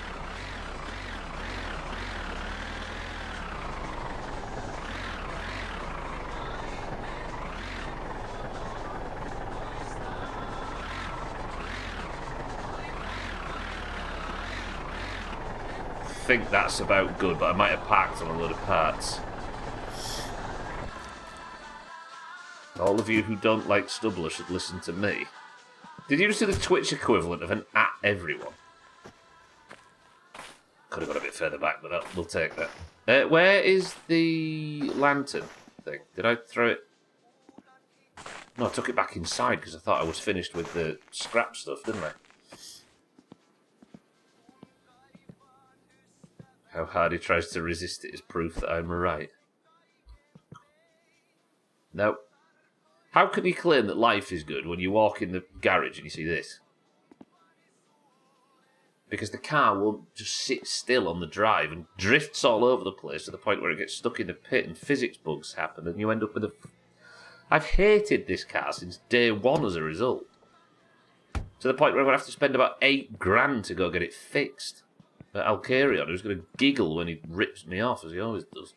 I think that's about good, but I might have packed on a load of parts. All of you who don't like Stubbler should listen to me. Did you see the Twitch equivalent of an at everyone? Could have got a bit further back, but we'll take that. Where is the lantern thing? Did I throw it? No, I took it back inside because I thought I was finished with the scrap stuff, didn't I? How hard he tries to resist it is proof that I'm right. No. How can he claim that life is good when you walk in the garage and you see this? Because the car won't just sit still on the drive and drifts all over the place to the point where it gets stuck in the pit and physics bugs happen and you end up with a... I've hated this car since day one as a result. To the point where I'm going to have to spend about $8,000 to go get it fixed. Alcarion, who's going to giggle when he rips me off, as he always does.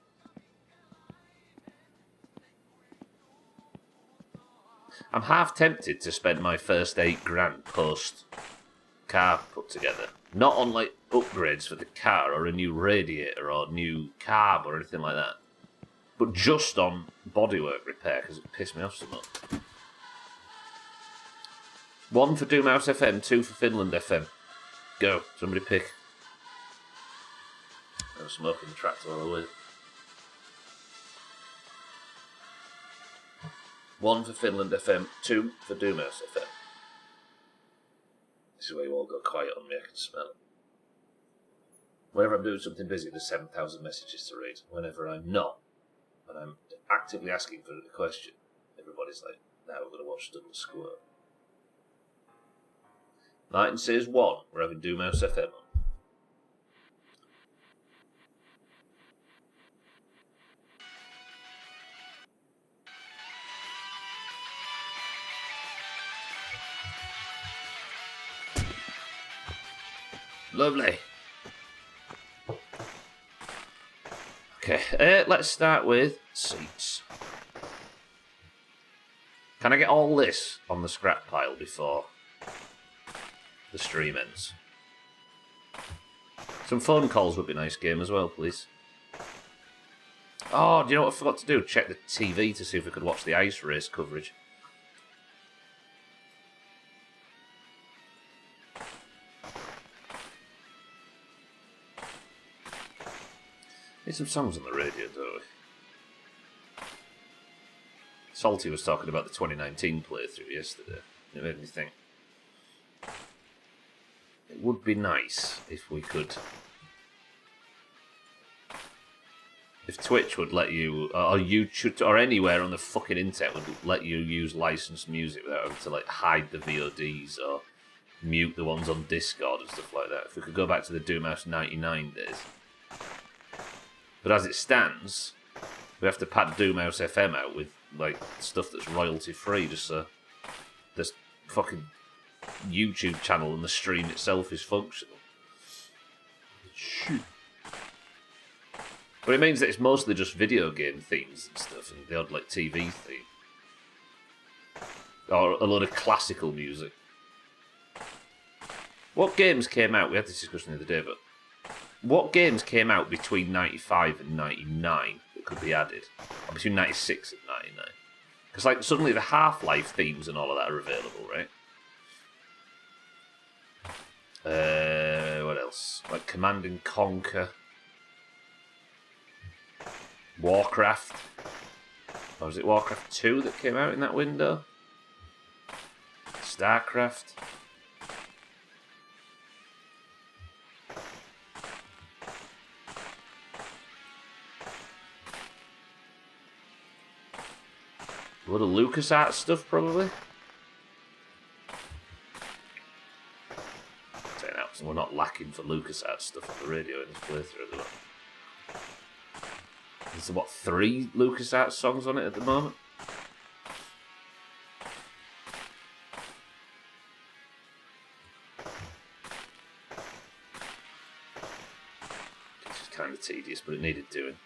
I'm half tempted to spend my first $8,000 post car put together. Not on like upgrades for the car or a new radiator or new carb or anything like that. But just on bodywork repair because it pissed me off so much. 1 for Doomhaus FM, 2 for Finland FM. Go. Somebody pick. I'm smoking the tracks all the way. 1 for Finland FM, 2 for Doomhaus FM. This is where you all go quiet on me, I can smell it. Whenever I'm doing something busy, there's 7,000 messages to read. Whenever I'm not, and I'm actively asking for a question, everybody's like, now we're going to watch Student Squirt. Martin says 1, we're having Doomhaus FM on. Lovely. Okay, let's start with seats. Can I get all this on the scrap pile before the stream ends? Some phone calls would be a nice game as well, please. Oh, do you know what I forgot to do? Check the TV to see if we could watch the ice race coverage. Need some songs on the radio, don't we? Salty was talking about the 2019 playthrough yesterday. It made me think. It would be nice if we could... If Twitch would let you, or YouTube, or anywhere on the fucking internet would let you use licensed music without having to like hide the VODs or mute the ones on Discord and stuff like that. If we could go back to the Doomhaus 99 days. But as it stands, we have to pad Doomhaus FM out with like stuff that's royalty free, just so this fucking YouTube channel and the stream itself is functional. Shit. But it means that it's mostly just video game themes and stuff, and the odd like TV theme, or a lot of classical music. What games came out? We had this discussion the other day, but. What games came out between 95 and 99 that could be added? Or between 96 and 99? Because like suddenly the Half-Life themes and all of that are available, right? What else? Like Command and Conquer. Warcraft. Or was it Warcraft 2 that came out in that window? StarCraft. A lot of LucasArts stuff, probably. Saying that, we're not lacking for LucasArts stuff on the radio in this playthrough at the moment. There's, what, 3 LucasArts songs on it at the moment? This is kind of tedious, but it needed doing.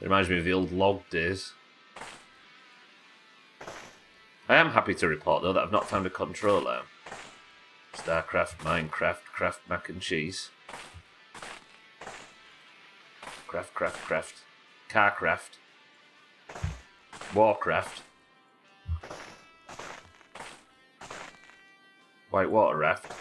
It reminds me of the old log days. I am happy to report, though, that I've not found a controller. StarCraft, Minecraft, Craft Mac and Cheese. Craft. Carcraft. Warcraft. Whitewater Raft.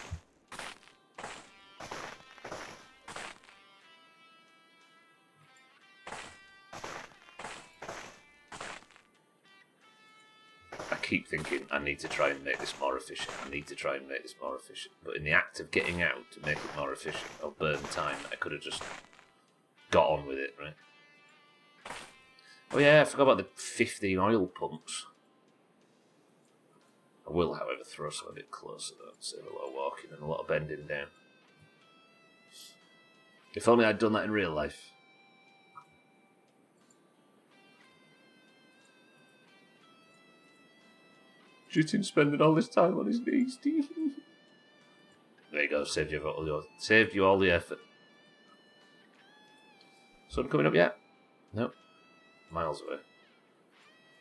Keep thinking, I need to try and make this more efficient. But in the act of getting out to make it more efficient, I'll burn time that I could have just got on with it, right? Oh yeah, I forgot about the 15 oil pumps. I will, however, throw some a bit closer though. Save a lot of walking and a lot of bending down. If only I'd done that in real life. Shooting, spending all this time on his knees. There you go, saved you all the effort. Sun coming up yet? Nope. Miles away.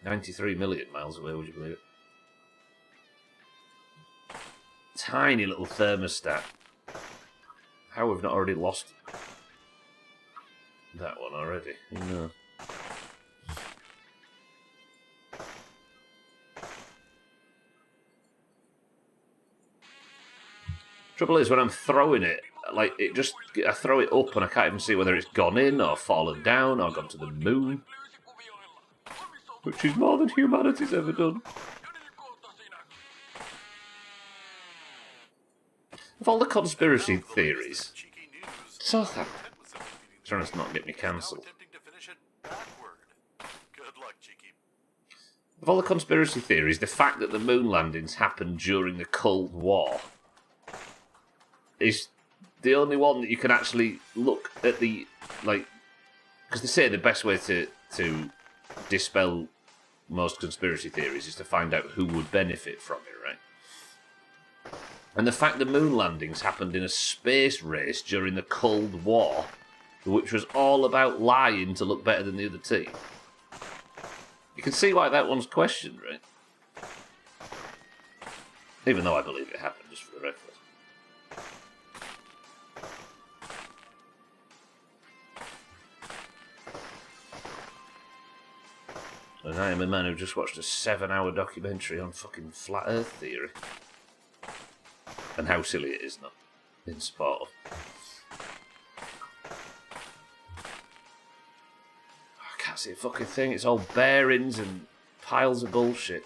93 million miles away, would you believe it? Tiny little thermostat. How we've not already lost that one already? No. Trouble is, when I'm throwing it, like, I throw it up and I can't even see whether it's gone in or fallen down or gone to the moon. Which is more than humanity's ever done. Of all the conspiracy theories, trying to not get me cancelled. Of all the conspiracy theories, the fact that the moon landings happened during the Cold War is the only one that you can actually look at the, like, because they say the best way to dispel most conspiracy theories is to find out who would benefit from it, right? And the fact the moon landings happened in a space race during the Cold War, which was all about lying to look better than the other team. You can see why that one's questioned, right? Even though I believe it happened, just for the record. And I am a man who just watched a 7-hour documentary on fucking flat Earth theory. And how silly it is, not in sport. I can't see a fucking thing. It's all bearings and piles of bullshit.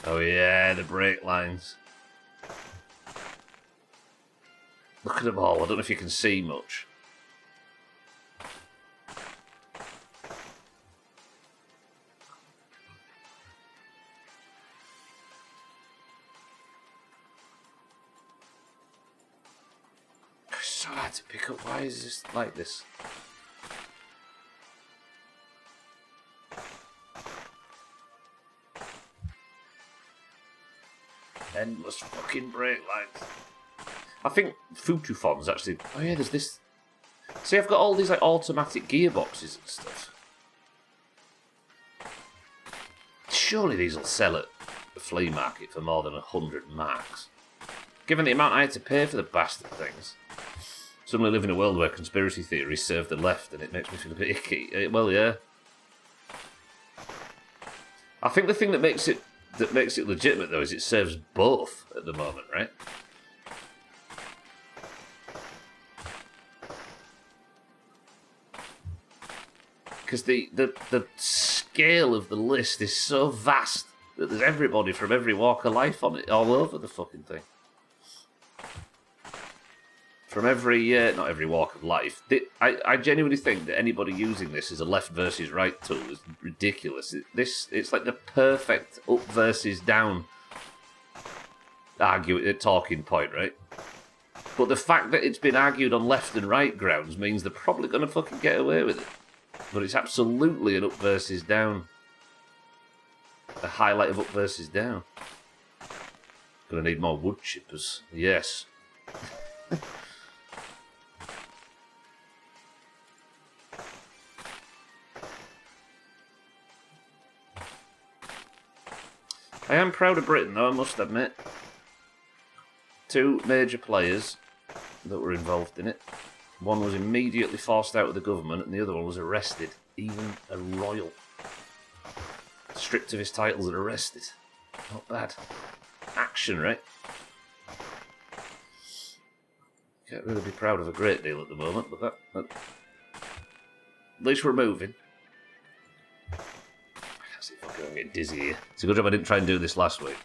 Oh yeah, the brake lines. Look at them all. I don't know if you can see much. It's so hard to pick up. Why is this like this? Endless fucking brake lines. I think Futufon's actually... Oh yeah, there's this... See, I've got all these like automatic gearboxes and stuff. Surely these will sell at the flea market for more than 100 marks. Given the amount I had to pay for the bastard things. Suddenly live in a world where conspiracy theories serve the left and it makes me feel a bit icky. Well, yeah. I think the thing that makes it legitimate, though, is it serves both at the moment, right? Because the scale of the list is so vast that there's everybody from every walk of life on it, all over the fucking thing. From every, not every walk of life. I genuinely think that anybody using this as a left versus right tool is ridiculous. It's like the perfect up versus down talking point, right? But the fact that it's been argued on left and right grounds means they're probably going to fucking get away with it. But it's absolutely an up versus down. A highlight of up versus down. Gonna need more wood chippers. Yes. I am proud of Britain, though, I must admit. 2 major players that were involved in it. One was immediately forced out of the government and the other one was arrested. Even a royal. Stripped of his titles and arrested. Not bad. Action, right? Can't really be proud of a great deal at the moment, but that at least we're moving. I can't see fucking I'm getting dizzy here. It's a good job I didn't try and do this last week.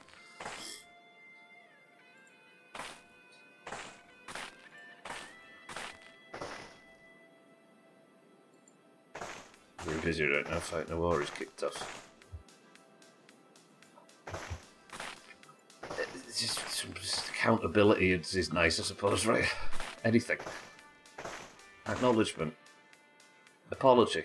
We're busy right now, fighting a war is kicked off. It's just accountability is nice, I suppose, right? Anything. Acknowledgement. Apology.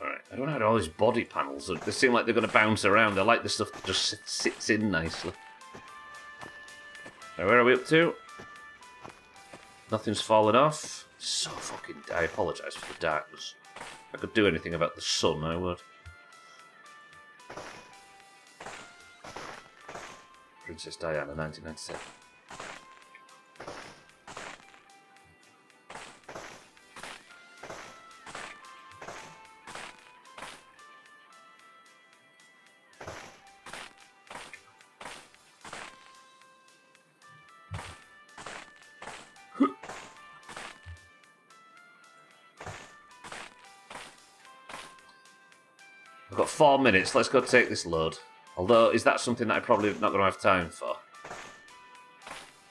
Alright, I don't know how all these body panels look. They seem like they're going to bounce around. I like the stuff that just sits in nicely. Now, where are we up to? Nothing's fallen off. So fucking... I apologise for the darkness. If I could do anything about the sun, I would. Princess Diana, 1997. I've got 4 minutes. Let's go take this load. Although, is that something that I'm probably not going to have time for?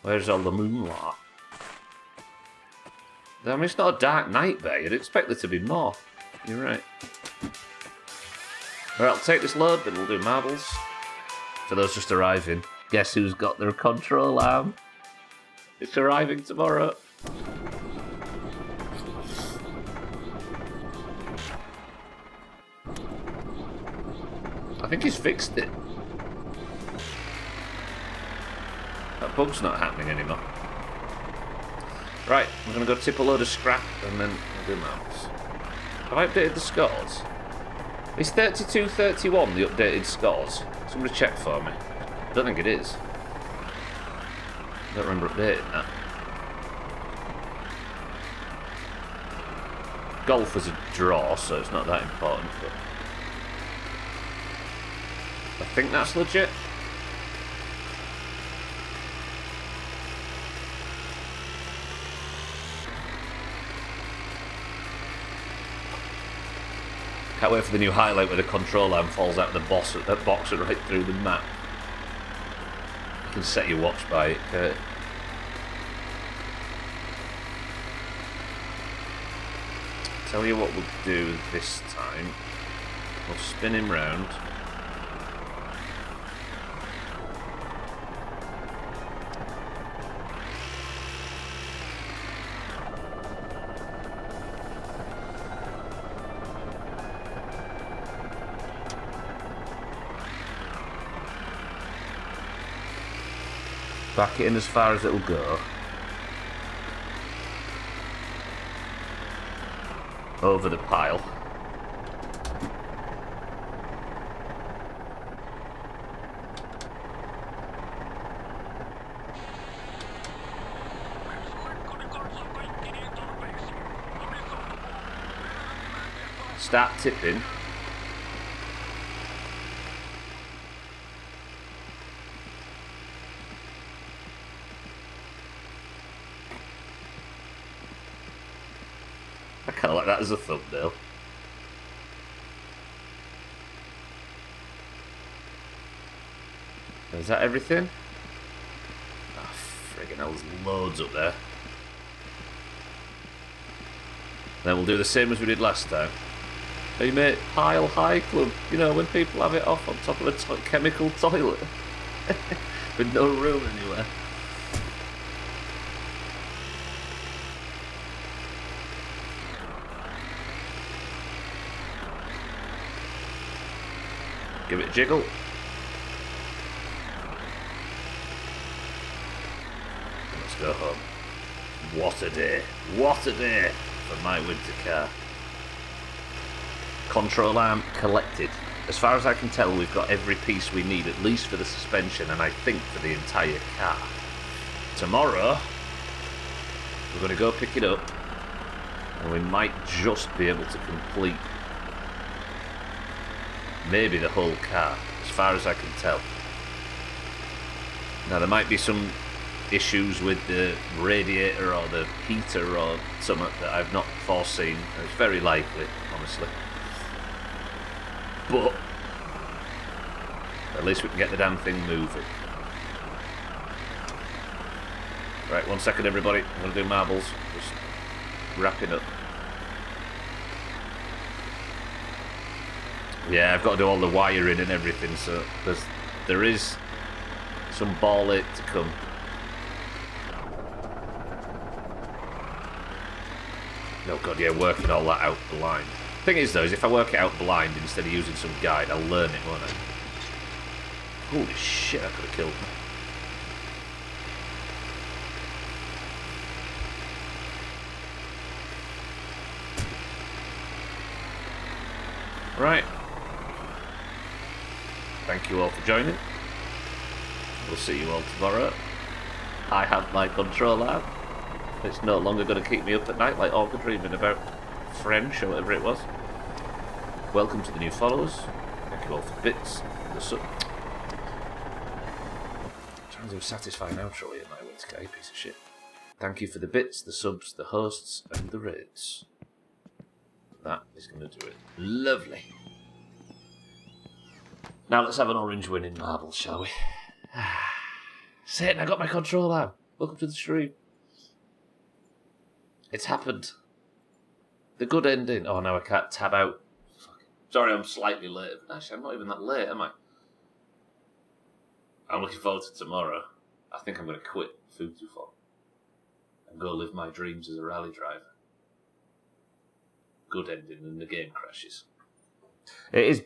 Where's all the moonlight? I mean, it's not a dark night there. You'd expect there to be more. You're right. Alright, I'll take this load, then we'll do marbles. For those just arriving, guess who's got their control arm? It's arriving tomorrow. I think he's fixed it. That bug's not happening anymore. Right, I'm going to go tip a load of scrap and then we'll do marbles. Have I updated the scores? Is 32-31 the updated scores? Somebody check for me. I don't think it is. I don't remember updating that. Golf was a draw, so it's not that important, but I think that's legit. Can't wait for the new highlight where the control arm falls out of the box right through the map. You can set your watch by it, Kurt. Tell you what we'll do this time. We'll spin him round. Back it in as far as it'll go. Over the pile. Start tipping. I kind of like that as a thumbnail. Is that everything? Oh, friggin' hell, there's loads up there. Then we'll do the same as we did last time. Hey mate, pile high club. You know, when people have it off on top of a chemical toilet. With no room anywhere. Give it a jiggle. Let's go home. What a day. What a day for my winter car. Control arm collected. As far as I can tell, we've got every piece we need, at least for the suspension, and I think for the entire car. Tomorrow, we're going to go pick it up, and we might just be able to complete maybe the whole car, as far as I can tell. Now, there might be some issues with the radiator or the heater or something that I've not foreseen. It's very likely, honestly. But at least we can get the damn thing moving. Right, 1 second everybody. I'm going to do marbles. Just wrapping up. Yeah, I've got to do all the wiring and everything, so there is some ball ache to come. Oh god, yeah, working all that out blind. Thing is though, is if I work it out blind instead of using some guide, I'll learn it, won't I? Holy shit, that could have killed me. Right. Thank you all for joining. We'll see you all tomorrow. I have my control arm. It's no longer going to keep me up at night like Orca dreaming about French or whatever it was. Welcome to the new followers. Thank you all for the bits. The sub. Trying to do a satisfying outro here, my winter guy, piece of shit. Thank you for the bits, the subs, the hosts, and the raids. That is going to do it. Lovely. Now let's have an orange winning marble, shall we? Satan, I got my control out. Welcome to the stream. It's happened. The good ending. Oh, now I can't tab out. Sorry, I'm slightly late. Actually, I'm not even that late, am I? I'm looking forward to tomorrow. I think I'm going to quit Food to Fun and go live my dreams as a rally driver. Good ending, and the game crashes. It is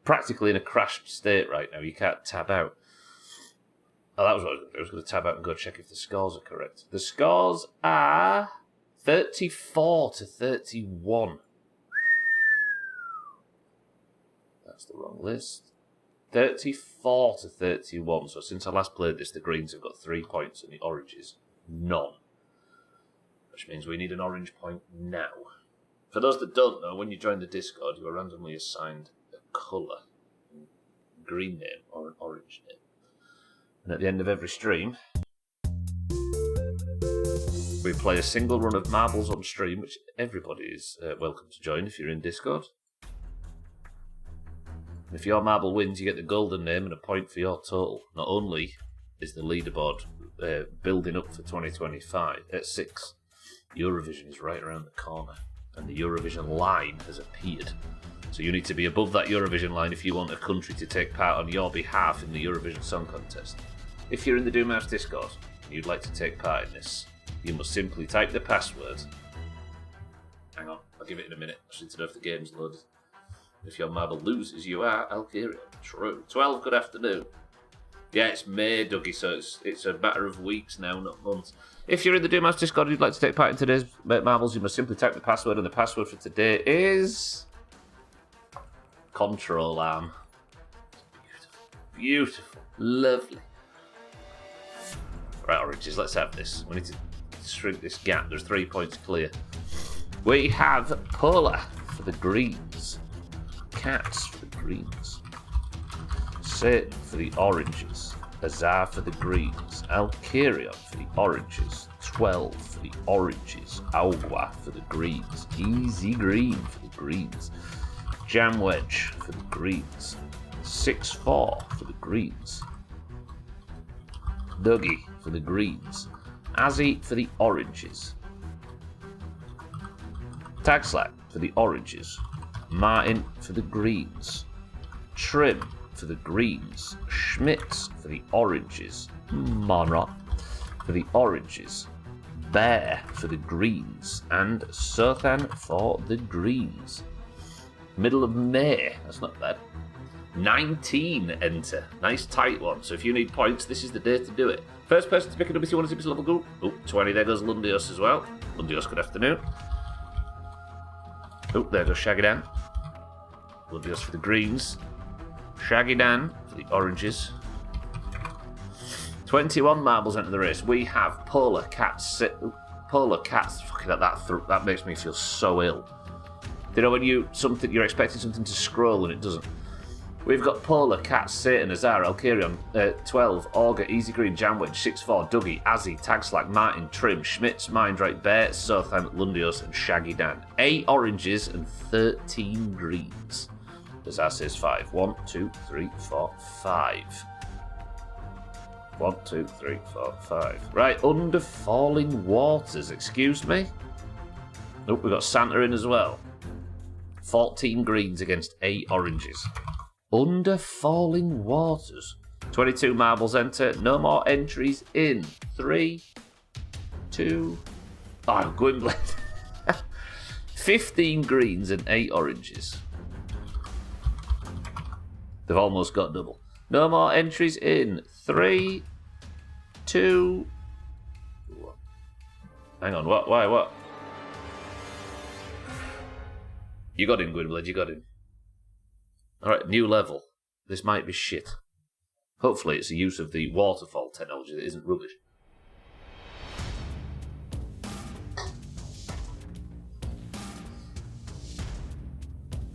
practically in a crashed state right now. You can't tab out. Oh, that was what I was going to do. I was going to tab out and go check if the scores are correct. The scores are 34 to 31. That's the wrong list. 34 to 31. So since I last played this, the greens have got 3 points and the oranges none. Which means we need an orange point now. For those that don't know, when you join the Discord, you are randomly assigned a colour. A green name or an orange name. And at the end of every stream, we play a single run of marbles on stream, which everybody is welcome to join if you're in Discord. And if your marble wins, you get the golden name and a point for your total. Not only is the leaderboard building up for 2025 at 6, Eurovision is right around the corner, and the Eurovision line has appeared. So you need to be above that Eurovision line if you want a country to take part on your behalf in the Eurovision Song Contest. If you're in the Doomhaus Discord and you'd like to take part in this, you must simply type the password. Hang on, I'll give it in a minute. I just need to know if the game's loaded. If your marble loses, you are Algeria. True. 12, good afternoon. Yeah, it's May, Dougie, so it's a matter of weeks now, not months. If you're in the Doomhaus Discord and you'd like to take part in today's marbles, you must simply type the password, and the password for today is Control Arm. Beautiful. Beautiful. Lovely. Right, oranges, let's have this. We need to shrink this gap. There's 3 points clear. We have Polar for the greens. Cats for the greens. Satan for the oranges. Azar for the greens. Alkerion for the oranges. 12 for the oranges. Agua for the greens. Easy green for the greens. Jam Wedge for the greens. 6-4 for the greens. Dougie for the greens. Azzy for the oranges. Tagslack for the oranges. Martin for the greens. Trim for the greens. Schmitz for the oranges. Monroe for the oranges. Bear for the greens. And Sothan for the greens. Middle of May, that's not bad. 19 enter. Nice tight one. So if you need points, this is the day to do it. First person to pick a WC1 and level group. Oh, 20. There goes Lundios as well. Lundios, good afternoon. Oh, there goes Shaggy Dan. Lundios for the greens. Shaggy Dan for the oranges. 21 marbles enter the race. We have Polar Cats. Polar Cats. Fucking that makes me feel so ill. You know when you're expecting something to scroll and it doesn't. We've got Polar, Cat, Satan, Azar, Alkerion, 12, Auger, Easy Green, Jamwedge, 6-4, Dougie, Azzy, Tagslack, Martin, Trim, Schmitz, Mindrake, Bear, Sothan, Lundios, and Shaggy Dan. 8 oranges and 13 greens. Azar says 5. 1, 2, 3, 4, 5. 1, 2, 3, 4, 5. Right, Under Falling Waters, excuse me. Nope, we've got Santa in as well. 14 greens against 8 oranges. Under Falling Waters. 22 marbles enter. No more entries in. 3, 2... Oh, Gwynblade. 15 greens and 8 oranges. They've almost got double. No more entries in. 3, 2... Hang on, what? Why, what? You got him, Gwynblade, you got him. Alright, new level. This might be shit. Hopefully it's the use of the waterfall technology that isn't rubbish.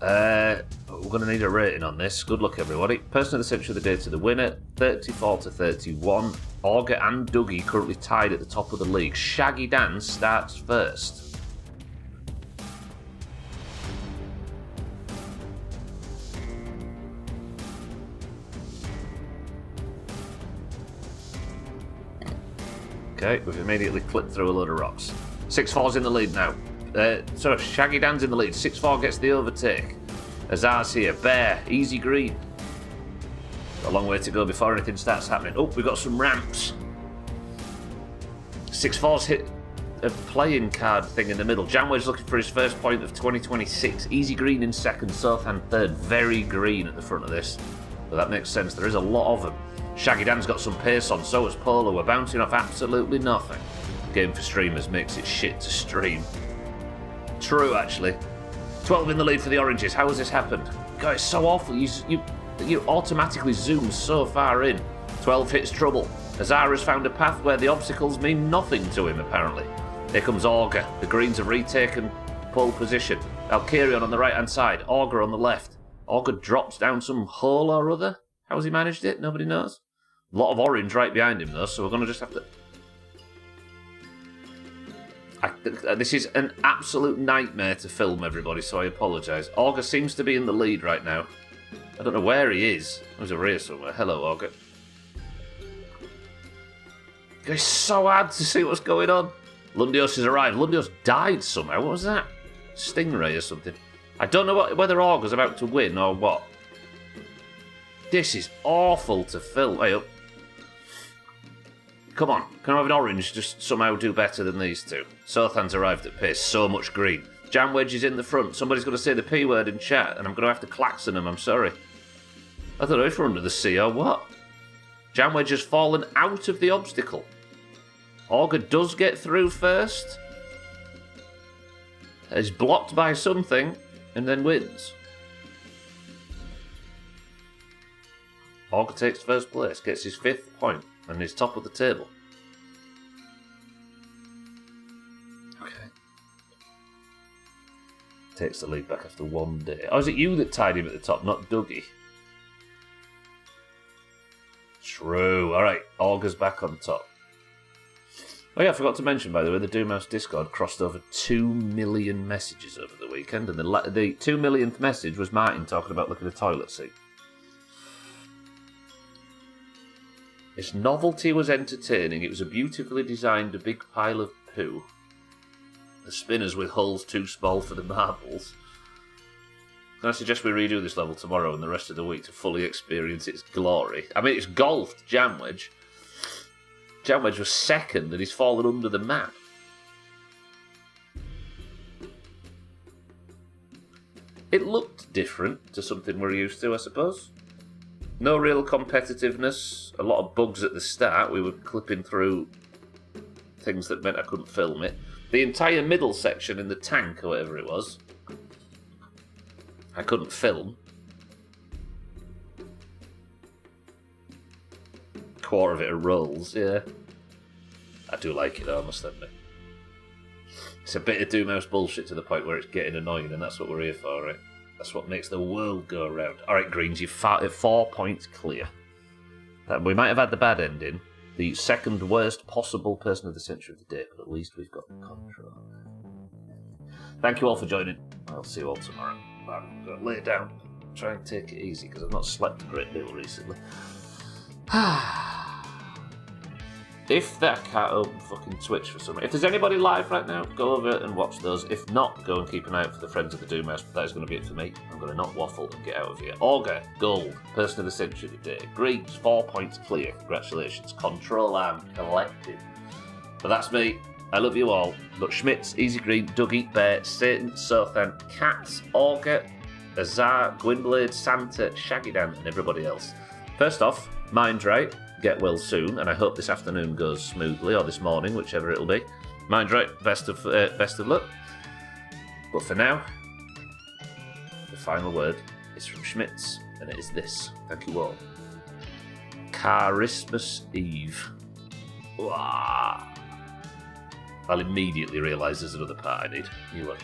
We're going to need a rating on this. Good luck, everybody. Person of the century of the day to the winner, 34 to 31. Auger and Dougie currently tied at the top of the league. Shaggy Dan starts first. Okay, we've immediately clipped through a load of rocks. 6-4's in the lead now. Shaggy Dan's in the lead. 6-4 gets the overtake. Azar's here. Bear, easy green. Got a long way to go before anything starts happening. Oh, we've got some ramps. 6-4's hit a playing card thing in the middle. Janway's looking for his first point of 2026. Easy green in second, Sothan third. Very green at the front of this. But that makes sense. There is a lot of them. Shaggy Dan's got some pace on, so has Polo. We're bouncing off absolutely nothing. Game for streamers makes it shit to stream. True, actually. 12 in the lead for the oranges. How has this happened? God, it's so awful. You automatically zoom so far in. 12 hits trouble. Azar has found a path where the obstacles mean nothing to him, apparently. Here comes Augur. The Greens have retaken pole position. Valkyrion on the right-hand side. Augur on the left. Augur drops down some hole or other. How's he managed it? Nobody knows. A lot of orange right behind him, though, so we're going to just have to... This is an absolute nightmare to film, everybody, so I apologise. Augur seems to be in the lead right now. I don't know where he is. There's a rear somewhere. Hello, Augur. It's so hard to see what's going on. Lundios has arrived. Lundios died somehow. What was that? Stingray or something. I don't know whether Augur's about to win or what. This is awful to film. Hey up. Come on. Can I have an orange just somehow do better than these two? Sothan's arrived at pace. So much green. Jam Wedge is in the front. Somebody's going to say the P word in chat and I'm going to have to klaxon them. I'm sorry. I don't know if we're under the sea or what. Jam Wedge has fallen out of the obstacle. Augur does get through first. Is blocked by something and then wins. Augur takes first place, gets his 5th point and is top of the table. Okay. Takes the lead back after one day. Oh, is it you that tied him at the top, not Dougie? True. Alright, Augur's back on top. Oh yeah, I forgot to mention, by the way, the Doomhaus Discord crossed over 2 million messages over the weekend, and the 2 millionth message was Martin talking about looking at a toilet seat. Its novelty was entertaining. It was a beautifully designed big pile of poo. The spinners with holes too small for the marbles. Can I suggest we redo this level tomorrow and the rest of the week to fully experience its glory? I mean, it's golfed Jam Wedge. Jam Wedge was second and he's fallen under the map. It looked different to something we're used to, I suppose. No real competitiveness, a lot of bugs at the start. We were clipping through things that meant I couldn't film it. The entire middle section in the tank, or whatever it was, I couldn't film. Quarter of it are rolls, yeah. I do like it though, I must admit. It's a bit of Doomhaus bullshit to the point where it's getting annoying, and that's what we're here for, right? That's what makes the world go round. Alright, Greens, you're 4 points clear. We might have had the bad ending, the second worst possible person of the century of the day, but at least we've got control. Thank you all for joining. I'll see you all tomorrow. I'm going to lay down, try and take it easy, because I've not slept a great deal recently. If that can't open fucking Twitch for some reason. If there's anybody live right now, go over and watch those. If not, go and keep an eye out for the Friends of the Doomhaus. But that is going to be it for me. I'm going to not waffle and get out of here. Augur, gold, person of the century today. Greens, 4 points clear. Congratulations. Control Arm, collective. But that's me. I love you all. Got Schmitz, Easy Green, Dougie, Bear, Satan, Sothan, Cats, Augur, Azar, Gwynblade, Santa, Shaggy Dan, and everybody else. First off, mind right. Get well soon, and I hope this afternoon goes smoothly, or this morning, whichever it'll be. Mind right, best of luck. But for now, the final word is from Schmitz, and it is this. Thank you all. Christmas Eve. Wah. I'll immediately realise there's another part I need. You watch.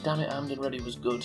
Damn it, Armed and Ready was good.